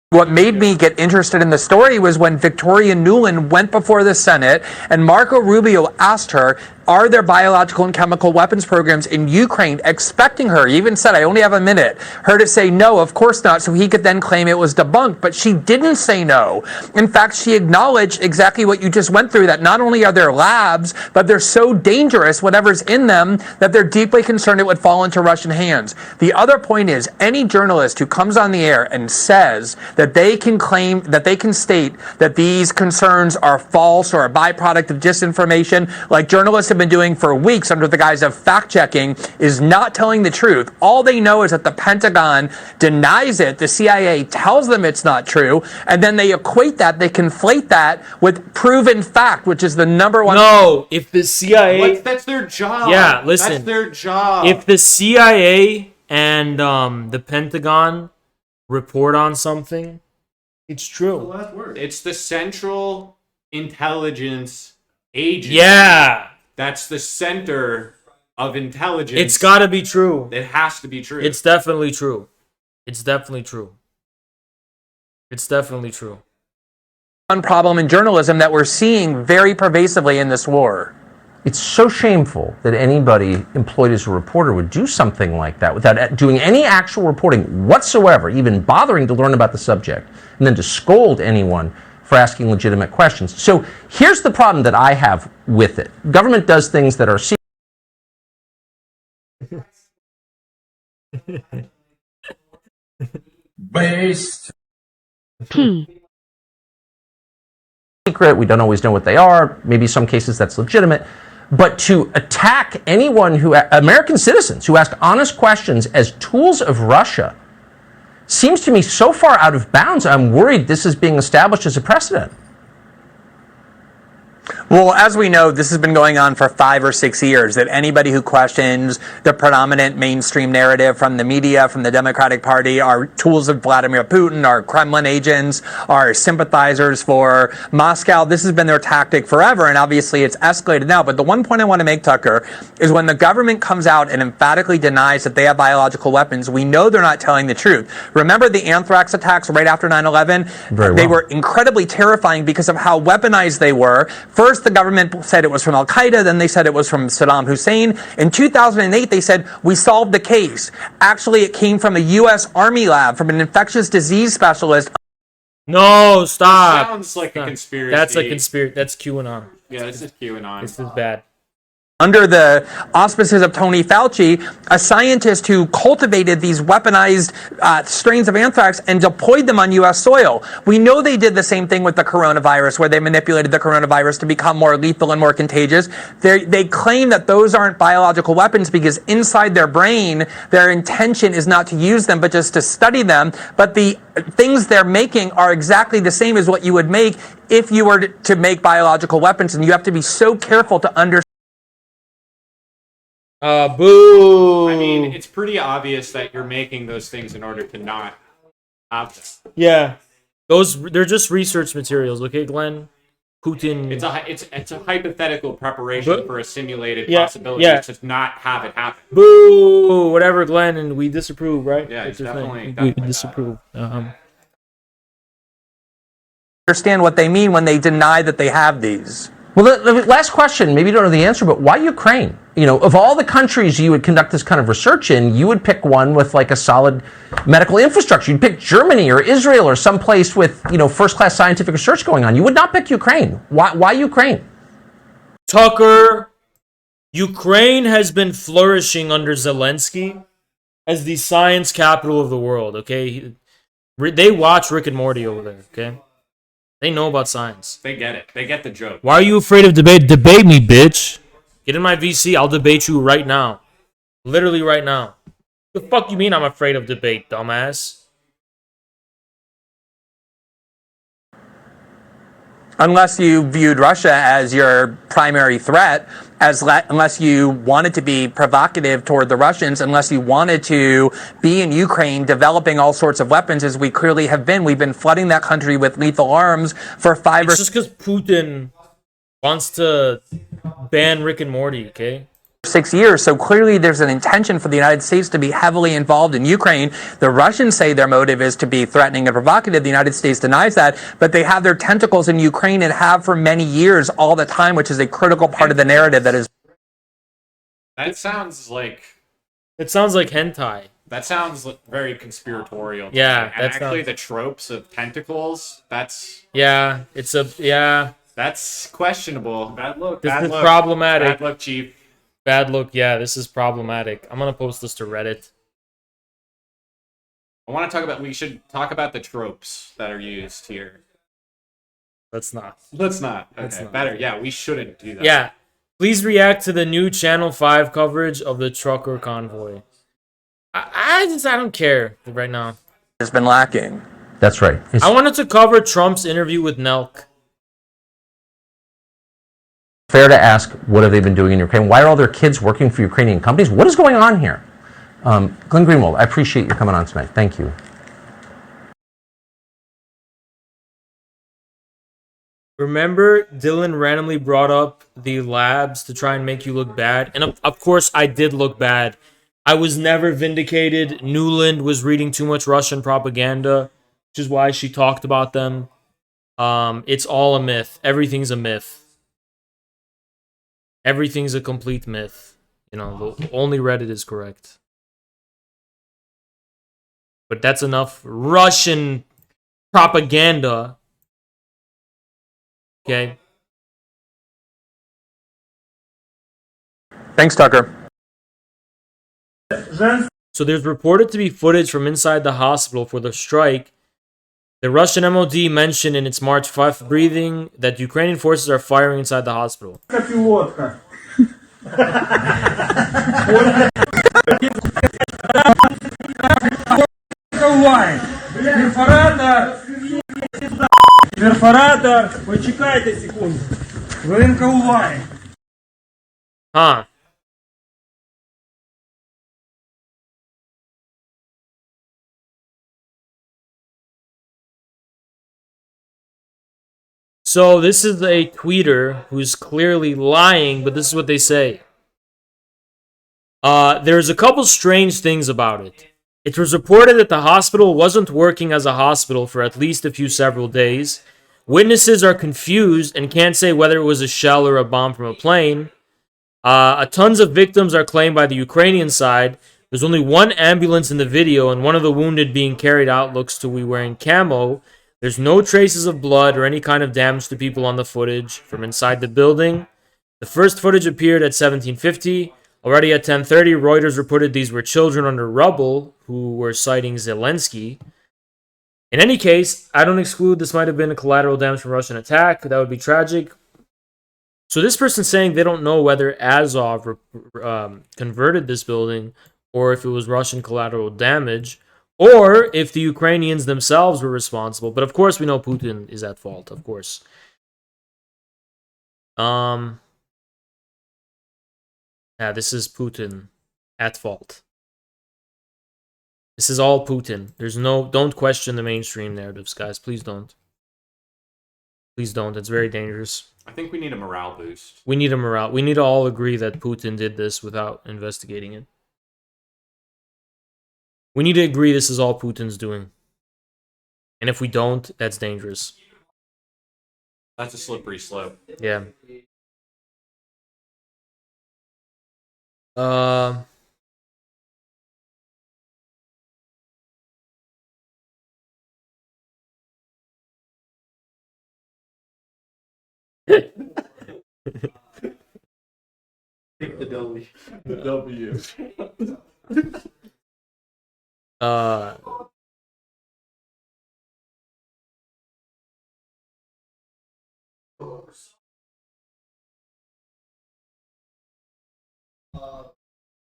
What made me get interested in the story was when Victoria Nuland went before the Senate and Marco Rubio asked her, are there biological and chemical weapons programs in Ukraine, expecting her, he even said, I only have a minute, her to say no, of course not, so he could then claim it was debunked. But she didn't say no. In fact, she acknowledged exactly what you just went through, that not only are there labs, but they're so dangerous, whatever's in them, that they're deeply concerned it would fall into Russian hands. The other point is, any journalist who comes on the air and says that they can claim, that they can state that these concerns are false or a byproduct of disinformation, like journalists have been doing for weeks under the guise of fact-checking, is not telling the truth. All they know is that the Pentagon denies it, the CIA tells them it's not true, and then they equate that, they conflate that with proven fact, which is the number one... No, if the CIA... That's their job. Yeah, listen. That's their job. If the CIA and the Pentagon report on something, it's true. It's the Central Intelligence Agency. Yeah. That's the center of intelligence. It's got to be true. It has to be true. It's definitely true. It's definitely true. It's definitely true. One problem in journalism that we're seeing very pervasively in this war. It's so shameful that anybody employed as a reporter would do something like that without doing any actual reporting whatsoever, even bothering to learn about the subject, and then to scold anyone for asking legitimate questions. So here's the problem that I have with it. Government does things that are based secret. We don't always know what they are. Maybe some cases that's legitimate. But to attack anyone who, American citizens who ask honest questions as tools of Russia, seems to me so far out of bounds. I'm worried this is being established as a precedent. Well, as we know, this has been going on for 5 or 6 years, that anybody who questions the predominant mainstream narrative from the media, from the Democratic Party, are tools of Vladimir Putin, are Kremlin agents, are sympathizers for Moscow. This has been their tactic forever, and obviously it's escalated now. But the one point I want to make, Tucker, is when the government comes out and emphatically denies that they have biological weapons, we know they're not telling the truth. Remember the anthrax attacks right after 9/11? They were incredibly terrifying because of how weaponized they were. First, the government said it was from Al-Qaeda, then they said it was from Saddam Hussein. In 2008, they said, we solved the case. Actually, it came from a U.S. Army lab, from an infectious disease specialist. No, stop. Sounds like a conspiracy. That's a conspiracy. That's QAnon. Yeah, this is QAnon. This is bad. Under the auspices of Tony Fauci, a scientist who cultivated these weaponized strains of anthrax and deployed them on U.S. soil. We know they did the same thing with the coronavirus, where they manipulated the coronavirus to become more lethal and more contagious. They claim that those aren't biological weapons because inside their brain, their intention is not to use them, but just to study them. But the things they're making are exactly the same as what you would make if you were to make biological weapons, and you have to be so careful to understand. Boo! I mean, it's pretty obvious that you're making those things in order to not have them. Yeah, they're just research materials, okay, Glenn? Putin. It's a hypothetical preparation for a simulated possibility to not have it happen. Boo! Whatever, Glenn, and we disapprove, right? Yeah, it's definitely we disapprove. Understand what they mean when they deny that they have these. Well, the last question, maybe you don't know the answer, but why Ukraine? You know, of all the countries you would conduct this kind of research in, you would pick one with like a solid medical infrastructure. You'd pick Germany or Israel or someplace with, you know, first-class scientific research going on. You would not pick Ukraine. Why Ukraine? Tucker, Ukraine has been flourishing under Zelensky as the science capital of the world, okay? They watch Rick and Morty over there, okay? They know about science. They get it. They get the joke. Why are you afraid of debate? Debate me, bitch. Get in my VC. I'll debate you right now. Literally right now. The fuck you mean I'm afraid of debate, dumbass? Unless you viewed Russia as your primary threat, unless you wanted to be provocative toward the Russians, unless you wanted to be in Ukraine developing all sorts of weapons, as we clearly have been. We've been flooding that country with lethal arms for It's just because Putin wants to ban Rick and Morty, okay? 6 years. So clearly there's an intention for the United States to be heavily involved in Ukraine. The Russians say their motive is to be threatening and provocative. The United States denies that, but they have their tentacles in Ukraine and have for many years all the time, which is a critical part of the narrative that is. That sounds like... It sounds like hentai. That sounds very conspiratorial. Yeah, and actually the tropes of tentacles, that's... Yeah, it's a... Yeah. That's questionable. Bad look. This Bad is look. problematic. Bad look, Chief. Bad look, yeah, this is problematic. I'm gonna post this to Reddit. I want to talk about... We should talk about the tropes that are used here. Let's not. Let's not. Okay, Let's not. Better. Yeah, we shouldn't do that. Yeah. Please react to the new Channel 5 coverage of the trucker convoy. I don't care right now. Has been lacking. That's right. I wanted to cover Trump's interview with Nelk. Fair to ask, what have they been doing in Ukraine? Why are all their kids working for Ukrainian companies? What is going on here? Glenn Greenwald, I appreciate you coming on tonight. Thank you. Remember, Dylan randomly brought up the labs to try and make you look bad. And of course, I did look bad. I was never vindicated. Newland was reading too much Russian propaganda, which is why she talked about them. It's all a myth. Everything's a myth. Everything's a complete myth. You know, only Reddit is correct. But that's enough Russian propaganda. Okay. Thanks, Tucker. So there's reported to be footage from inside the hospital for the strike. The Russian MOD mentioned in its March 5th briefing that Ukrainian forces are firing inside the hospital. Перфоратор, почекайте секунду. Хвилинка уваги. Huh. So this is a tweeter who's clearly lying, but this is what they say. There's a couple strange things about it. It was reported that the hospital wasn't working as a hospital for at least several days. Witnesses are confused and can't say whether it was a shell or a bomb from a plane. Tons of victims are claimed by the Ukrainian side. There's only one ambulance in the video, and one of the wounded being carried out looks to be wearing camo. There's no traces of blood or any kind of damage to people on the footage from inside the building. The first footage appeared at 1750. Already at 10:30, Reuters reported these were children under rubble who were citing Zelensky. In any case, I don't exclude this might have been a collateral damage from Russian attack. That would be tragic. So this person's saying they don't know whether Azov converted this building or if it was Russian collateral damage or if the Ukrainians themselves were responsible. But of course, we know Putin is at fault, of course. Yeah, this is Putin at fault. This is all Putin. Don't question the mainstream narratives, guys. Please don't. Please don't. It's very dangerous. I think we need a morale boost. We need a morale. We need to all agree that Putin did this without investigating it. We need to agree this is all Putin's doing. And if we don't, that's dangerous. That's a slippery slope. Yeah. W. The W.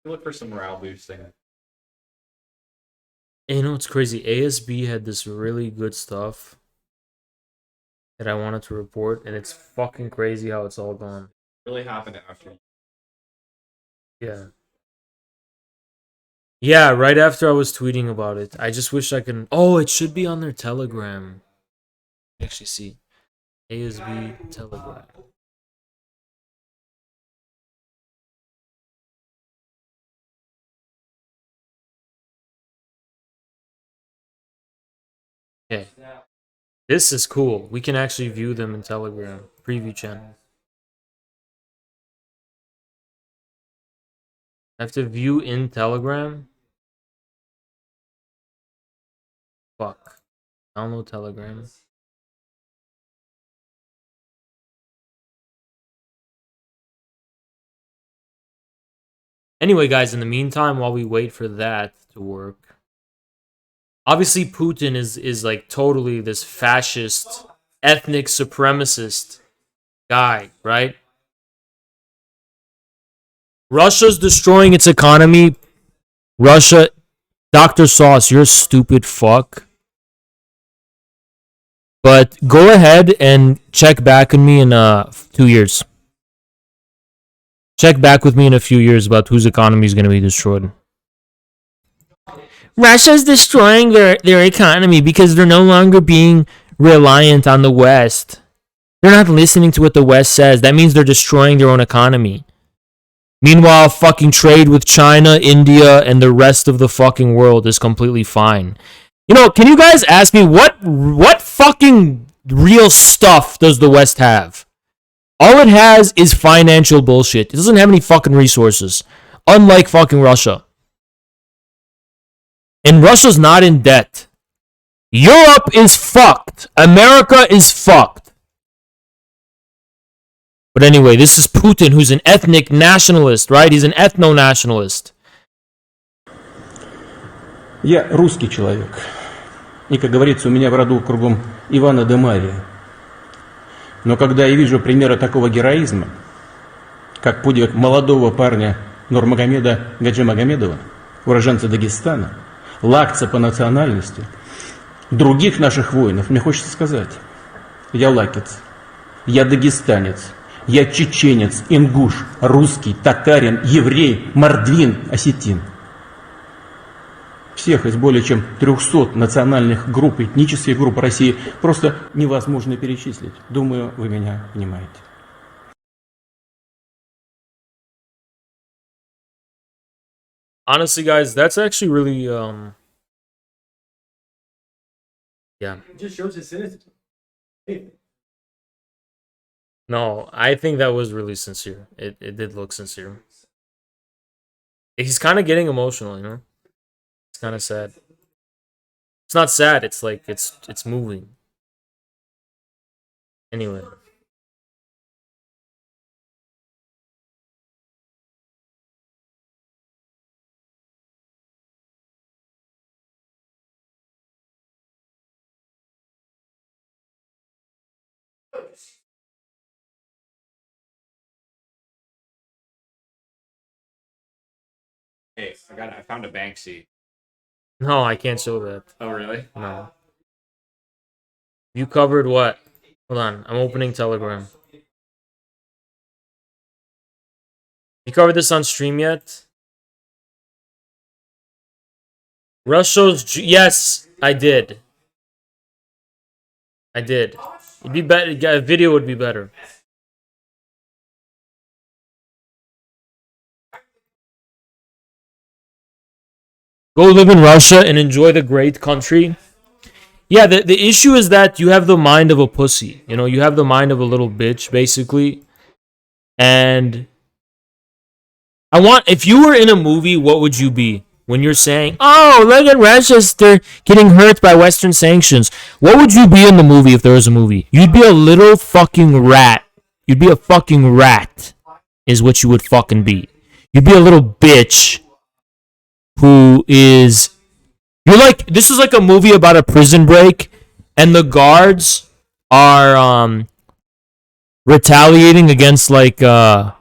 Look for some morale boosting. You know what's crazy? ASB had this really good stuff that I wanted to report, and it's fucking crazy how it's all gone. Really happened after. Yeah. Yeah, right after I was tweeting about it. I just wish I could. Oh, it should be on their Telegram. Actually, see. ASB Telegram. Okay. This is cool. We can actually view them in Telegram. Preview channel. I have to view in Telegram? Fuck. Download Telegram. Anyway, guys, in the meantime, while we wait for that to work, obviously Putin is like totally this fascist, ethnic supremacist guy, right? Russia's destroying its economy. Russia, Dr. Sauce, you're a stupid fuck. But go ahead and check back with me in 2 years. Check back with me in a few years about whose economy is going to be destroyed. Russia's destroying their economy because they're no longer being reliant on the West. They're not listening to what the West says. That means they're destroying their own economy. Meanwhile, fucking trade with China, India, and the rest of the fucking world is completely fine. You know, can you guys ask me what fucking real stuff does the West have? All it has is financial bullshit. It doesn't have any fucking resources. Unlike fucking Russia. And Russia's not in debt. Europe is fucked. America is fucked. But anyway, this is Putin, who's an ethnic nationalist, right? He's an ethno-nationalist. Я русский человек. И, как говорится, у меня в роду кругом Ивана де Мария. Но когда я вижу примеры такого героизма, как подвиг молодого парня Нурмагомеда Гаджимагомедова, уроженца Дагестана, лакца по национальности, других наших воинов, мне хочется сказать, я лакец, я дагестанец, я чеченец, ингуш, русский, татарин, еврей, мордвин, осетин. Всех из более чем 300 национальных групп, этнических групп России просто невозможно перечислить. Думаю, вы меня понимаете. Honestly, guys, that's actually really, yeah. It just shows his cynicism. Hey. No, I think that was really sincere. It did look sincere. He's kind of getting emotional, you know? It's kind of sad. It's not sad, it's like, it's moving. Anyway. Hey, I found a Banksy. No, I can't show that. Oh, really? No. You covered what? Hold on, I'm opening Telegram. You covered this on stream yet? Russia's... Yes, I did. I did. It'd be better. A video would be better. Go live in Russia and enjoy the great country. Yeah, the issue is that you have the mind of a pussy. You know, you have the mind of a little bitch, basically. And if you were in a movie, what would you be? When you're saying, oh, look at Russia, they're getting hurt by Western sanctions. What would you be in the movie if there was a movie? You'd be a little fucking rat. You'd be a fucking rat, is what you would fucking be. You'd be a little bitch who is. You're like, this is like a movie about a prison break, and the guards are retaliating against like the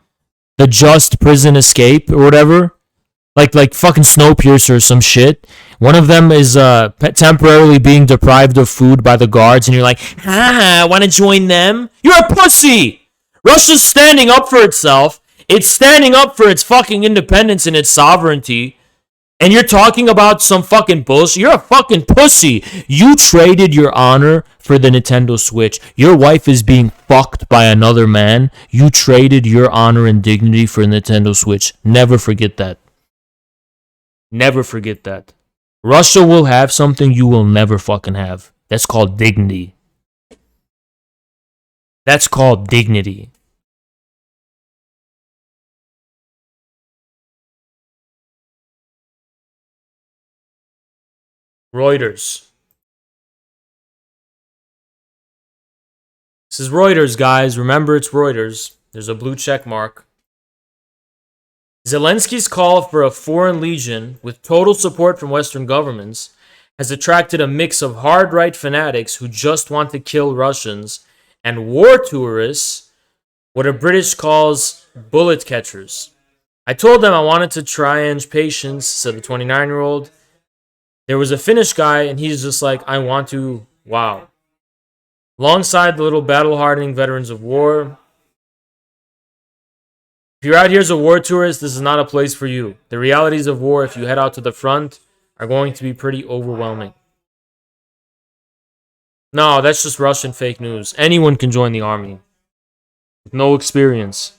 just prison escape or whatever, like fucking Snowpiercer or some shit. One of them is temporarily being deprived of food by the guards, and you're like, want to join them? You're a pussy. Russia's standing up for itself. It's standing up for its fucking independence and its sovereignty. And you're talking about some fucking bullshit. You're a fucking pussy. You traded your honor for the Nintendo Switch. Your wife is being fucked by another man. You traded your honor and dignity for the Nintendo Switch. Never forget that. Never forget that. Russia will have something you will never fucking have. That's called dignity. That's called dignity. Reuters. This is Reuters, guys. Remember, it's Reuters. There's a blue check mark. Zelensky's call for a foreign legion with total support from Western governments has attracted a mix of hard-right fanatics who just want to kill Russians and war tourists, what a British calls bullet catchers. I told them I wanted to try patience, said the 29-year-old. There was a Finnish guy, and he's just like, I want to, wow. Alongside the little battle-hardening veterans of war. If you're out here as a war tourist, this is not a place for you. The realities of war, if you head out to the front, are going to be pretty overwhelming. No, that's just Russian fake news. Anyone can join the army. With no experience.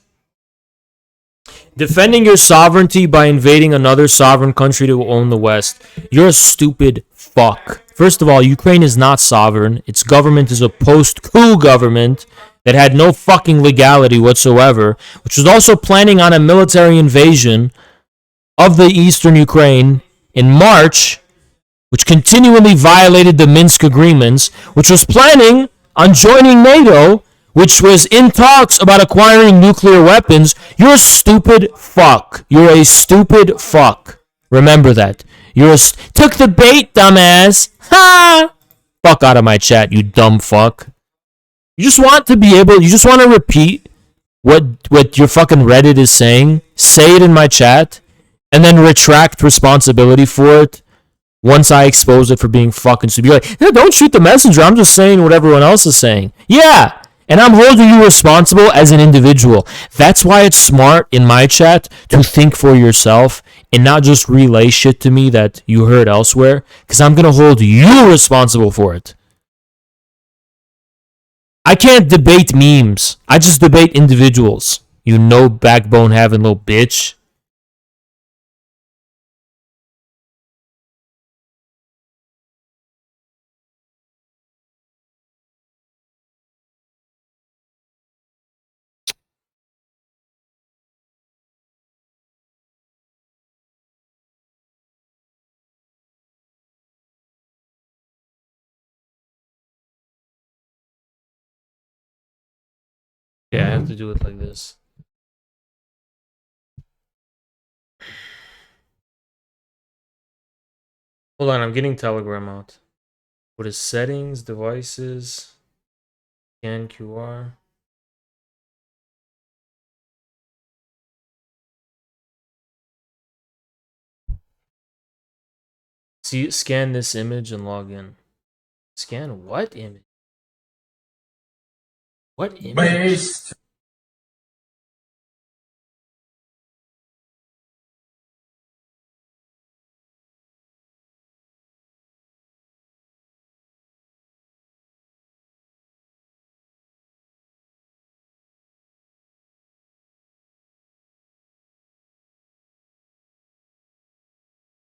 Defending your sovereignty by invading another sovereign country to own the West. You're a stupid fuck. First of all, Ukraine is not sovereign. Its government is a post-coup government that had no fucking legality whatsoever, which was also planning on a military invasion of the eastern Ukraine in March, which continually violated the Minsk agreements, which was planning on joining NATO, which was in talks about acquiring nuclear weapons. You're a stupid fuck. You're a stupid fuck. Remember that. Took the bait, dumbass. Ha! Fuck out of my chat, you dumb fuck. You just want to repeat what your fucking Reddit is saying, say it in my chat, and then retract responsibility for it once I expose it for being fucking stupid. You're like, don't shoot the messenger, I'm just saying what everyone else is saying. Yeah! And I'm holding you responsible as an individual. That's why it's smart in my chat to think for yourself and not just relay shit to me that you heard elsewhere, because I'm going to hold you responsible for it. I can't debate memes. I just debate individuals. You no backbone having little bitch. Yeah, I have to do it like this. Hold on, I'm getting Telegram out. What is settings, devices, scan QR? See, scan this image and log in. Scan what image? What image? Based.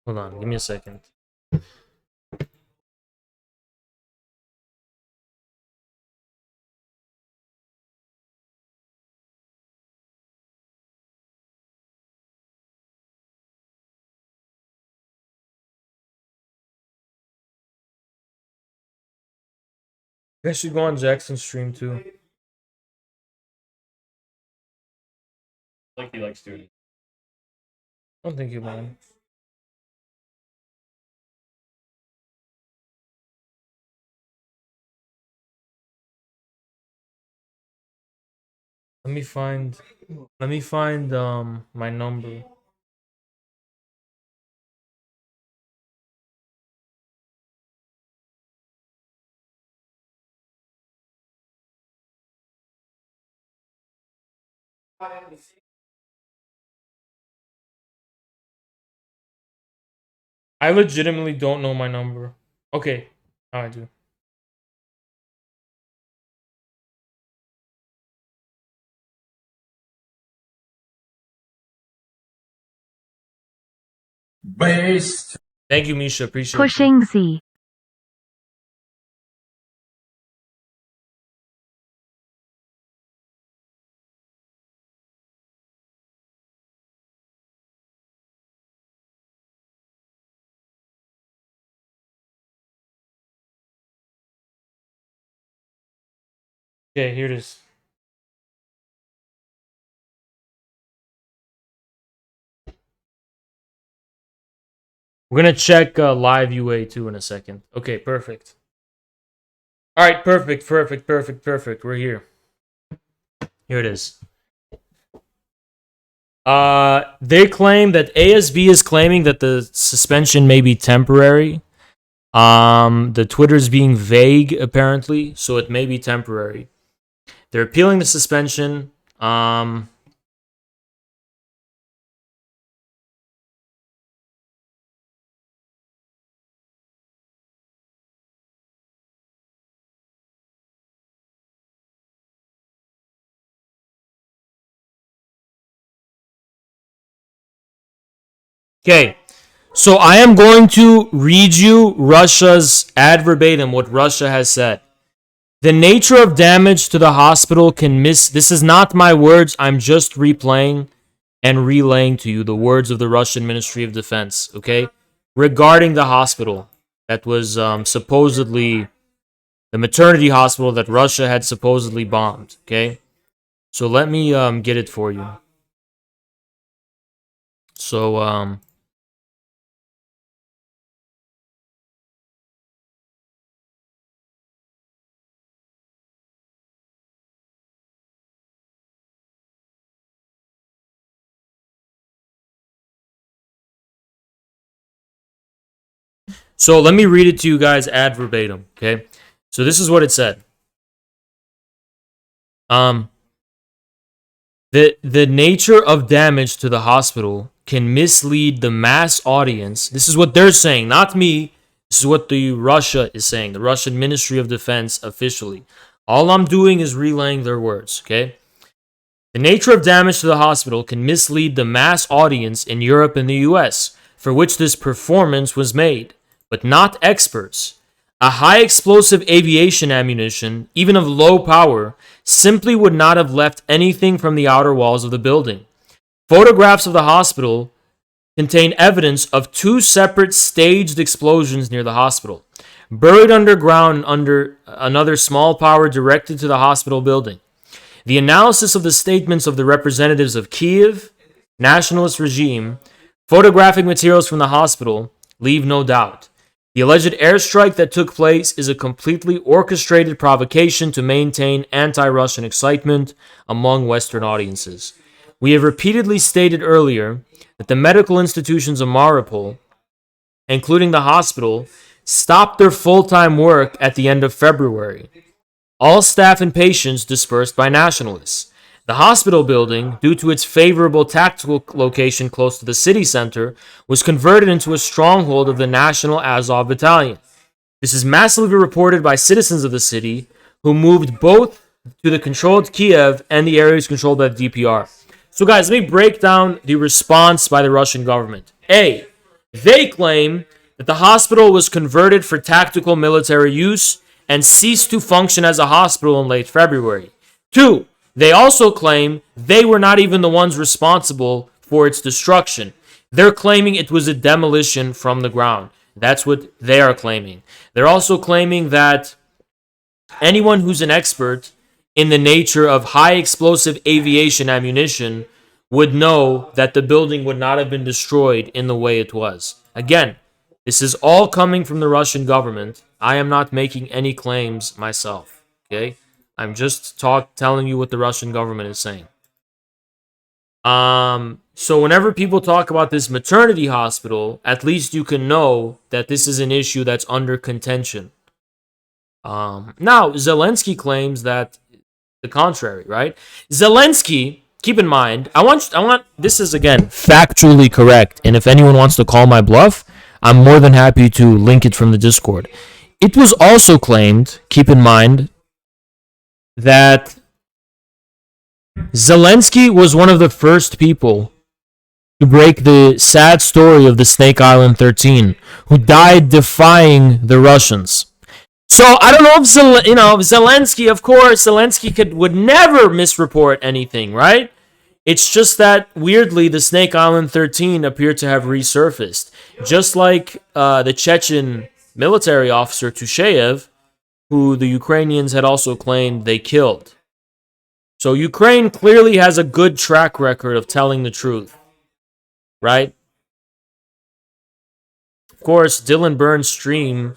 Hold on, give me a second. You guys should go on Jackson's stream too. Like he likes doing. I don't think you mind. Let me find my number. I legitimately don't know my number. Okay, now I do. Based. Thank you, Misha. Appreciate you. Pushing Z. Okay, here it is. We're gonna check live UA too in a second. Okay, perfect. All right, perfect. We're here. Here it is. They claim that ASB is claiming that the suspension may be temporary. The Twitter's being vague apparently, so it may be temporary. They're appealing the suspension. Okay, so I am going to read you Russia's ad verbatim, what Russia has said. The nature of damage to the hospital can miss. This is not my words. I'm just replaying and relaying to you the words of the Russian Ministry of Defense, okay? Regarding the hospital that was supposedly the maternity hospital that Russia had supposedly bombed, okay? So let me get it for you. So, So let me read it to you guys ad verbatim, okay? So this is what it said. The nature of damage to the hospital can mislead the mass audience. This is what they're saying, not me. This is what the Russia is saying, the Russian Ministry of Defense officially. All I'm doing is relaying their words, okay? The nature of damage to the hospital can mislead the mass audience in Europe and the US, for which this performance was made, but not experts. A high explosive aviation ammunition, even of low power, simply would not have left anything from the outer walls of the building. Photographs of the hospital contain evidence of two separate staged explosions near the hospital, buried underground under another small power directed to the hospital building. The analysis of the statements of the representatives of Kiev, nationalist regime, photographic materials from the hospital leave no doubt. The alleged airstrike that took place is a completely orchestrated provocation to maintain anti-Russian excitement among Western audiences. We have repeatedly stated earlier that the medical institutions of Mariupol, including the hospital, stopped their full-time work at the end of February. All staff and patients dispersed by nationalists. The hospital building, due to its favorable tactical location close to the city center, was converted into a stronghold of the National Azov Battalion. This is massively reported by citizens of the city, who moved both to the controlled Kiev and the areas controlled by the DPR. So guys, let me break down the response by the Russian government. A, they claim that the hospital was converted for tactical military use and ceased to function as a hospital in late February. 2. They also claim they were not even the ones responsible for its destruction. They're claiming it was a demolition from the ground. That's what they are claiming. They're also claiming that anyone who's an expert in the nature of high explosive aviation ammunition would know that the building would not have been destroyed in the way it was. Again, this is all coming from the Russian government. I am not making any claims myself. Okay? I'm just telling you what the Russian government is saying. So whenever people talk about this maternity hospital, at least you can know that this is an issue that's under contention. Now, Zelensky claims that the contrary, right? Zelensky, keep in mind, I want this is again factually correct, and if anyone wants to call my bluff, I'm more than happy to link it from the Discord. It was also claimed, keep in mind, that Zelensky was one of the first people to break the sad story of the Snake Island 13, who died defying the Russians. So I don't know if Zelensky, of course, would never misreport anything, right? It's just that weirdly, the Snake Island 13 appeared to have resurfaced, just like the Chechen military officer Tusheyev, who the Ukrainians had also claimed they killed. So Ukraine clearly has a good track record of telling the truth, right? Of course, Dylan Burns' stream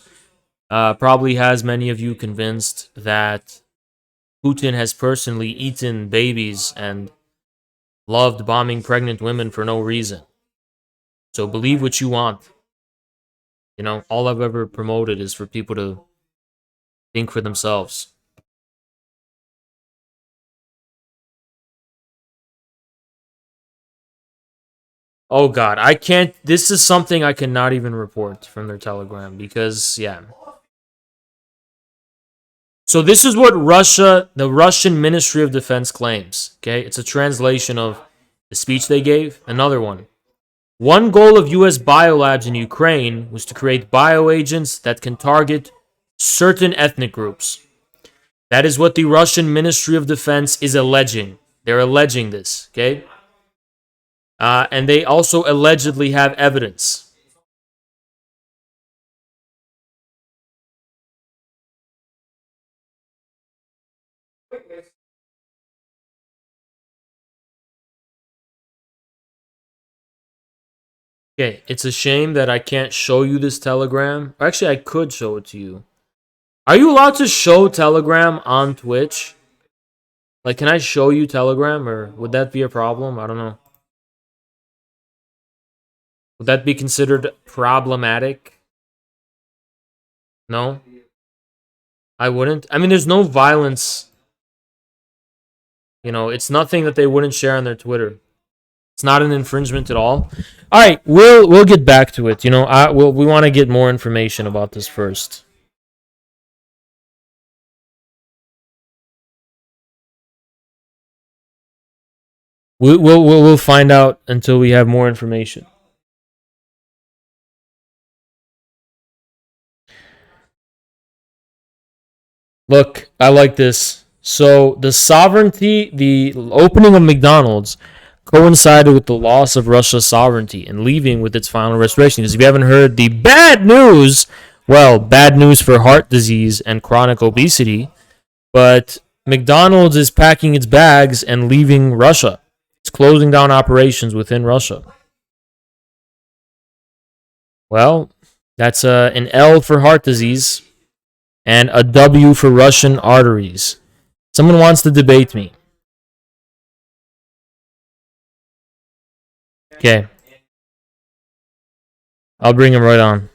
probably has many of you convinced that Putin has personally eaten babies and loved bombing pregnant women for no reason. So believe what you want. You know, all I've ever promoted is for people to think for themselves. Oh God, I can't. This is something I cannot even report from their Telegram because, yeah. So this is what the Russian Ministry of Defense claims. Okay, it's a translation of the speech they gave. Another one. One goal of U.S. biolabs in Ukraine was to create bioagents that can target certain ethnic groups. That is what the Russian Ministry of Defense is alleging. They're alleging this, okay? And they also allegedly have evidence. Okay, it's a shame that I can't show you this Telegram. Actually, I could show it to you. Are you allowed to show Telegram on Twitch? Like, can I show you Telegram, or would that be a problem? I don't know. Would that be considered problematic? No? I wouldn't. I mean, there's no violence. You know, it's nothing that they wouldn't share on their Twitter. It's not an infringement at all. All right, we'll get back to it. You know, we want to get more information about this first. We'll find out until we have more information. Look, I like this. So the opening of McDonald's coincided with the loss of Russia's sovereignty and leaving with its final restoration. Because if you haven't heard the bad news, well, bad news for heart disease and chronic obesity, but McDonald's is packing its bags and leaving Russia. It's closing down operations within Russia. Well, that's an L for heart disease and a W for Russian arteries. Someone wants to debate me. Okay. I'll bring him right on.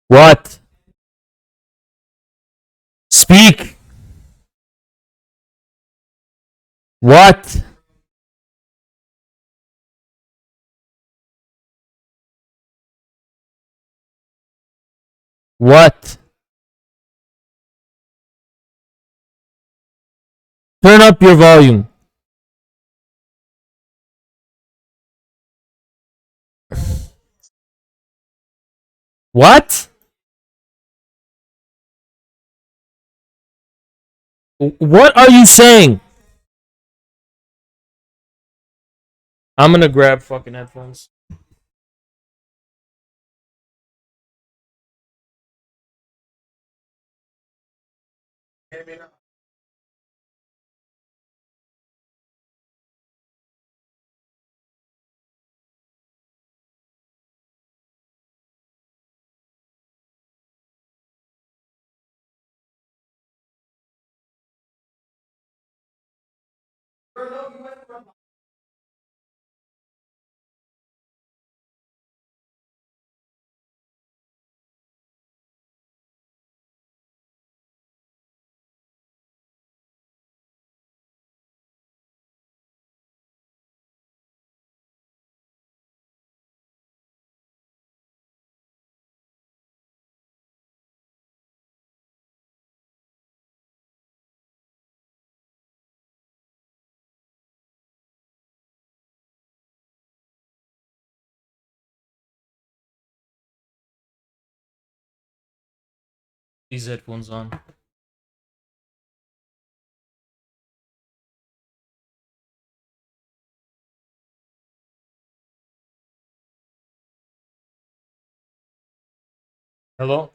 What? Speak. What? What? Turn up your volume. What? What are you saying? I'm gonna grab fucking headphones. These headphones on. Hello?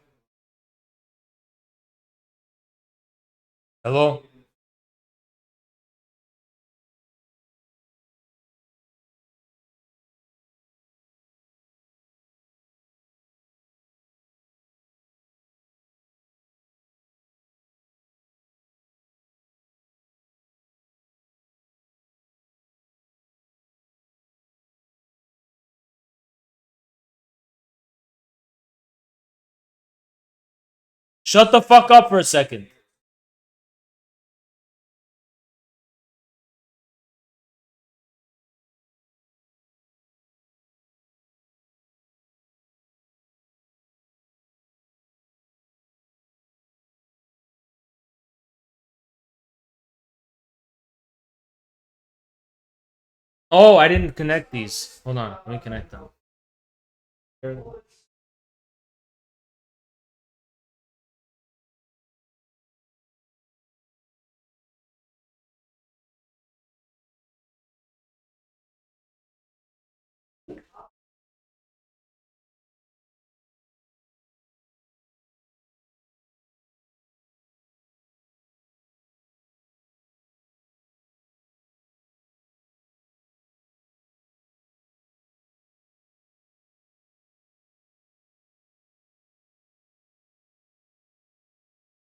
Hello? Shut the fuck up for a second. Oh, I didn't connect these. Hold on, let me connect them.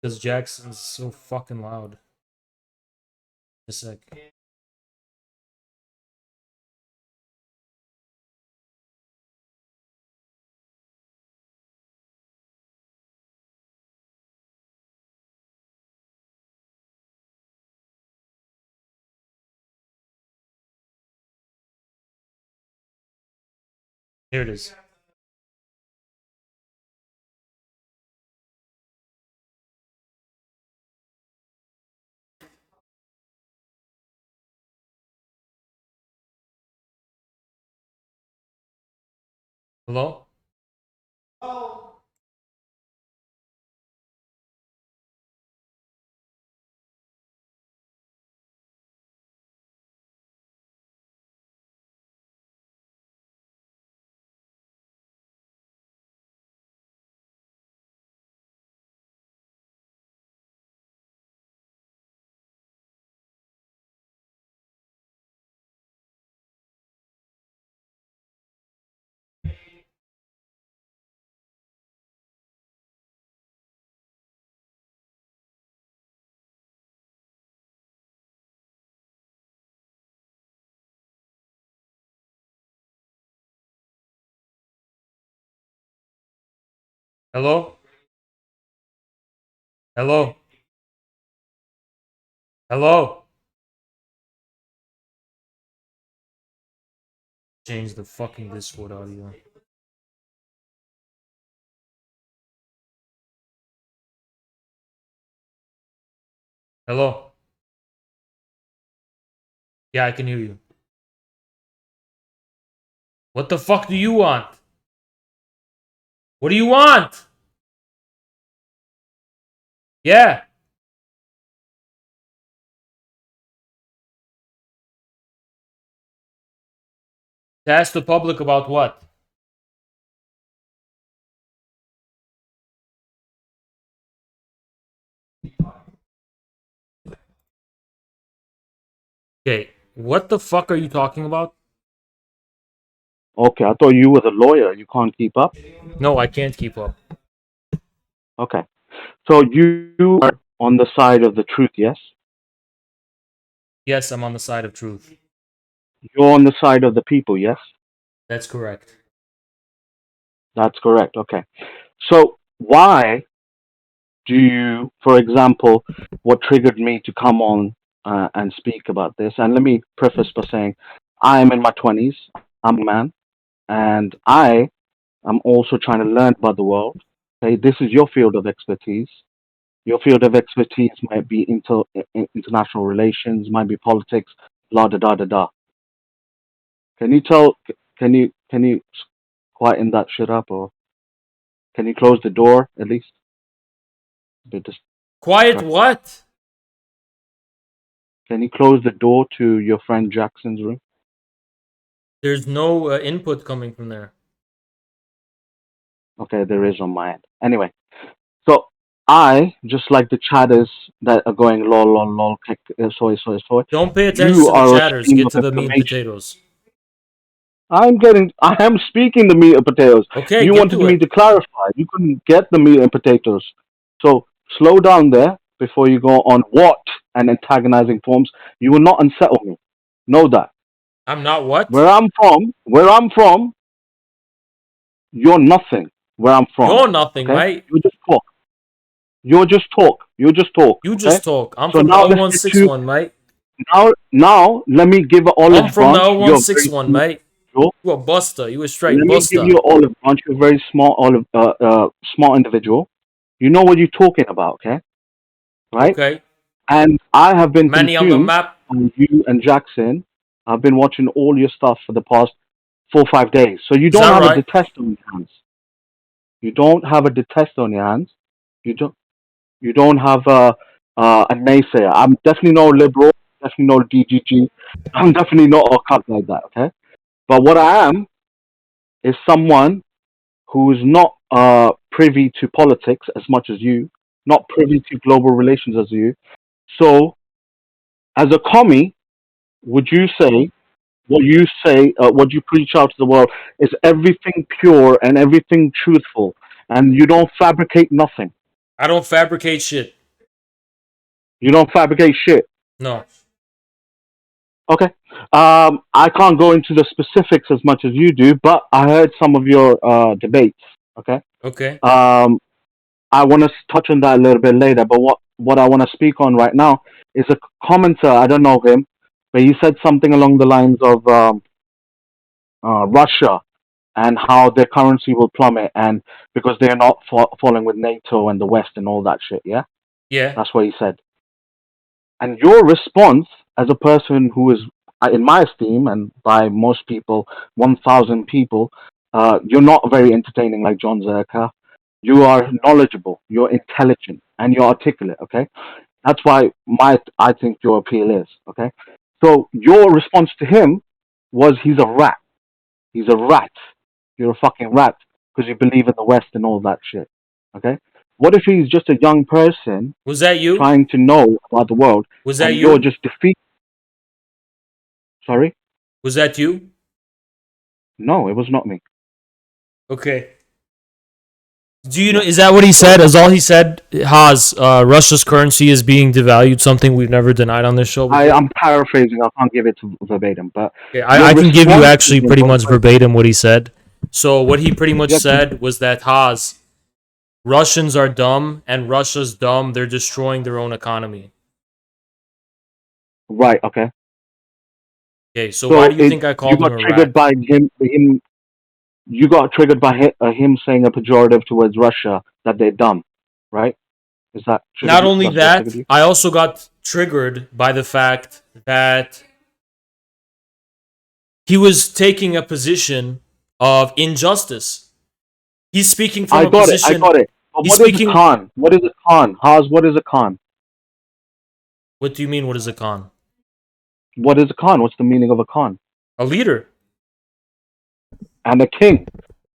Because Jackson's so fucking loud. A sec. Here it is. Hello? Hello? Hello? Hello? Change the fucking Discord audio. Hello? Yeah, I can hear you. What the fuck do you want? What do you want? Yeah. To ask the public about what? Okay, what the fuck are you talking about? Okay, I thought you were the lawyer. You can't keep up. No, I can't keep up. Okay, so you are on the side of the truth, yes? Yes, I'm on the side of truth. You're on the side of the people, yes? That's correct. That's correct. Okay. So why do you, for example, what triggered me to come on and speak about this? And let me preface by saying, I am in my 20s. I'm a man, and I am also trying to learn about the world. Okay, this is your field of expertise. Your field of expertise might be international relations, might be politics, blah da da da da. Can you tell? Can you quieten that shit up, or can you close the door at least? Bit Quiet distracting. what? Can you close the door to your friend Jackson's room? There's no input coming from there. Okay, there is on my end. Anyway, so I just like the chatters that are going lol lol lol, soy. Don't pay attention You to the are a chatters. stream Get of to the meat and information. potatoes. I am speaking the meat and potatoes. Okay, You get wanted to me it. to clarify. You couldn't get the meat and potatoes. So slow down there before you go on what and antagonizing forms. You will not unsettle me. Know that. I'm not what? Where I'm from, you're nothing. Where I'm from. You're nothing, Okay? mate. You just talk. You just talk. You Okay? just talk. I'm So from the now let's get to 0161, mate. now let me give an I'm olive from the branch. You're a very 0161, small mate. individual. You a buster. You a straight Let me give buster. you an olive branch. You're a very small individual. You know what you're talking about, okay? Right? Okay. And I have been Many on the consumed map. on you and Jackson. I've been watching all your stuff for the past 4 or 5 days. So you Is don't that have a right? detest on your hands. You don't have a detest on your hands. You don't. You don't have a naysayer. I'm definitely no liberal. Definitely no DGG. I'm definitely not a cunt like that. Okay. But what I am is someone who is not privy to politics as much as you, not privy to global relations as you. So, as a commie, would you say what you preach out to the world is everything pure and everything truthful, and you don't fabricate nothing? I don't fabricate shit. You don't fabricate shit. No. Okay. I can't go into the specifics as much as you do, but I heard some of your debates. Okay. Okay. I want to touch on that a little bit later, but what I want to speak on right now is a commenter. I don't know him, but he said something along the lines of Russia and how their currency will plummet, and because they're not falling with NATO and the West and all that shit. Yeah, Yeah. that's what he said. And your response, as a person who is, in my esteem, and by most people, 1,000 people, you're not very entertaining like John Zerka. You are knowledgeable, you're intelligent, and you're articulate. Okay, that's why I think your appeal is. Okay, so your response to him was he's a rat. He's a rat. You're a fucking rat because you believe in the West and all that shit. Okay, what if he's just a young person Was that you? trying to know about the world, Was that and you're you? just defeat? Sorry? Was that you? No, it was not me. Okay. Do you know? Is that what he said? Is all he said? Haas, Russia's currency is being devalued. Something we've never denied on this show before. I'm paraphrasing. I can't give it verbatim, but Okay, your I can give you response actually is pretty much verbatim what he said. So what he pretty much Yes, said was that Haas, Russians are dumb and Russia's dumb. They're destroying their own economy. right. Okay. Okay, so why do you think I You called him got a triggered rat? by him. You got triggered by him saying a pejorative towards Russia that they're dumb, right? Is that triggered Not you? only That's what triggered that, you. I also got triggered by the fact that he was taking a position of injustice. He's speaking from I a got it. I position. got it. But He's what is a speaking. con? What is a con? Haas, what is a con? What do you mean? What is a con? What is a con? What's the meaning of a con? A leader. And a king.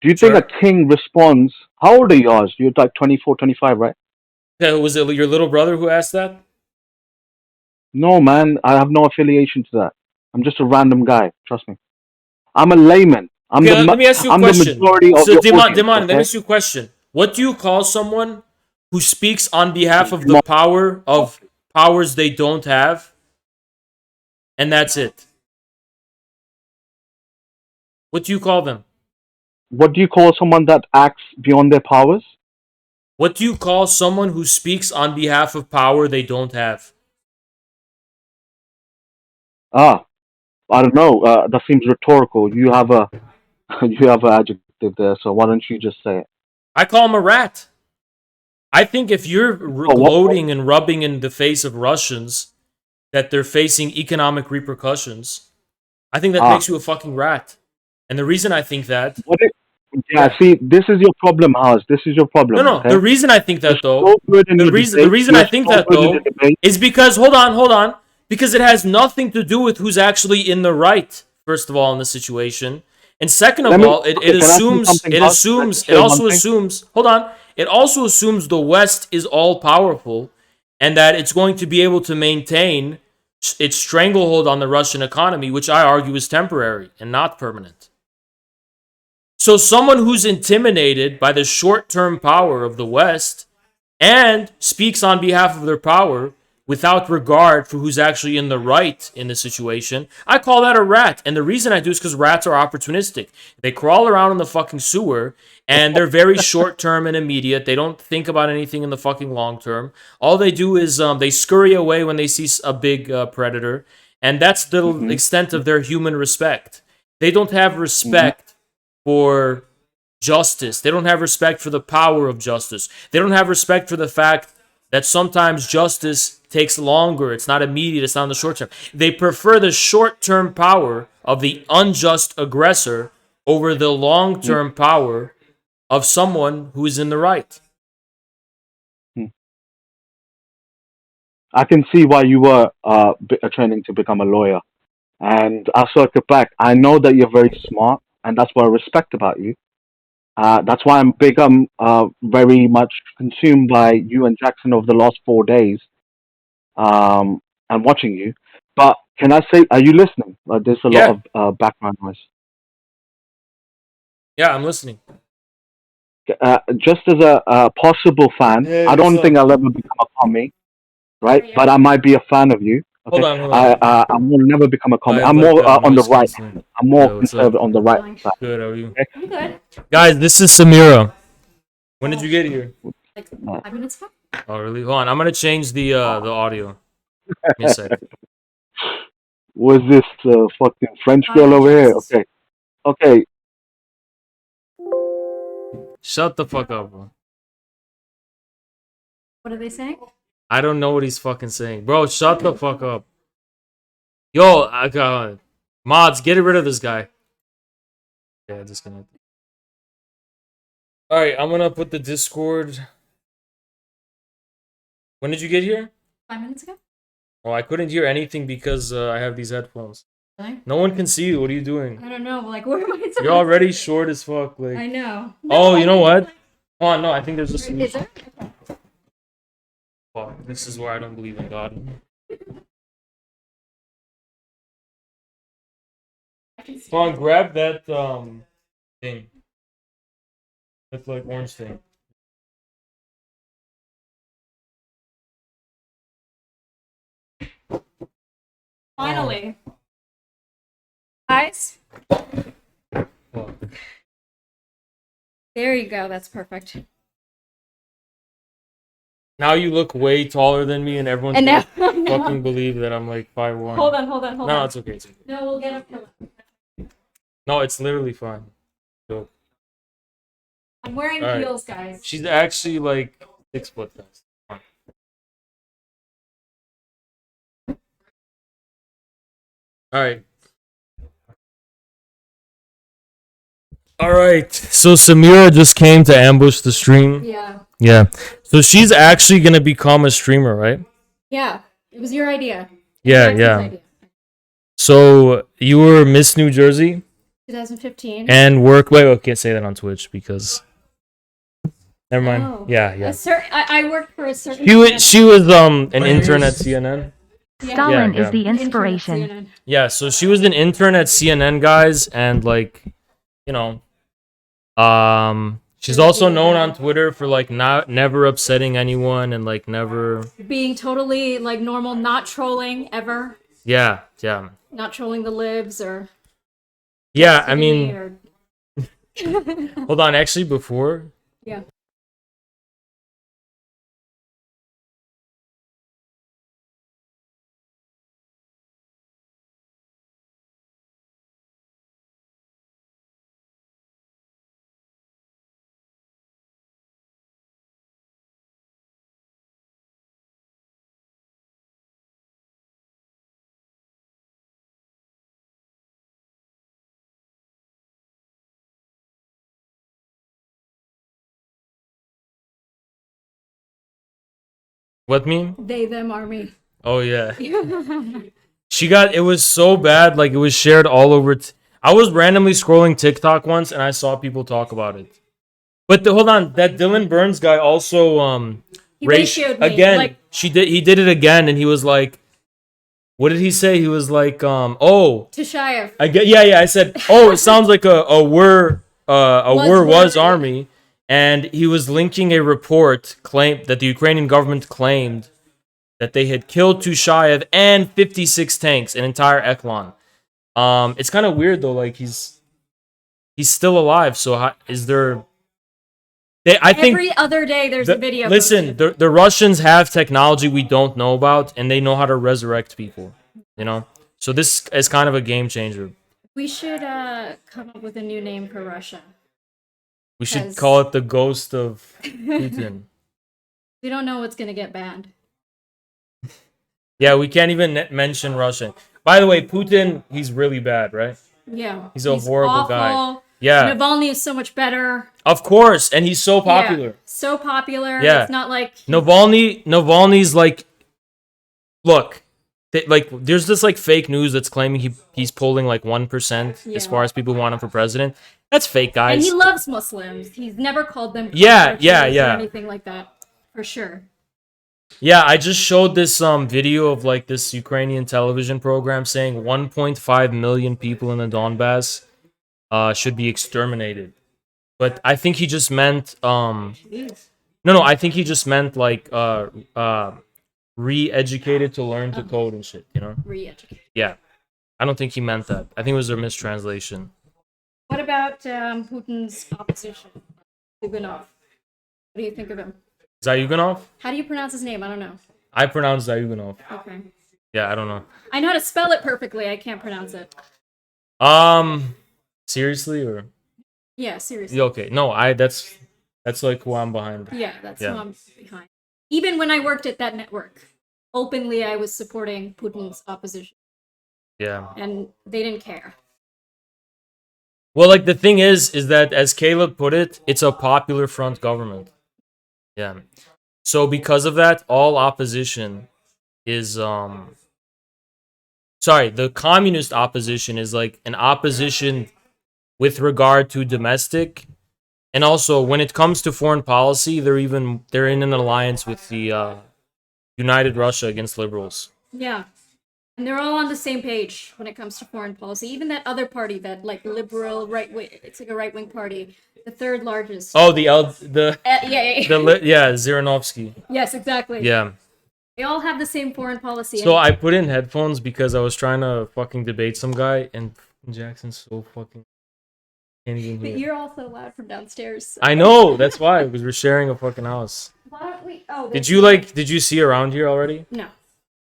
Do you think a king responds? How old are you, Haas? You're like 24, 25, right? Yeah, was it your little brother who asked that? No, man. I have no affiliation to that. I'm just a random guy. Trust me. I'm a layman. Okay, let me ask you a I'm the question. majority of So, your Diman, audience. let me Okay. ask you a question. What do you call someone who speaks on behalf of the Mo- power of powers they don't have? and that's it. What do you call them? What do you call someone that acts beyond their powers? What do you call someone who speaks on behalf of power they don't have? Ah, I don't know. That seems rhetorical. You have a you have an adjective there, so why don't you just say it? I call him a rat. I think if you're gloating and rubbing in the face of Russians that they're facing economic repercussions, I think that makes you a fucking rat. And the reason I think that... See, this is your problem, Haas. This is your problem. No. Okay? The reason I think that, though... The reason I think that, though, debate. is because... Hold on. Because it has nothing to do with who's actually in the right, first of all, in the situation. And second of all, it also assumes the West is all powerful and that it's going to be able to maintain its stranglehold on the Russian economy, which I argue is temporary and not permanent. So someone who's intimidated by the short-term power of the West and speaks on behalf of their power without regard for who's actually in the right in the situation, I call that a rat. And the reason I do is because rats are opportunistic. They crawl around in the fucking sewer, and they're very short-term and immediate. They don't think about anything in the fucking long term. All they do is they scurry away when they see a big predator, and that's the extent of their human respect. They don't have respect for justice. They don't have respect for the power of justice. They don't have respect for the fact that sometimes justice takes longer. It's not immediate. It's not in the short term. They prefer the short-term power of the unjust aggressor over the long-term power of someone who is in the right. I can see why you were training to become a lawyer. And I'll circle back. I know that you're very smart, and that's what I respect about you. That's why I'm very much consumed by you and Jackson over the last 4 days, and watching you. But can I say, are you listening? There's a lot of background noise. Yeah, I'm listening. Just as a possible fan, I don't think I'll ever become a commie, right? Yeah. But I might be a fan of you. Okay? Hold on. I will never become a commie. I'm more on the right. I'm more conservative on the right side. Good, how are you? Okay? I'm good. Guys, this is Samira. When did you get here? Like 5 minutes ago. Oh, really? Hold on. I'm going to change the audio. Give me a second. Was this fucking French girl over here? Okay. Shut the fuck up, bro. What are they saying? I don't know what he's fucking saying. Bro, shut the fuck up. Yo, I got mods, get rid of this guy. Yeah, disconnect. Alright, I'm gonna put the Discord. When did you get here? 5 minutes ago. Oh, I couldn't hear anything because I have these headphones. Really? No one can see you. What are you doing? I don't know. Like, where am I? You're already short as fuck. Like. I know. Oh, you know what? Oh no, I think there's a Is solution. there? Fuck, this is where I don't believe in God. Come on, grab that thing. That like orange thing. Finally. Guys. Fuck. There you go. That's perfect. Now you look way taller than me, and everyone And now- fucking believe that I'm like 5'1". Hold on. No, it's okay. It's okay. No, we'll get up to it. No, it's literally fine. So, I'm wearing all right. heels, guys. She's actually like 6 foot. Alright. Alright. So Samira just came to ambush the stream. Yeah. Yeah. So she's actually gonna become a streamer, right? Yeah. It was your idea. Yeah, Jackson's yeah. idea. So you were Miss New Jersey 2015. and wait, I can't say that on Twitch because never mind. Oh. Yeah. I worked for a certain. She was an intern at CNN. Stalin Yeah. is the inspiration. Yeah, so she was an intern at CNN, guys, and like, you know, she's also known on Twitter for like never upsetting anyone and like never Being totally like normal, not trolling ever. Yeah, yeah. Not trolling the libs or. Yeah, I kidding me mean, or- hold on, actually, before. Yeah. What meme? They, them, army. Oh, yeah. It was so bad, like, it was shared all over. I was randomly scrolling TikTok once, and I saw people talk about it. But hold on, that Dylan Burns guy also, He ratioed me, again, like- he did it again, and he was like, what did he say? He was like, oh. Tishayev. I said, oh, it sounds like a was word. army, and he was linking a report claimed that the Ukrainian government claimed that they had killed Tushayev and 56 tanks, an entire Eklon. It's kind of weird though, like he's still alive. So is there? I think Every other day there's a video. Listen, the Russians have technology we don't know about, and they know how to resurrect people. You know, so this is kind of a game changer. We should come up with a new name for Russia. We should call it the ghost of Putin. We don't know what's gonna get banned. Yeah, we can't even mention Russian. By the way, Putin, he's really bad, right? Yeah. He's a horrible guy. Awful. Yeah. Navalny is so much better. Of course, and he's so popular. Yeah, so popular. Yeah. It's not like Navalny's like, look, there's this like fake news that's claiming he's polling like 1% as far as people who want him for president. That's fake, guys. And he loves Muslims. He's never called them Yeah, or anything like that. For sure. Yeah, I just showed this video of like this Ukrainian television program saying 1.5 million people in the Donbass should be exterminated. But I think he just meant no, I think he just meant like re-educated to learn to code and shit, you know? Re-educated. Yeah. I don't think he meant that. I think it was a mistranslation. What about Putin's opposition? Ivanov. What do you think of him? Zayuganov? How do you pronounce his name? I don't know. I pronounce Zayuganov. Okay. Yeah, I don't know. I know how to spell it perfectly. I can't pronounce it. Seriously or? Yeah, seriously. Yeah, okay. No, that's like who I'm behind. Yeah, that's who I'm behind. Even when I worked at that network, openly I was supporting Putin's opposition. Yeah. And they didn't care. Well, like the thing is that as Caleb put it, it's a popular front government. Yeah. So because of that, all opposition is the communist opposition is like an opposition with regard to domestic, and also when it comes to foreign policy, they're in an alliance with the United Russia against liberals. Yeah. And they're all on the same page when it comes to foreign policy. Even that other party, that like liberal right wing, it's like a right wing party, the third largest. Oh, Zhirinovsky. Yes, exactly. Yeah. They all have the same foreign policy. So I put in headphones because I was trying to fucking debate some guy, and Jackson's so fucking can't even hear. But you're also loud from downstairs. So. I know, that's why, because we're sharing a fucking house. Why don't we? Oh. Did you see around here already? No.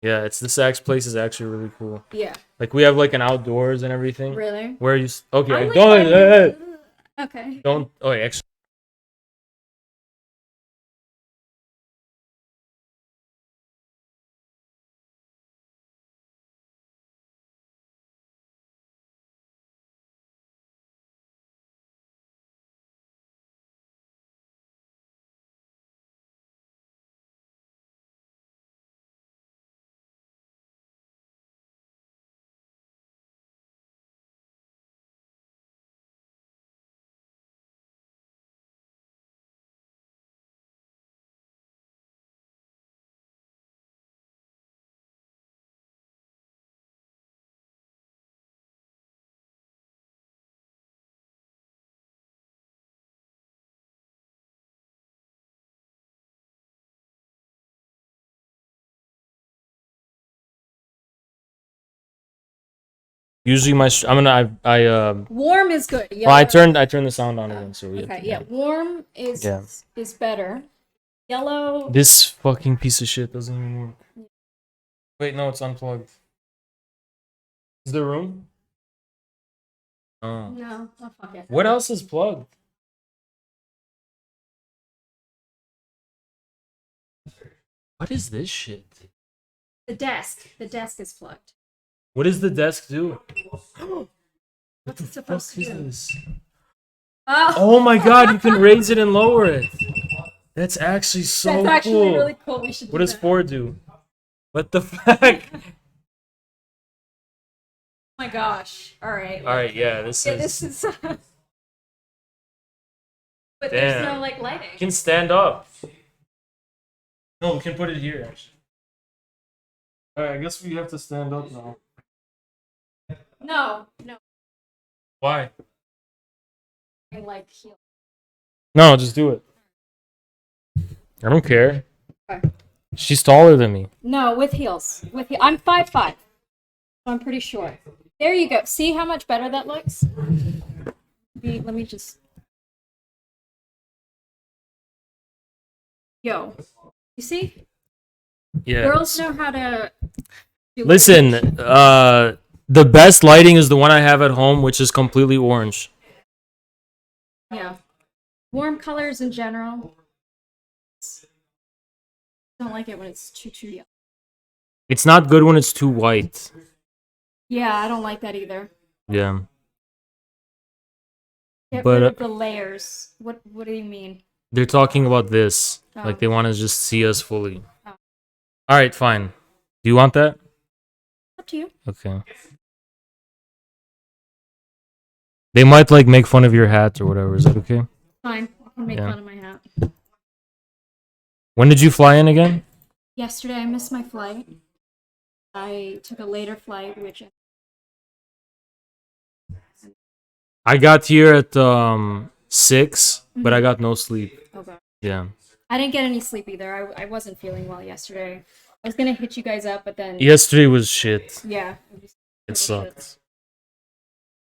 Yeah, the Saks place is actually really cool. Yeah. Like we have like an outdoors and everything. Really? Where you? Okay, don't. Okay. Don't. Oh, actually. Usually Warm is good. Well, I turned the sound on again, so Okay, yeah. Warm is better. Yellow. This fucking piece of shit doesn't even work. Wait, no, it's unplugged. Is there room? Oh. No, oh, fuck it. What else is plugged? What is this shit? The desk. The desk is plugged. What does the desk do? What's it supposed to do? This? Oh my god, you can raise it and lower it. That's actually so cool. That's actually really cool. We should. What does 4 do? What the fuck? Oh my gosh. All right. Alright, yeah, this is. This is. But Damn. there's no like lighting. You can stand up. No, we can put it here actually. Alright, I guess we have to stand up now. No. Why? I like heel. No, just do it. I don't care. Okay. She's taller than me. No, with heels. I'm 5'5", so I'm pretty short. There you go. See how much better that looks? Let me just. Yo, you see? Yeah. Girls know how to. Listen, the best lighting is the one I have at home, which is completely orange. Yeah. Warm colors in general. Don't like it when it's too yellow. It's not good when it's too white. Yeah, I don't like that either. Yeah. Get But, rid of the layers. What do you mean? They're talking about this. Oh. Like they want to just see us fully. Oh. Alright, fine. Do you want that? Up to you. Okay. They might like make fun of your hat or whatever. Is that okay? Fine. I can make fun of my hat. When did you fly in again? Yesterday I missed my flight. I took a later flight, which I got here at 6, but I got no sleep. Okay. Yeah. I didn't get any sleep either. I wasn't feeling well yesterday. I was gonna hit you guys up, but then Yesterday was shit. Yeah. It sucked. Shit.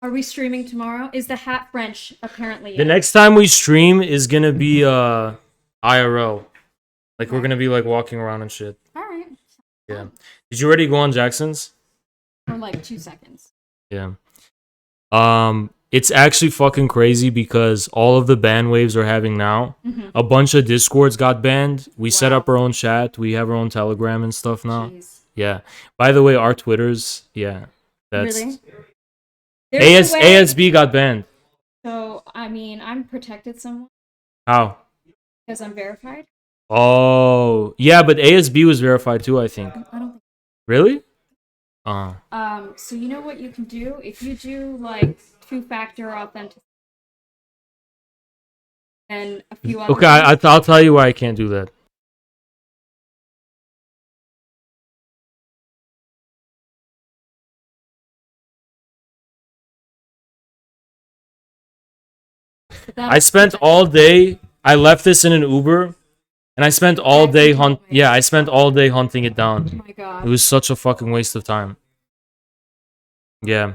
Are we streaming tomorrow? Is the hat French apparently? The next time we stream is gonna be IRL. Like we're gonna be like walking around and shit. Alright. Yeah. Did you already go on Jackson's? For like 2 seconds. Yeah. It's actually fucking crazy because all of the ban waves are having now. Mhm. A bunch of Discords got banned. We set up our own chat. We have our own Telegram and stuff now. Jeez. Yeah. By the way, our Twitters, yeah. That's Really? There's a way- ASB got banned. So I mean, I'm protected somewhat How? because I'm verified. Oh, yeah, but ASB was verified too, I think. I don't think. Really? So you know what you can do if you do like 2-factor authenticity and a few other. Okay, I'll tell you why I can't do that. I spent all day. I left this in an Uber, and I spent all day I spent all day hunting it down. Oh my god! It was such a fucking waste of time. Yeah,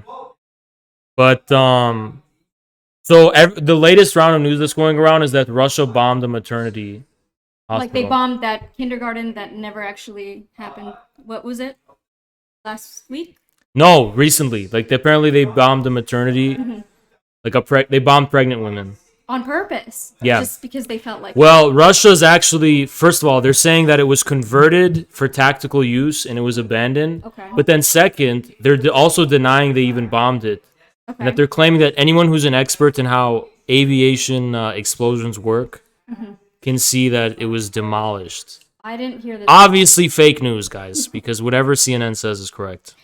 but so the latest round of news that's going around is that Russia bombed a maternity hospital. Like they bombed that kindergarten that never actually happened. What was it? Last week? No, recently. Like apparently they bombed a maternity. Mhm. Like they bombed pregnant women. On purpose. Yeah. Just because they felt like. Well, Russia's actually, first of all, they're saying that it was converted for tactical use and it was abandoned. Okay. But then second, they're also denying they even bombed it. Okay. And that they're claiming that anyone who's an expert in how aviation explosions work Mhm. can see that it was demolished. I didn't hear this. Obviously fake news, guys, because whatever CNN says is correct.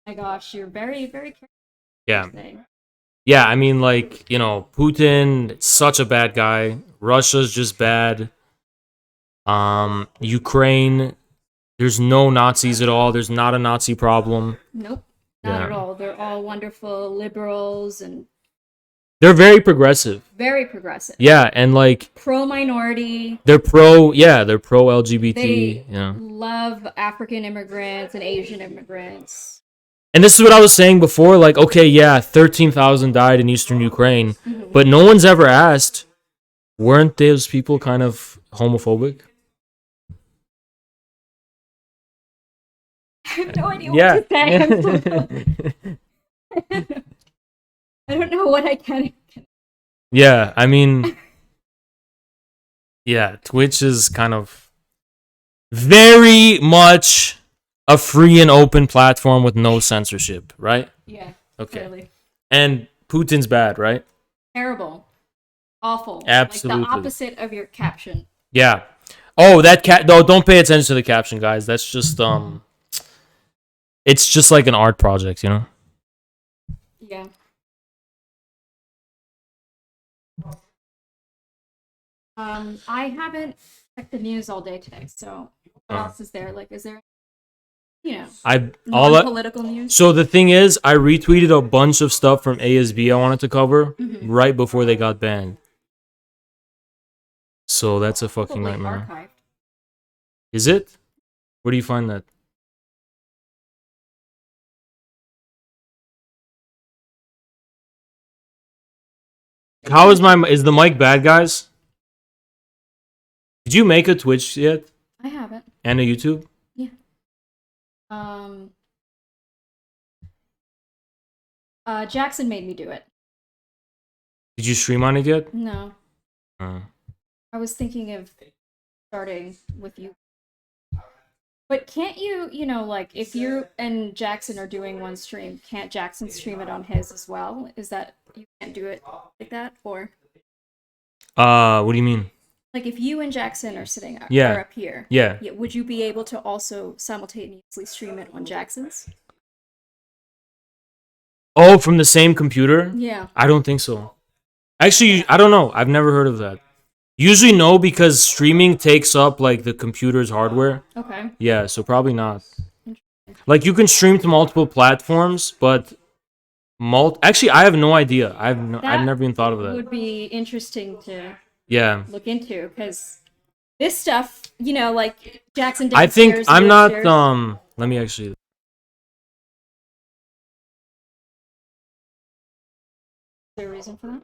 Oh my gosh, you're very, very careful. Yeah. Yeah, I mean, like, you know, Putin, such a bad guy. Russia's just bad. Ukraine, there's no Nazis at all. There's not a Nazi problem. Nope. Not Yeah. at all. They're all wonderful liberals and They're very progressive. very progressive. Yeah, and like Pro-minority. they're pro LGBT. They Yeah. love African immigrants and Asian immigrants. And this is what I was saying before. Like, okay, yeah, 13,000 died in eastern Ukraine, but no one's ever asked, weren't those people kind of homophobic? I have no idea Yeah. what to say. I'm so sorry. I don't know what I can. Yeah, I mean, yeah, Twitch is kind of very much a free and open platform with no censorship, right? Yeah. Okay. Totally. And Putin's bad, right? Terrible. Awful. Absolutely. Like the opposite of your caption. Yeah. Oh, that cat. No, don't pay attention to the caption, guys. That's just it's just like an art project, you know. Yeah. I haven't checked the news all day today, so what else is there? Like, is there, non-political news? So the thing is, I retweeted a bunch of stuff from ASB I wanted to cover right before they got banned. So that's a fucking nightmare. Archived. Is it? Where do you find that? How is the mic bad, guys? Did you make a Twitch yet? I haven't. And a YouTube? Yeah. Jackson made me do it. Did you stream on it yet? No. I was thinking of starting with you. But can't you, like, if you and Jackson are doing one stream, can't Jackson stream it on his as well? Is that, you can't do it like that, or? What do you mean? Like, if you and Jackson are sitting up, Yeah. or up here, Yeah. would you be able to also simultaneously stream it on Jackson's? Oh, from the same computer? Yeah. I don't think so. Actually, I don't know. I've never heard of that. Usually no, because streaming takes up like the computer's hardware. Okay. Yeah, so probably not. Like you can stream to multiple platforms, but actually I have no idea. I've never even thought of that. Would be interesting to Yeah. look into, because this stuff, like Jackson I downstairs, think I'm you not upstairs. let me actually. Is there a reason for that?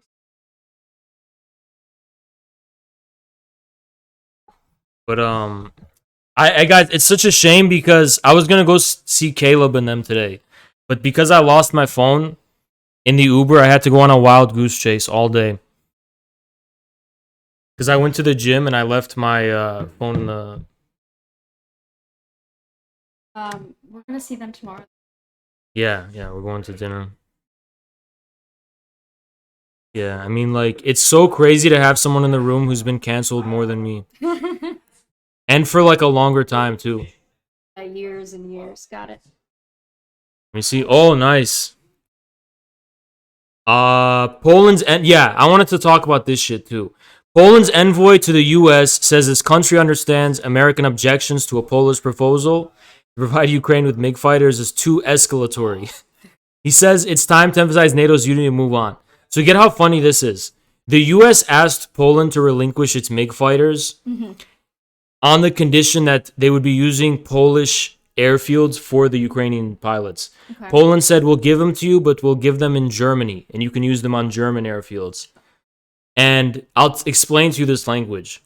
But I got, it's such a shame because I was gonna go see Caleb and them today, but because I lost my phone in the Uber, I had to go on a wild goose chase all day. Because I went to the gym and I left my phone in the. We're gonna see them tomorrow. Yeah, we're going to dinner. Yeah, I mean, like, it's so crazy to have someone in the room who's been canceled more than me. And for, like, a longer time, too. Years and years. Got it. Let me see. Oh, nice. Poland's... Yeah, I wanted to talk about this shit, too. Poland's envoy to the U.S. says his country understands American objections to a Polish proposal to provide Ukraine with MiG fighters is too escalatory. He says it's time to emphasize NATO's unity and move on. So get how funny this is. The U.S. asked Poland to relinquish its MiG fighters on the condition that they would be using Polish airfields for the Ukrainian pilots. Okay. Poland said, we'll give them to you, but we'll give them in Germany, and you can use them on German airfields. And I'll explain to you this language.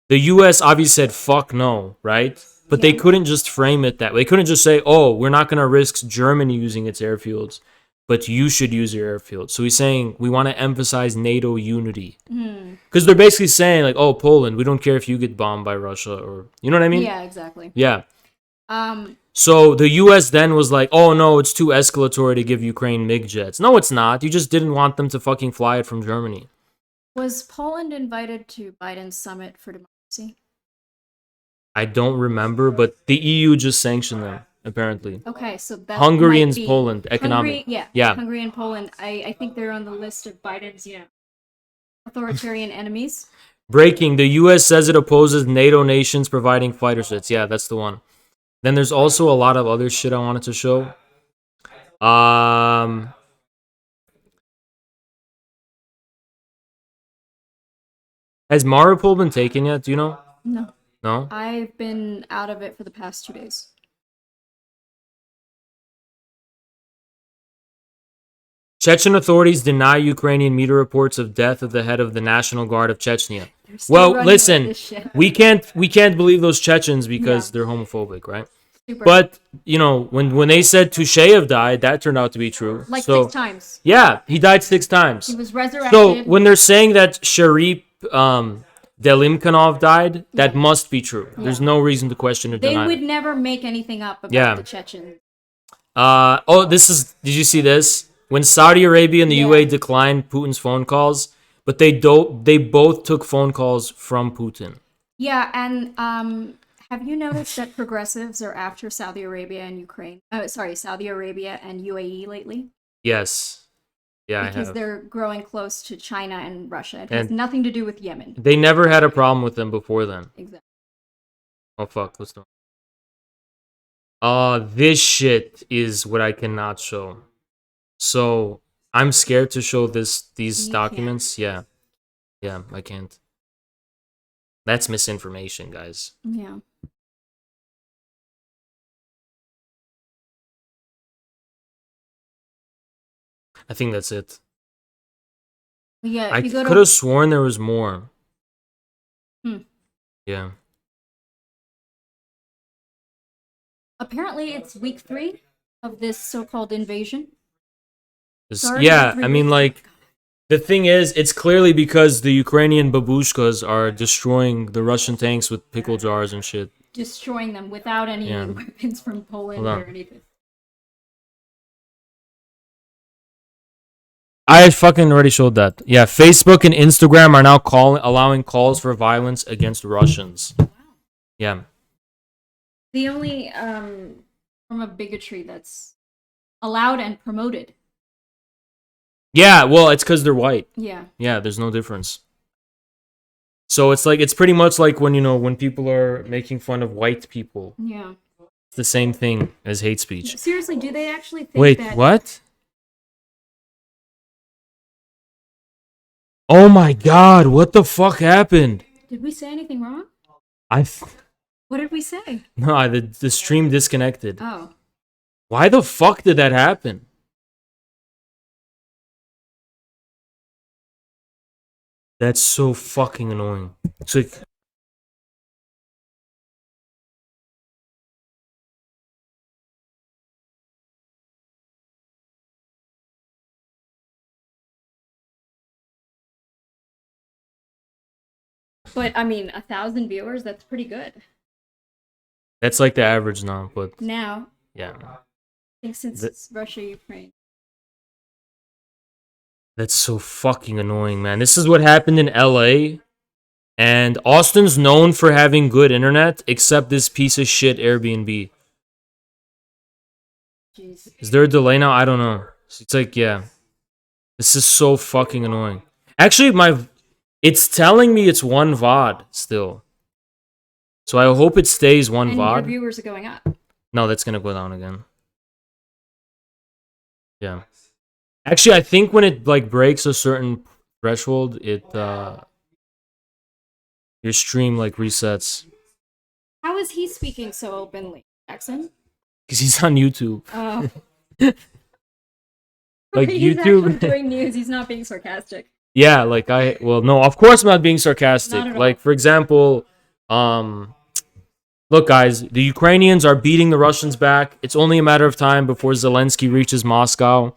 The U.S. obviously said, fuck no, right? But they couldn't just frame it that way. They couldn't just say, oh, we're not going to risk Germany using its airfields, but you should use your airfield. So he's saying we want to emphasize NATO unity. Because they're basically saying, like, oh, Poland, we don't care if you get bombed by Russia, or, you know what I mean? Yeah, exactly. Yeah. So the U.S. then was like, oh, no, it's too escalatory to give Ukraine MiG jets. No, it's not. You just didn't want them to fucking fly it from Germany. Was Poland invited to Biden's summit for democracy? I don't remember, but the EU just sanctioned them, apparently. Okay, so that Hungary might and be- Poland, economic. Yeah. Hungary and Poland. I think they're on the list of Biden's, authoritarian enemies. Breaking, the U.S. says it opposes NATO nations providing fighter jets. Yeah, that's the one. Then there's also a lot of other shit I wanted to show. Has Mariupol been taken yet? Do you know? No. No? I've been out of it for the past 2 days. Chechen authorities deny Ukrainian media reports of death of the head of the National Guard of Chechnya. still Well, running with listen, this shit. we can't believe those Chechens because they're homophobic, right? Super. But you know, when they said Tusheyev died, that turned out to be true. Like so, 6 times. Yeah, he died 6 times. He was resurrected. So when they're saying that Sharip Delimkanov died, that must be true. There's no reason to question or They deny would it. never make anything up about Yeah. the Chechens. Did you see this? When Saudi Arabia and the UAE declined Putin's phone calls, but they both took phone calls from Putin. Yeah, and have you noticed that progressives are after Saudi Arabia and Ukraine? Saudi Arabia and UAE lately? Yes. Yeah, I Because have. they're growing close to China and Russia. It has And nothing to do with Yemen. They never had a problem with them before then. Exactly. Oh fuck, what's going this shit is what I cannot show. So I'm scared to show these documents. Yeah. Yeah, I can't. That's misinformation, guys. Yeah. I think that's it. Yeah, I if you go could have sworn there was more. Hmm. Yeah. Apparently, it's week 3 of this so-called invasion. Yeah, I mean, like, the thing is, it's clearly because the Ukrainian babushkas are destroying the Russian tanks with pickle jars and shit. Destroying them without any Yeah. weapons from Poland Hold on. or anything. I fucking already showed that. Yeah, Facebook and Instagram are now allowing calls for violence against Russians. Yeah. The only form of bigotry that's allowed and promoted. Yeah, well, it's because they're white. Yeah. Yeah, there's no difference. So it's pretty much like when people are making fun of white people. Yeah. It's the same thing as hate speech. Seriously, do they actually think Wait, that... what? Oh my god, what the fuck happened? Did we say anything wrong? What did we say? No, the stream disconnected. Oh. Why the fuck did that happen? That's so fucking annoying. It's like... But, I mean, 1,000 viewers, that's pretty good. That's like the average now, but... Now. Yeah. I think since it's Russia, Ukraine. That's so fucking annoying, man. This is what happened in LA. And Austin's known for having good internet, except this piece of shit Airbnb. Jeez. Is there a delay now? I don't know. It's like, yeah. This is so fucking annoying. Actually, it's telling me it's one VOD still. So I hope it stays one And VOD. your viewers are going up. No, that's gonna go down again. Yeah. Actually, I think when it breaks a certain threshold, your stream resets. How is he speaking so openly, Jackson? Because he's on YouTube. Oh. He's actually doing news. He's not being sarcastic. Yeah, no, of course I'm not being sarcastic. Not at all. For example, look guys, the Ukrainians are beating the Russians back. It's only a matter of time before Zelensky reaches Moscow.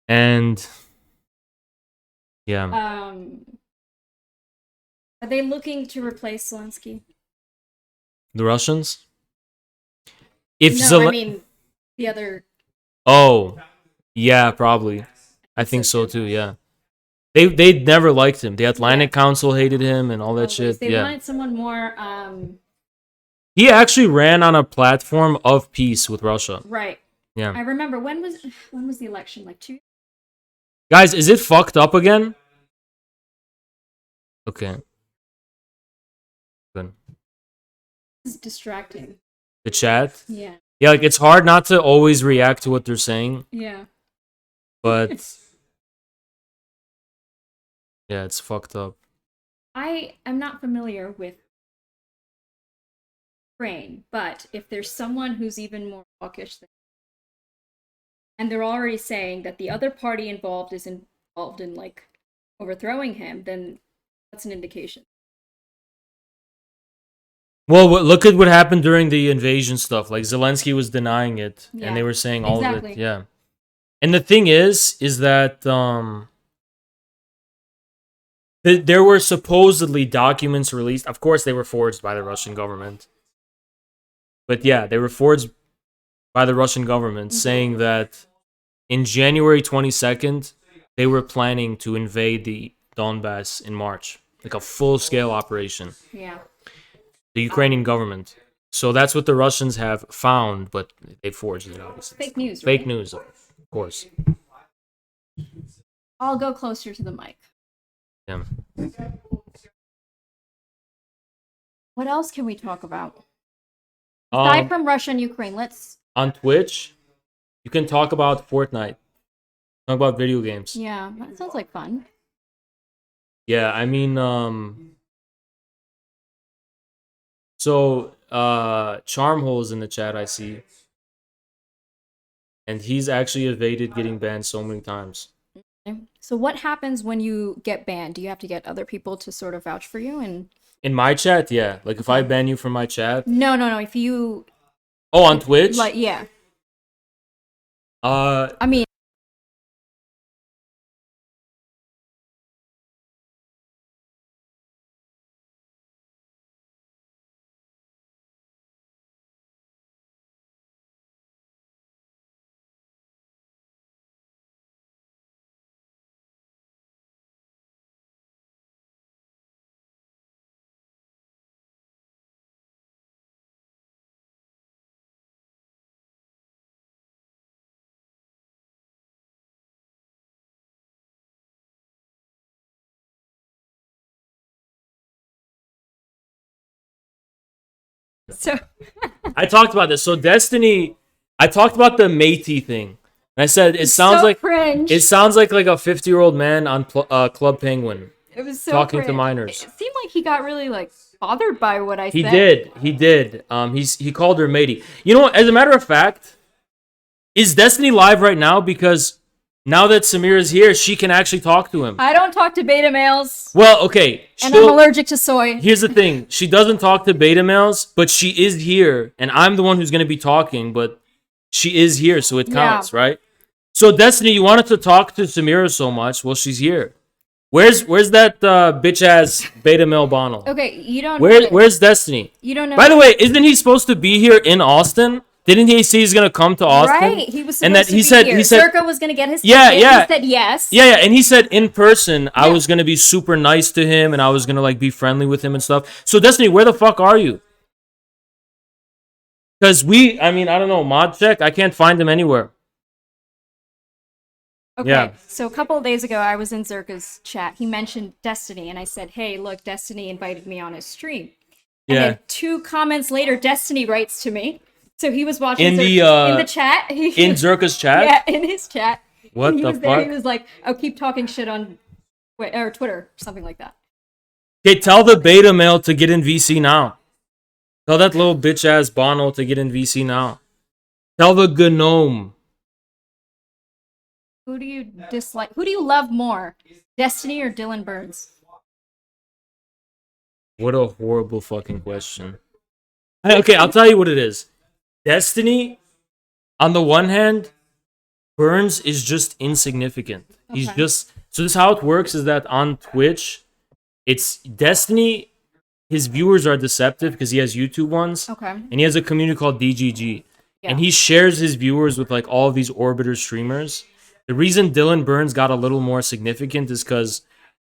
And yeah. Are they looking to replace Zelensky? The Russians? I mean the other. Oh, yeah, probably. I think so too. Yeah, they never liked him. The Atlantic Council hated him and all that shit. They Yeah, wanted someone more. he actually ran on a platform of peace with Russia. Right. Yeah. I remember when was the election? Like 2. Guys, is it fucked up again? Okay. Good. This is distracting. The chat? Yeah. Yeah, it's hard not to always react to what they're saying. Yeah. But yeah, it's fucked up. I am not familiar with Ukraine, but if there's someone who's even more hawkish than, and they're already saying that the other party involved is involved in like overthrowing him, then that's an indication. Well, look at what happened during the invasion stuff. Like Zelensky was denying it, and they were saying all of it. Yeah. And the thing is that there were supposedly documents released. Of course, they were forged by the Russian government. But yeah, they were forged by the Russian government, saying that in January 22nd, they were planning to invade the Donbass in March, like a full-scale operation. Yeah. The Ukrainian government. So that's what the Russians have found, but they forged it, obviously. Fake news, Fake right? news, of course. I'll go closer to the mic. Yeah. What else can we talk about? Aside from Russia and Ukraine, let's... On Twitch, you can talk about Fortnite. Talk about video games. Yeah, that sounds like fun. Yeah, I mean, so, Charmhole's in the chat, I see. And he's actually evaded getting banned so many times. So what happens when you get banned? Do you have to get other people to sort of vouch for you? And In my chat, yeah. Like, if I ban you from my chat... No. If you... Oh, on Twitch? Like, yeah. I mean... So I talked about this. So Destiny, I talked about the Métis thing. And I said it sounds so like cringe. It sounds like a 50-year-old man on Club Penguin. It was so talking cringe. to minors. It seemed like he got really like bothered by what I He said. did. He called her matey. You know what? As a matter of fact, is Destiny live right now? Because now that Samir is here, she can actually talk to him. I don't talk to beta males. Well, okay. And I'm allergic to soy. Here's the thing. She doesn't talk to beta males, but she is here. And I'm the one who's going to be talking, but she is here, so it counts, right? So, Destiny, you wanted to talk to Samira so much. Well, she's here. Where's that bitch-ass beta male Bonnell? Okay, you don't. Where's Destiny? You don't know. By the way, isn't he supposed to be here in Austin? Didn't he say he's gonna come to Austin? Right, he was supposed and that to he be said here. he said Circa was gonna get his yeah, ticket. yeah. He said yes. Yeah, and he said in person I was gonna be super nice to him and I was gonna like be friendly with him and stuff. So Destiny, where the fuck are you? Because I don't know, mod check, I can't find him anywhere. Okay, so a couple of days ago, I was in Zerka's chat. He mentioned Destiny, and I said, hey, look, Destiny invited me on his stream. And then 2 comments later, Destiny writes to me. So he was watching in the chat. In Zerka's chat? Yeah, in his chat. What the fuck? There, he was like, oh, keep talking shit on Twitter, something like that. Okay, tell the beta male to get in VC now. Tell that little bitch-ass Bono to get in VC now. Tell the gnome. Who do you dislike? Who do you love more, Destiny or Dylan Burns? What a horrible fucking question. Okay, I'll tell you what it is. Destiny, on the one hand, Burns is just insignificant. He's just... So this is how it works, is that on Twitch, it's Destiny, his viewers are deceptive because he has YouTube ones. Okay. And he has a community called DGG. Yeah. And he shares his viewers with like all of these Orbiter streamers. The reason Dylan Burns got a little more significant is because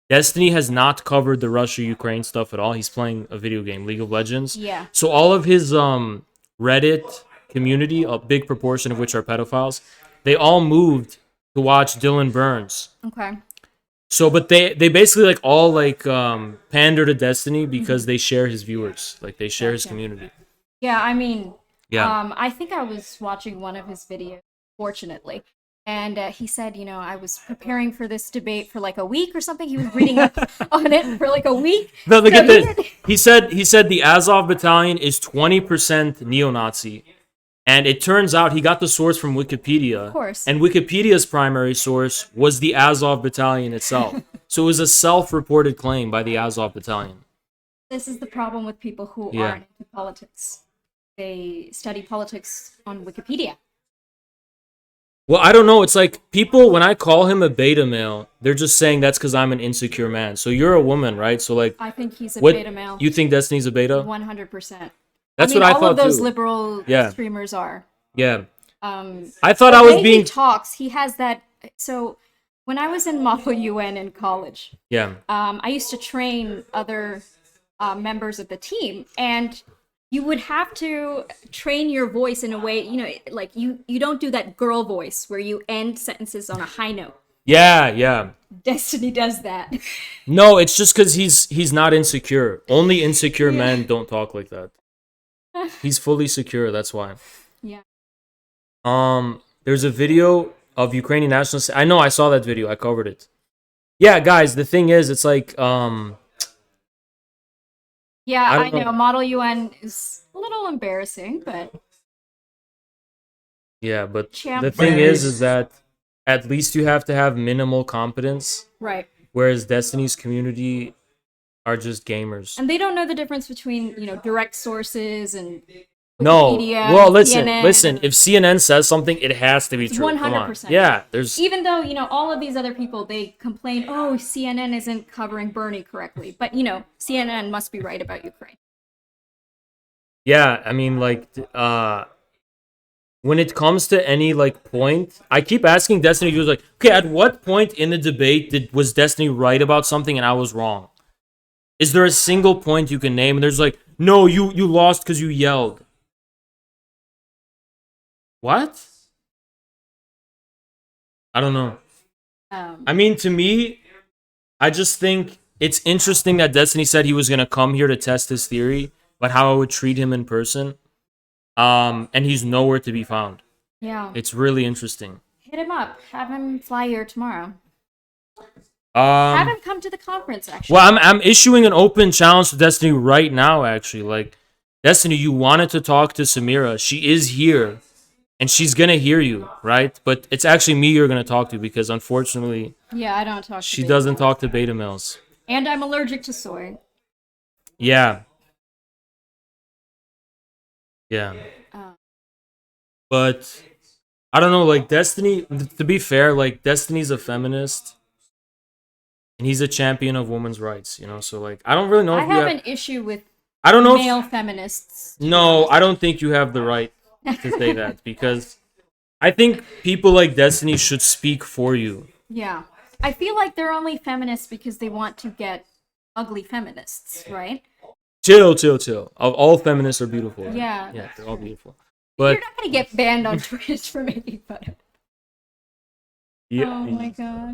Destiny has not covered the Russia-Ukraine stuff at all. He's playing a video game, League of Legends. Yeah. So all of his Reddit community, a big proportion of which are pedophiles, they all moved to watch Dylan Burns. Okay. So, but they basically like all like pander to Destiny because they share his viewers, like they share his community. Yeah, I mean, yeah. I think I was watching one of his videos, fortunately. And he said, I was preparing for this debate for like a week or something. He was reading up on it for like a week. No, look at this. He said the Azov battalion is 20% neo-Nazi. And it turns out he got the source from Wikipedia. Of course. And Wikipedia's primary source was the Azov Battalion itself. So it was a self-reported claim by the Azov Battalion. This is the problem with people who Yeah. aren't into politics. They study politics on Wikipedia. Well, I don't know. It's like people, when I call him a beta male, they're just saying that's because I'm an insecure man. So you're a woman, right? So like, I think he's a what, beta male. You think Destiny's a beta? 100%. That's I mean, what I all thought of those too. liberal Yeah. streamers are. Yeah. I I thought I was being. He talks. He has that. So when I was in Model UN in college, Yeah. I used to train other members of the team, and you would have to train your voice in a way, you know, like you don't do that girl voice where you end sentences on a high note. Yeah. Yeah. Destiny does that. No, it's just because he's not insecure. Only insecure men don't talk like that. He's fully secure. That's why. Yeah. There's a video of Ukrainian nationalists. I know. I saw that video. I covered it. Yeah, guys. The thing is, it's like Yeah, I I don't know. know. Model UN is a little embarrassing, but Yeah, but Champ the thing players. is that at least you have to have minimal competence. Right. Whereas Destiny's community are just gamers. And they don't know the difference between, you know, direct sources and No. Wikipedia, Well, listen, CNN. listen. If CNN says something, it has to be It's true. Come on. 100%. Yeah, there's. Even though, you know, all of these other people, they complain, oh, CNN isn't covering Bernie correctly. But, you know, CNN must be right about Ukraine. Yeah, I mean, like, when it comes to any like point, I keep asking Destiny viewers, like, okay, at what point in the debate was Destiny right about something and I was wrong? Is there a single point you can name? And there's like, no, you lost because you yelled. What? I don't know. I mean, to me, I just think it's interesting that Destiny said he was gonna come here to test his theory, but how I would treat him in person. And he's nowhere to be found. Yeah. It's really interesting. Hit him up. Have him fly here tomorrow. Have him come to the conference, actually. Well, I'm issuing an open challenge to Destiny right now, actually. Like, Destiny, you wanted to talk to Samira. She is here. And she's gonna hear you, right? But it's actually me you're gonna talk to because unfortunately Yeah, I don't talk to she beta doesn't males. talk to beta males. And I'm allergic to soy. Yeah. Yeah. But I don't know, like Destiny, to be fair, like Destiny's a feminist and he's a champion of women's rights, you know? So like I don't really know I if you have have an issue with I don't know if- male feminists. No, I don't think you have the right to say that because I think people like Destiny should speak for you. Yeah. I feel like they're only feminists because they want to get ugly feminists, right? Chill. All feminists are beautiful. Right? Yeah. Yeah, they're all beautiful. But You're not gonna get banned on Twitch for making fun of it. yeah, Oh my god.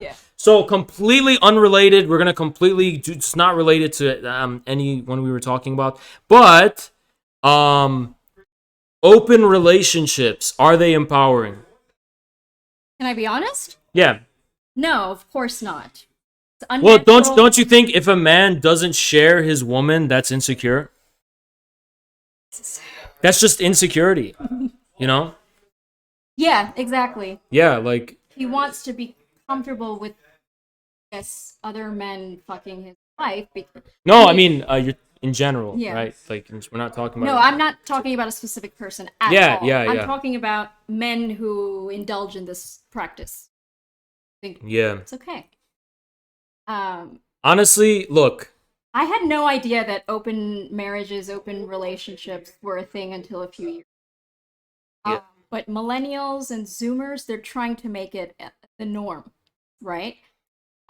Yeah. So completely unrelated. We're gonna completely. It's not related to any one we were talking about, but open relationships, are they empowering? Can I be honest? Yeah. No, of course not. It's Well, unnatural. don't you think if a man doesn't share his woman, that's insecure? That's just insecurity, you know? Yeah, exactly. Yeah, like He wants to be comfortable with, yes, other men fucking his wife. Because no, I mean you're in general, Yeah. right? Like we're not talking about. No, I'm not talking about a specific person at Yeah, all. yeah, I'm yeah. talking about men who indulge in this practice. I think Yeah. it's okay. Honestly, look. I had no idea that open marriages, open relationships were a thing until a few years. Yeah. But millennials and Zoomers, they're trying to make it the norm, right?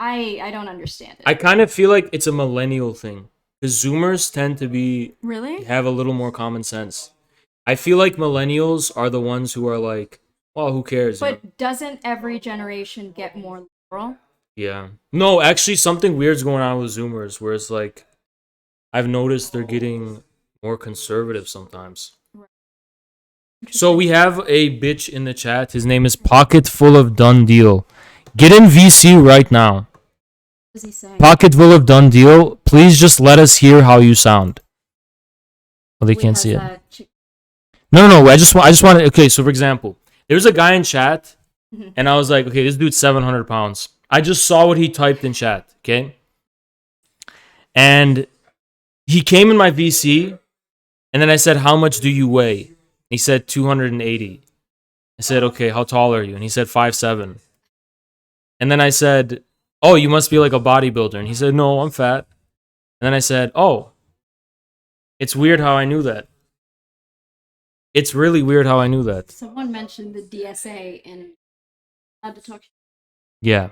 I don't understand it. I kind of feel like it's a millennial thing. Because Zoomers tend to be Really? have a little more common sense. I feel like millennials are the ones who are like, well, who cares? you know? But doesn't every generation get more liberal? Yeah. No, actually, something weird's going on with Zoomers, where it's like, I've noticed they're getting more conservative sometimes. So we have a bitch in the chat. His name is Pocket Full of Done Deal. Get in VC right now. What does he say? Pocket Full of Done Deal. Please just let us hear how you sound. Well, they can't see it. No. I just want. Okay, so for example, there's a guy in chat, and I was like, okay, this dude's 700 pounds. I just saw what he typed in chat. Okay, and he came in my VC, and then I said, how much do you weigh? He said 280. I said, okay, how tall are you? And he said 5'7". And then I said, oh, you must be like a bodybuilder. And he said, no, I'm fat. And then I said, oh, it's weird how I knew that. It's really weird how I knew that. Someone mentioned the DSA and allowed to talk. Yeah.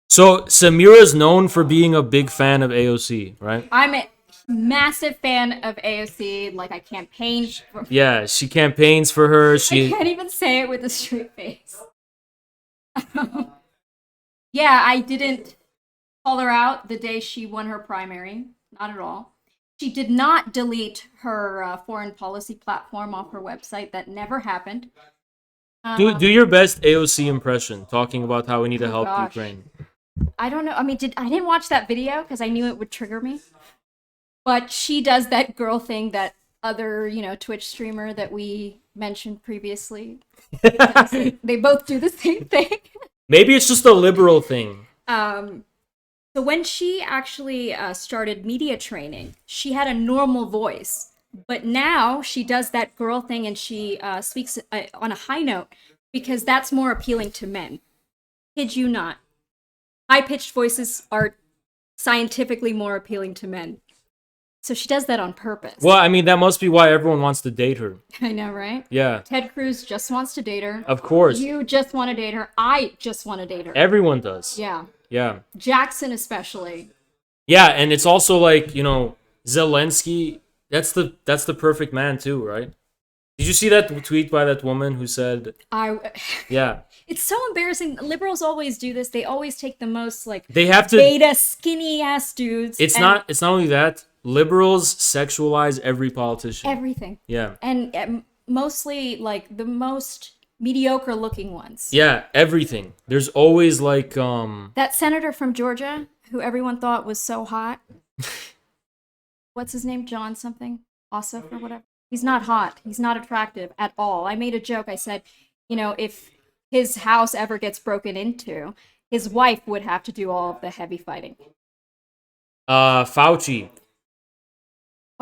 So Samira's known for being a big fan of AOC, right? I'm a massive fan of AOC. Like, I campaign for... Yeah, she campaigns for her. I can't even say it with a straight face. Yeah, I didn't call her out the day she won her primary. Not at all. She did not delete her foreign policy platform off her website. That never happened. Do your best AOC impression, talking about how we need to help Ukraine. I don't know. I mean, I didn't watch that video because I knew it would trigger me. But she does that girl thing that other, Twitch streamer that we mentioned previously. They both do the same thing. Maybe it's just a liberal thing. So when she actually started media training, she had a normal voice. But now she does that girl thing and she speaks on a high note because that's more appealing to men. Kid you not. High-pitched voices are scientifically more appealing to men. So she does that on purpose. Well, I mean, that must be why everyone wants to date her. I know, right? Yeah. Ted Cruz just wants to date her. Of course. You just want to date her. I just want to date her. Everyone does. Yeah. Yeah. Jackson especially. Yeah, and it's also like, Zelensky, that's the perfect man too, right? Did you see that tweet by that woman who said Yeah. It's so embarrassing. Liberals always do this. They always take the most they have to beta skinny ass dudes. It's not only that. Liberals sexualize every politician. Everything. Yeah. And mostly the most mediocre looking ones. Yeah, everything. There's always that senator from Georgia who everyone thought was so hot. What's his name? John something? Ossoff or whatever. He's not hot. He's not attractive at all. I made a joke. I said, if his house ever gets broken into, his wife would have to do all of the heavy fighting. Fauci.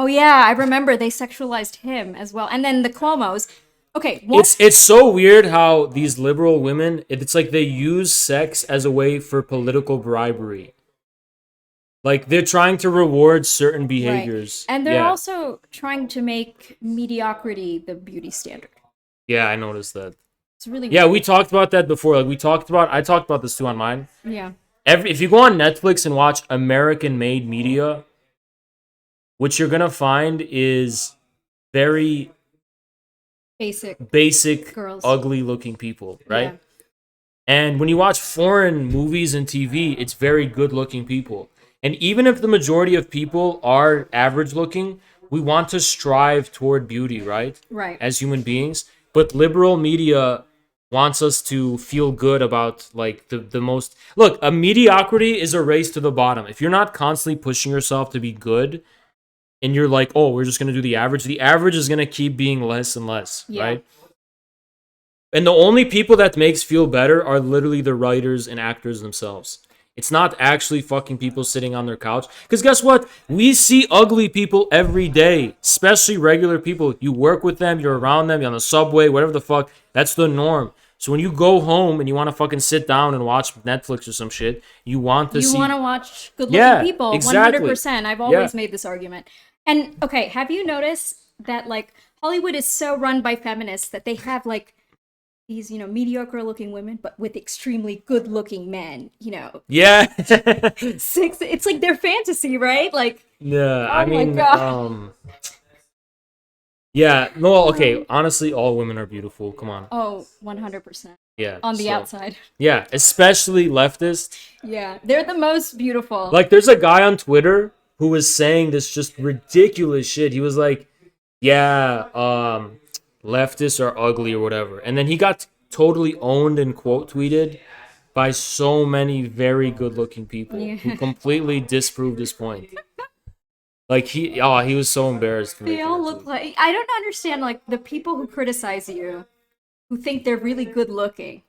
Oh yeah, I remember they sexualized him as well. And then the Cuomos. Okay, it's so weird how these liberal women, it's like they use sex as a way for political bribery. Like they're trying to reward certain behaviors. Right. And they're also trying to make mediocrity the beauty standard. Yeah, I noticed that. It's really weird. We weird. talked about that before. I talked about this too on mine. Yeah. If you go on Netflix and watch American-made media, what you're gonna find is very basic girls. Ugly-looking people, right? Yeah. And when you watch foreign movies and TV, it's very good-looking people. And even if the majority of people are average-looking, we want to strive toward beauty, right? Right. As human beings. But liberal media wants us to feel good about the most... Look, a mediocrity is a race to the bottom. If you're not constantly pushing yourself to be good, and you're like, oh, we're just going to do the average is going to keep being less and less, right? And the only people that makes feel better are literally the writers and actors themselves. It's not actually fucking people sitting on their couch. Because guess what? We see ugly people every day, especially regular people. You work with them, you're around them, you're on the subway, whatever the fuck. That's the norm. So when you go home and you want to fucking sit down and watch Netflix or some shit, you want to watch good-looking people. Exactly. 100%. I've always made this argument. And, okay, have you noticed that, Hollywood is so run by feminists that they have, these, mediocre-looking women, but with extremely good-looking men, Yeah. It's like their fantasy, right? Yeah, oh my God. Yeah, no, okay, honestly, all women are beautiful. Come on. Oh, 100%. Yeah. On the outside. Yeah, especially leftist. Yeah, they're the most beautiful. There's a guy on Twitter who was saying this just ridiculous shit. He was like, yeah, leftists are ugly or whatever. And then he got totally owned and quote tweeted by so many very good looking people who completely disproved his point. Like he was so embarrassed. They all look like, I don't understand, like, the people who criticize you, who think they're really good looking.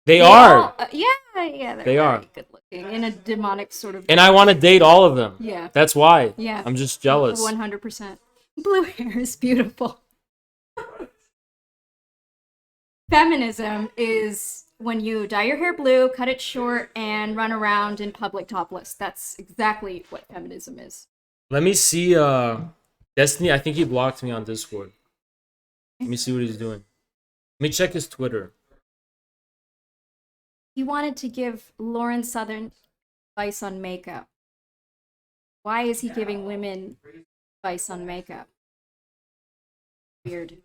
They are. Yeah, They are good looking in a demonic sort of. And I want to date all of them. Yeah. That's why. Yeah. I'm just jealous. 100%. Blue hair is beautiful. Feminism is when you dye your hair blue, cut it short, and run around in public topless. That's exactly what feminism is. Let me see. Destiny, I think he blocked me on Discord. Let me see what he's doing. Let me check his Twitter. He wanted to give Lauren Southern advice on makeup. Why is he giving women advice on makeup? Weird.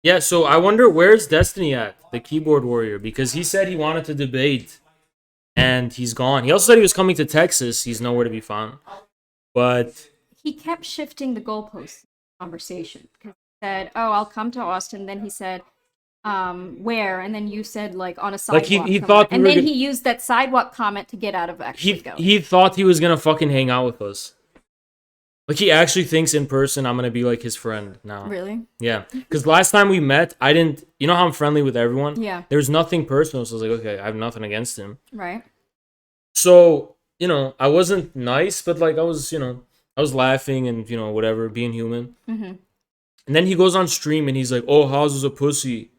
Yeah, so I wonder where's Destiny at, the keyboard warrior, because he said he wanted to debate, and he's gone. He also said he was coming to Texas. He's nowhere to be found. But he kept shifting the goalposts conversation. Because he said, "Oh, I'll come to Austin." Then he said, "Where?" And then you said, like, on a sidewalk. Like he thought, and then he used that sidewalk comment to get out of actually going. He thought he was gonna fucking hang out with us. Like, he actually thinks in person I'm gonna be like his friend now. Really? Yeah. Because last time we met, I didn't. You know how I'm friendly with everyone. Yeah. There's nothing personal, so I was like, okay, I have nothing against him. Right. So, you know, I wasn't nice, but like I was laughing and, you know, whatever, being human. Mm-hmm. And then he goes on stream and he's like, "Oh, Haas was a pussy.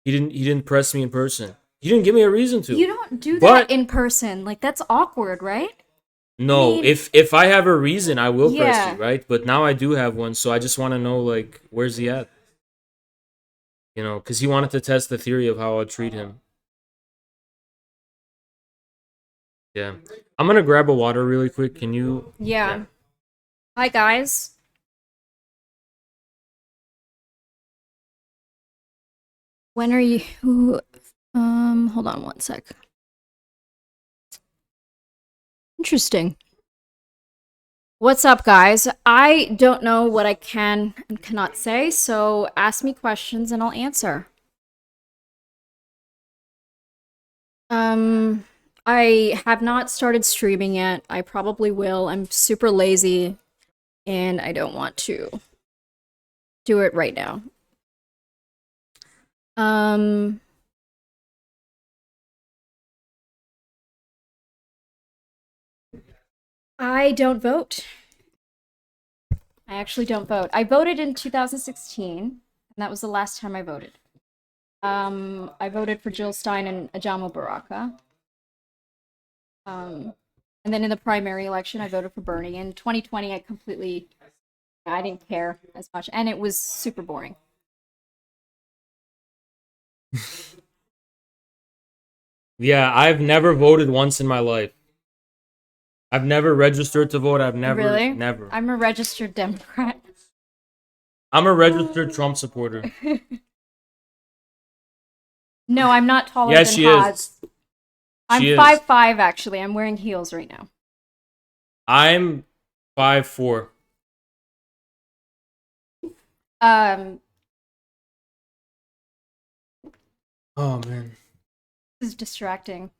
He didn't press me in person. He didn't give me a reason to." You don't do that in person. Like, that's awkward, right? No, I mean, if I have a reason, I will press Yeah. you, right? But now I do have one, so I just want to know, like, where's he at? You know, because he wanted to test the theory of how I'd treat him. Yeah. I'm gonna grab a water really quick. Can you? Yeah. Hi, guys. When are you? Hold on one sec. Interesting. What's up, guys? I don't know what I can and cannot say, so ask me questions and I'll answer. I have not started streaming yet. I probably will. I'm super lazy and I don't want to do it right now. I don't vote. I actually don't vote. I voted in 2016, and that was the last time I voted. I voted for Jill Stein and Ajamo Baraka. And then in the primary election, I voted for Bernie. In 2020, I didn't care as much, and it was super boring. Yeah, I've never voted once in my life. I've never registered to vote. I've Really? never. I'm a registered Democrat. I'm a registered Trump supporter. No, I'm not taller Yes, than she Haas. is. I'm She is. 5'5", actually. I'm wearing heels right now. I'm 5'4". Oh man. This is distracting.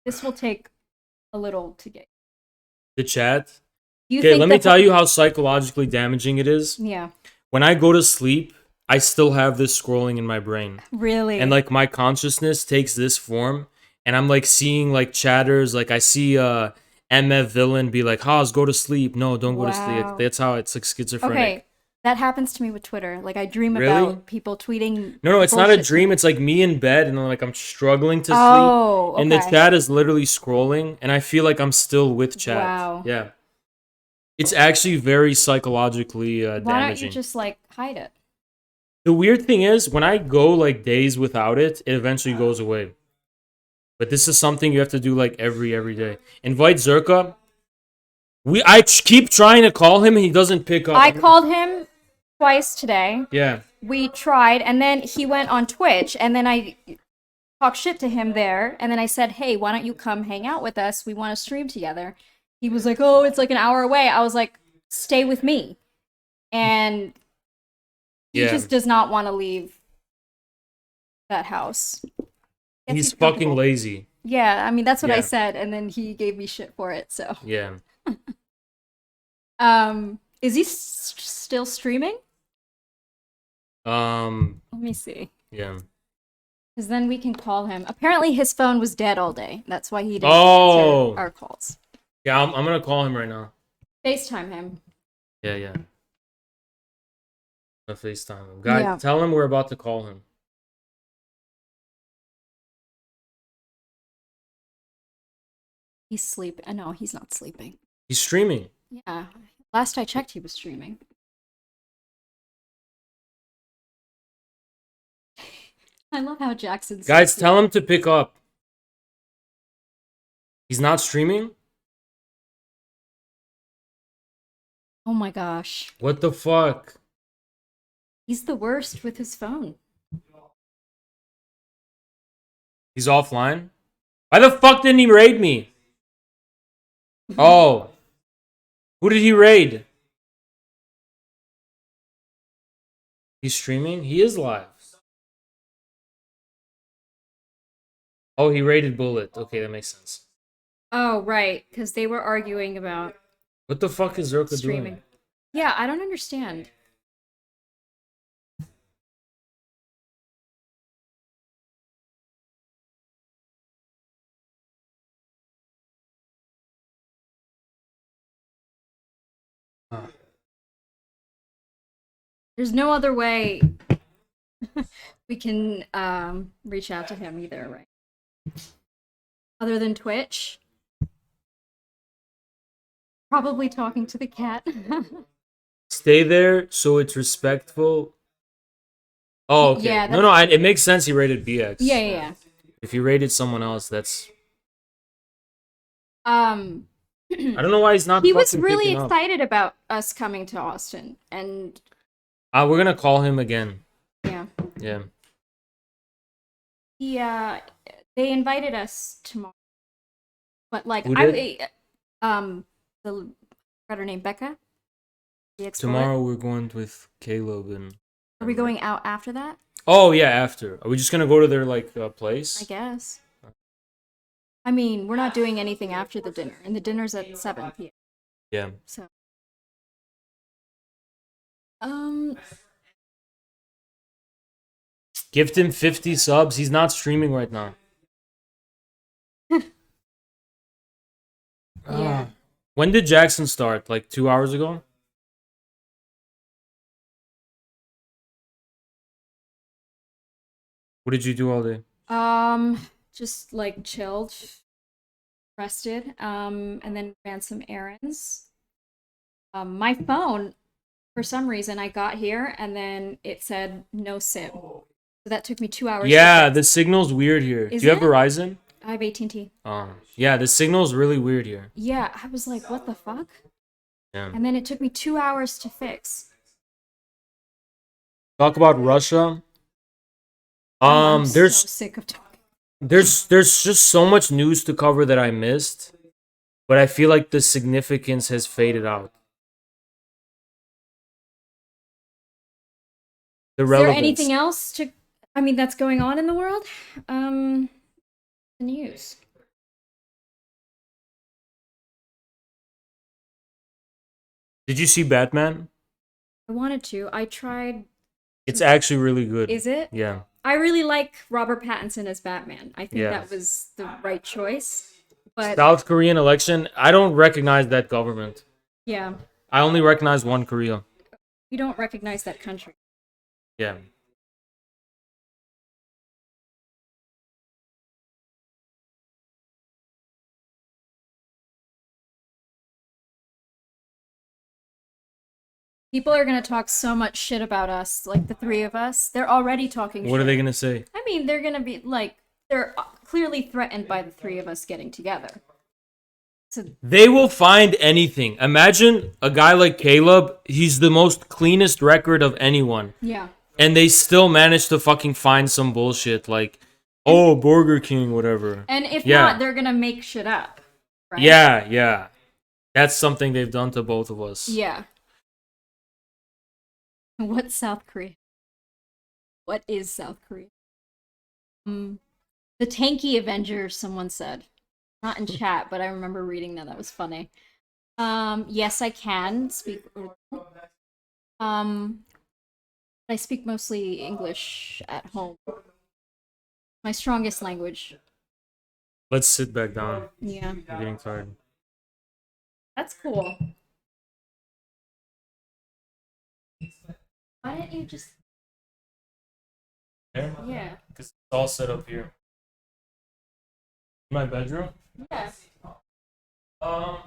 This will take a little to get. The chat. You Okay, think let me that- tell you how psychologically damaging it is. Yeah. When I go to sleep, I still have this scrolling in my brain. Really? And like my consciousness takes this form, and I'm like seeing like chatters. Like I see MF Villain be like, "Haas, go to sleep." No, don't go to sleep. Wow. That's how it's like schizophrenic. Okay, that happens to me with Twitter. Like, I dream Really? about people tweeting. No, it's not a bullshit. dream. It's like me in bed, and like I'm struggling to Oh, sleep, and the okay. chat is literally scrolling, and I feel like I'm still with chat. Wow. Yeah, it's actually very psychologically Why don't damaging. you just like hide it? The weird thing is, when I go like days without it, it eventually goes away. But this is something you have to do like every day. Invite Zerka. I keep trying to call him, and he doesn't pick up. I called him twice today. Yeah. We tried, and then he went on Twitch, and then I talk shit to him there, and then I said, hey, why don't you come hang out with us? We want to stream together. He was like, oh, it's like an hour away. I was like, stay with me. And he just does not want to leave that house. He's fucking lazy. Yeah, I mean, that's what I said, and then he gave me shit for it, so. Yeah. Is he still streaming? Let me see. Yeah. Because then we can call him. Apparently his phone was dead all day. That's why he didn't answer our calls. Yeah, I'm gonna call him right now. FaceTime him. Yeah. I'll FaceTime him. Guys, tell him we're about to call him. He's sleeping. No, he's not sleeping. He's streaming. Yeah. Last I checked, he was streaming. I love how Jackson's... Guys, tell him to pick up. He's not streaming? Oh my gosh. What the fuck? He's the worst with his phone. He's offline? Why the fuck didn't he raid me? Oh. Who did he raid? He's streaming? He is live. Oh, he raided Bullet. Okay, that makes sense. Oh, right. Because they were arguing about... What the fuck is Zerka streaming. doing? Yeah, I don't understand. There's no other way we can reach out to him either, right? Other than Twitch. Probably talking to the cat. Stay there so it's respectful. Oh, okay. Yeah, no, it makes sense he rated BX. Yeah. If he rated someone else, that's... I don't know why he's not. He was really picking up. excited about us coming to Austin, and we're gonna call him again. yeah. Yeah. They invited us tomorrow, but like Who did? the got her name Becca. The explorer. Tomorrow we're going with Caleb and. Are we going out after that? Oh yeah, after. Are we just gonna go to their place? I guess. I mean, we're not doing anything after the dinner, and the dinner's at 7 p.m. Yeah. So. Gift him 50 subs. He's not streaming right now. Yeah. When did Jackson start? Like 2 hours ago? What did you do all day? Just like chilled, rested, and then ran some errands. My phone, for some reason, I got here and then it said no SIM. So that took me 2 hours. Yeah, the signal's weird here. Do you have Verizon? I have AT&T. Yeah, the signal's really weird here. Yeah, I was like, what the fuck? Yeah. And then it took me 2 hours to fix. Talk about Russia. I'm there's so sick of talking. There's just so much news to cover that I missed, but I feel like the significance has faded out. The Is relevance. there anything else that's going on in the world? The news. Did you see Batman? I wanted to. I tried. It's actually really good. Is it? Yeah. I really like Robert Pattinson as Batman. I think Yeah. that was the right choice. But South Korean election, I don't recognize that government. yeah, I only recognize one Korea. you don't recognize that country. Yeah. People are gonna talk so much shit about us, like the three of us. They're already talking shit. What are they gonna say? I mean, they're gonna be like, they're clearly threatened by the three of us getting together. So They will find anything. Imagine a guy like Caleb, he's the most cleanest record of anyone. yeah. And they still manage to fucking find some bullshit. Like, Oh, Burger King, whatever. And if Yeah. not, they're gonna make shit up. Right? Yeah, yeah. That's something they've done to both of us. Yeah. What's South Korea? What is South Korea? The tanky Avenger, someone said. Not in chat, but I remember reading that. That was funny. Yes, I can speak Urdu. I speak mostly English at home. My strongest language. Let's sit back down. Yeah. I'm getting tired. That's cool. Why don't you just... Yeah. Because it's all set up here. My bedroom? Yeah. Our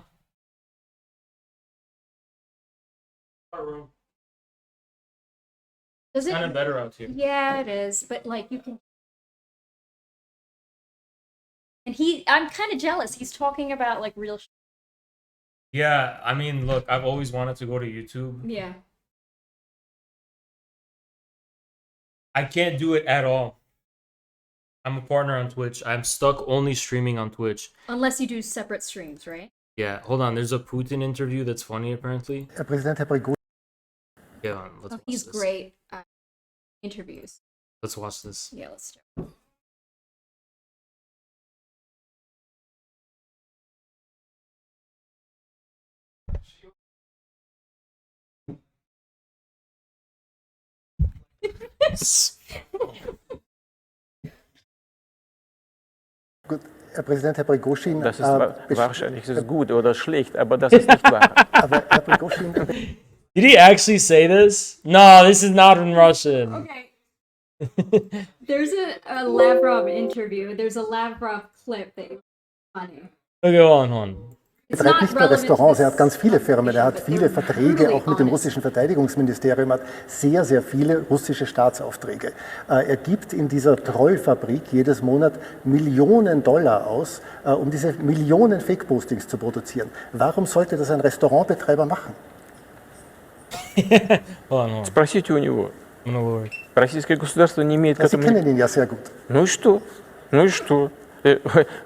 room. Does It's it... kind of better out here. Yeah, it is. But, like, you can... And I'm kind of jealous. He's talking about, like, real shit. Yeah, I mean, look, I've always wanted to go to YouTube. Yeah. I can't do it at all. I'm a partner on Twitch. I'm stuck only streaming on Twitch. Unless you do separate streams, right? Yeah, hold on. There's a Putin interview that's funny, apparently. Herr Präsident, Herr Prigozhin. Yeah, let's watch He's this. great at interviews. Let's watch this. Yeah, let's do it. Gut, Herr Präsident, Herr Prigozhin. Das ist wahrscheinlich ist gut oder schlecht, aber das ist nicht wahr. Aber Herr Prigozhin. Did he actually say this? No, this is not in Russian. Okay. There's a Lavrov interview. There's a Lavrov clip that is funny. Okay, hold on. Er betreibt nicht nur Restaurants, er hat ganz viele Firmen, er hat viele Verträge, auch mit dem russischen Verteidigungsministerium, hat sehr, sehr viele russische Staatsaufträge. Er gibt in dieser Trollfabrik jedes Monat Millionen Dollar aus, um diese Millionen Fake-Postings zu produzieren. Warum sollte das ein Restaurantbetreiber machen? Спросите у него. Российское государство не имеет к этому... Sie kennen ihn ja sehr gut. Ну и что? Ну и что?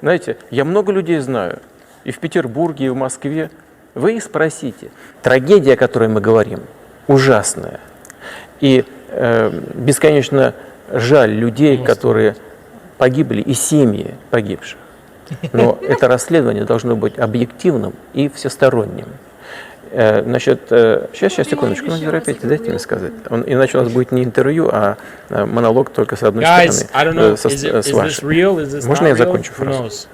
Знаете, я много людей знаю. И в Петербурге, и в Москве. Вы их спросите. Трагедия, о которой мы говорим, ужасная. И бесконечно жаль людей, которые погибли, и семьи погибших. Но это расследование должно быть объективным и всесторонним. Значит, сейчас, секундочку, не торопитесь, дайте мне сказать. Иначе у нас будет не интервью, а монолог только с одной стороны. С вашей. Можно я закончу фразу?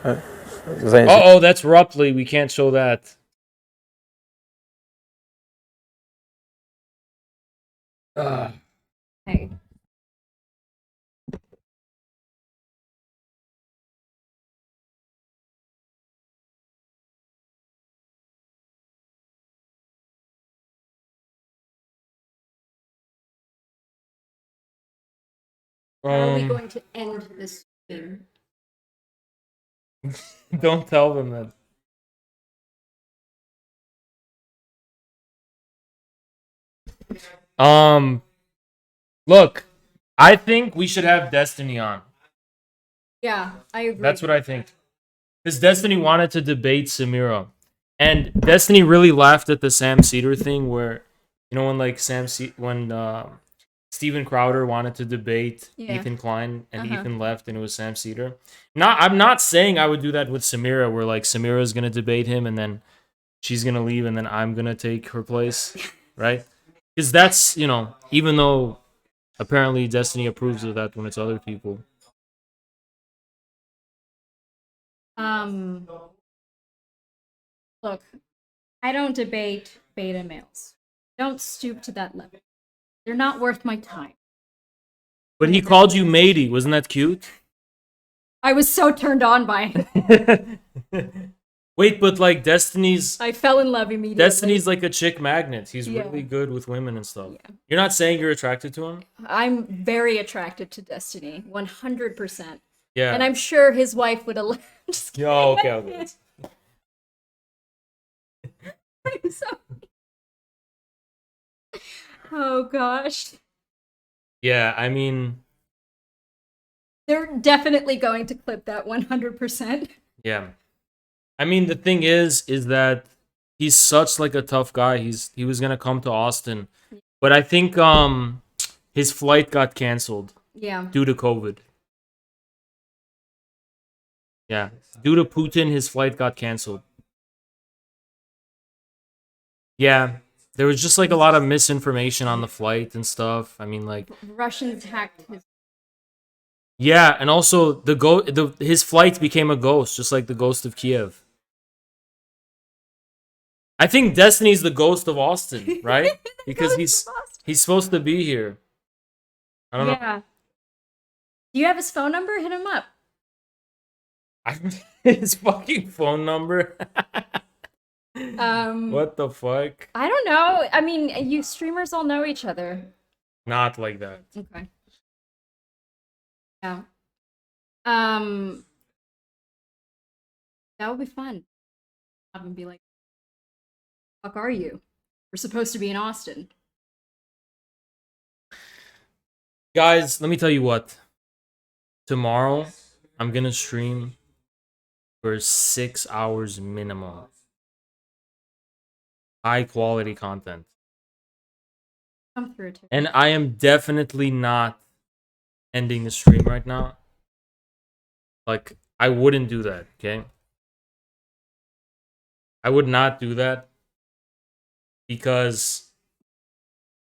Oh, that's Rupley. We can't show that. Hey. How are we going to end this stream? Don't tell them that. Look, I think we should have Destiny on. Yeah, I agree. That's what I think. Because Destiny wanted to debate Samira. And Destiny really laughed at the Sam Cedar thing where, you know, when like Steven Crowder wanted to debate Ethan Klein and Ethan left and it was Sam Cedar. I'm not saying I would do that with Samira where like Samira's going to debate him and then she's going to leave and then I'm going to take her place, right? Because that's, you know, even though apparently Destiny approves of that when it's other people. Look, I don't debate beta males. Don't stoop to that level. They're not worth my time. But he called you matey. Wasn't that cute? I was so turned on by him. Wait, but like Destiny's... I fell in love immediately. Destiny's like a chick magnet. He's really good with women and stuff. Yeah. You're not saying you're attracted to him? I'm very attracted to Destiny. 100%. Yeah. And I'm sure his wife would have... Just kidding. Oh, okay. I'm sorry. Oh gosh. Yeah, I mean, They're definitely going to clip that 100%. Yeah. I mean, the thing is that he's such like a tough guy. He was gonna come to Austin, but I think his flight got canceled. Yeah. Due to COVID. Yeah, due to Putin, his flight got canceled. Yeah, there was just like a lot of misinformation on the flight and stuff. I mean, like Russians hacked his. yeah, and also his flight became a ghost, just like the ghost of Kiev. I think Destiny's the ghost of Austin, right? Because he's supposed to be here. I don't know. Yeah. Do you have his phone number? Hit him up. His fucking phone number. What the fuck? I don't know. I mean, you streamers all know each other. Not like that. Okay. Yeah. That would be fun. Have him be like, "Fuck are you? We're supposed to be in Austin." Guys, let me tell you what. Tomorrow, I'm gonna stream for 6 hours minimum. High quality content. Come through too. And I am definitely not ending the stream right now. Like, I wouldn't do that, okay? I would not do that. Because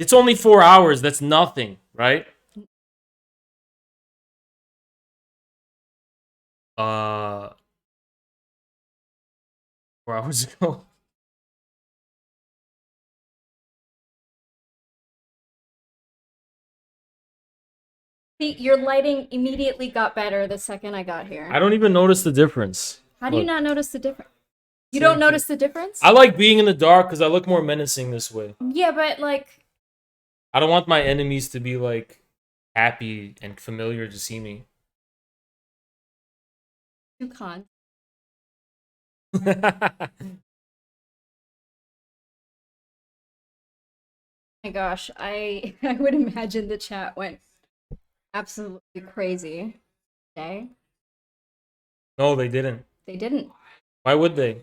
it's only 4 hours. That's nothing, right? 4 hours ago. See, your lighting immediately got better the second I got here. I don't even notice the difference. How do you Look. not notice the difference? You don't notice the difference? I like being in the dark because I look more menacing this way. Yeah, but like, I don't want my enemies to be like happy and familiar to see me. two cons. My gosh, I would imagine the chat went absolutely crazy today. No, they didn't. They didn't. Why would they?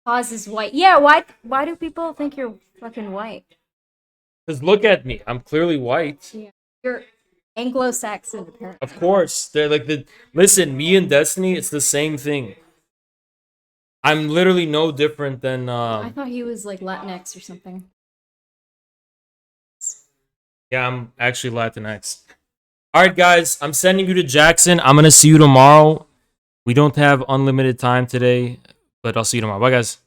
Pause is white. Yeah, why do people think you're fucking white? Because look at me. I'm clearly white. Yeah. You're Anglo-Saxon, apparently. Of course. They're like the listen, me and Destiny, it's the same thing. I'm literally no different than I thought he was like Latinx or something. yeah, I'm actually Latinx. Alright guys, I'm sending you to Jackson. I'm gonna see you tomorrow. We don't have unlimited time today, but I'll see you tomorrow. Bye guys.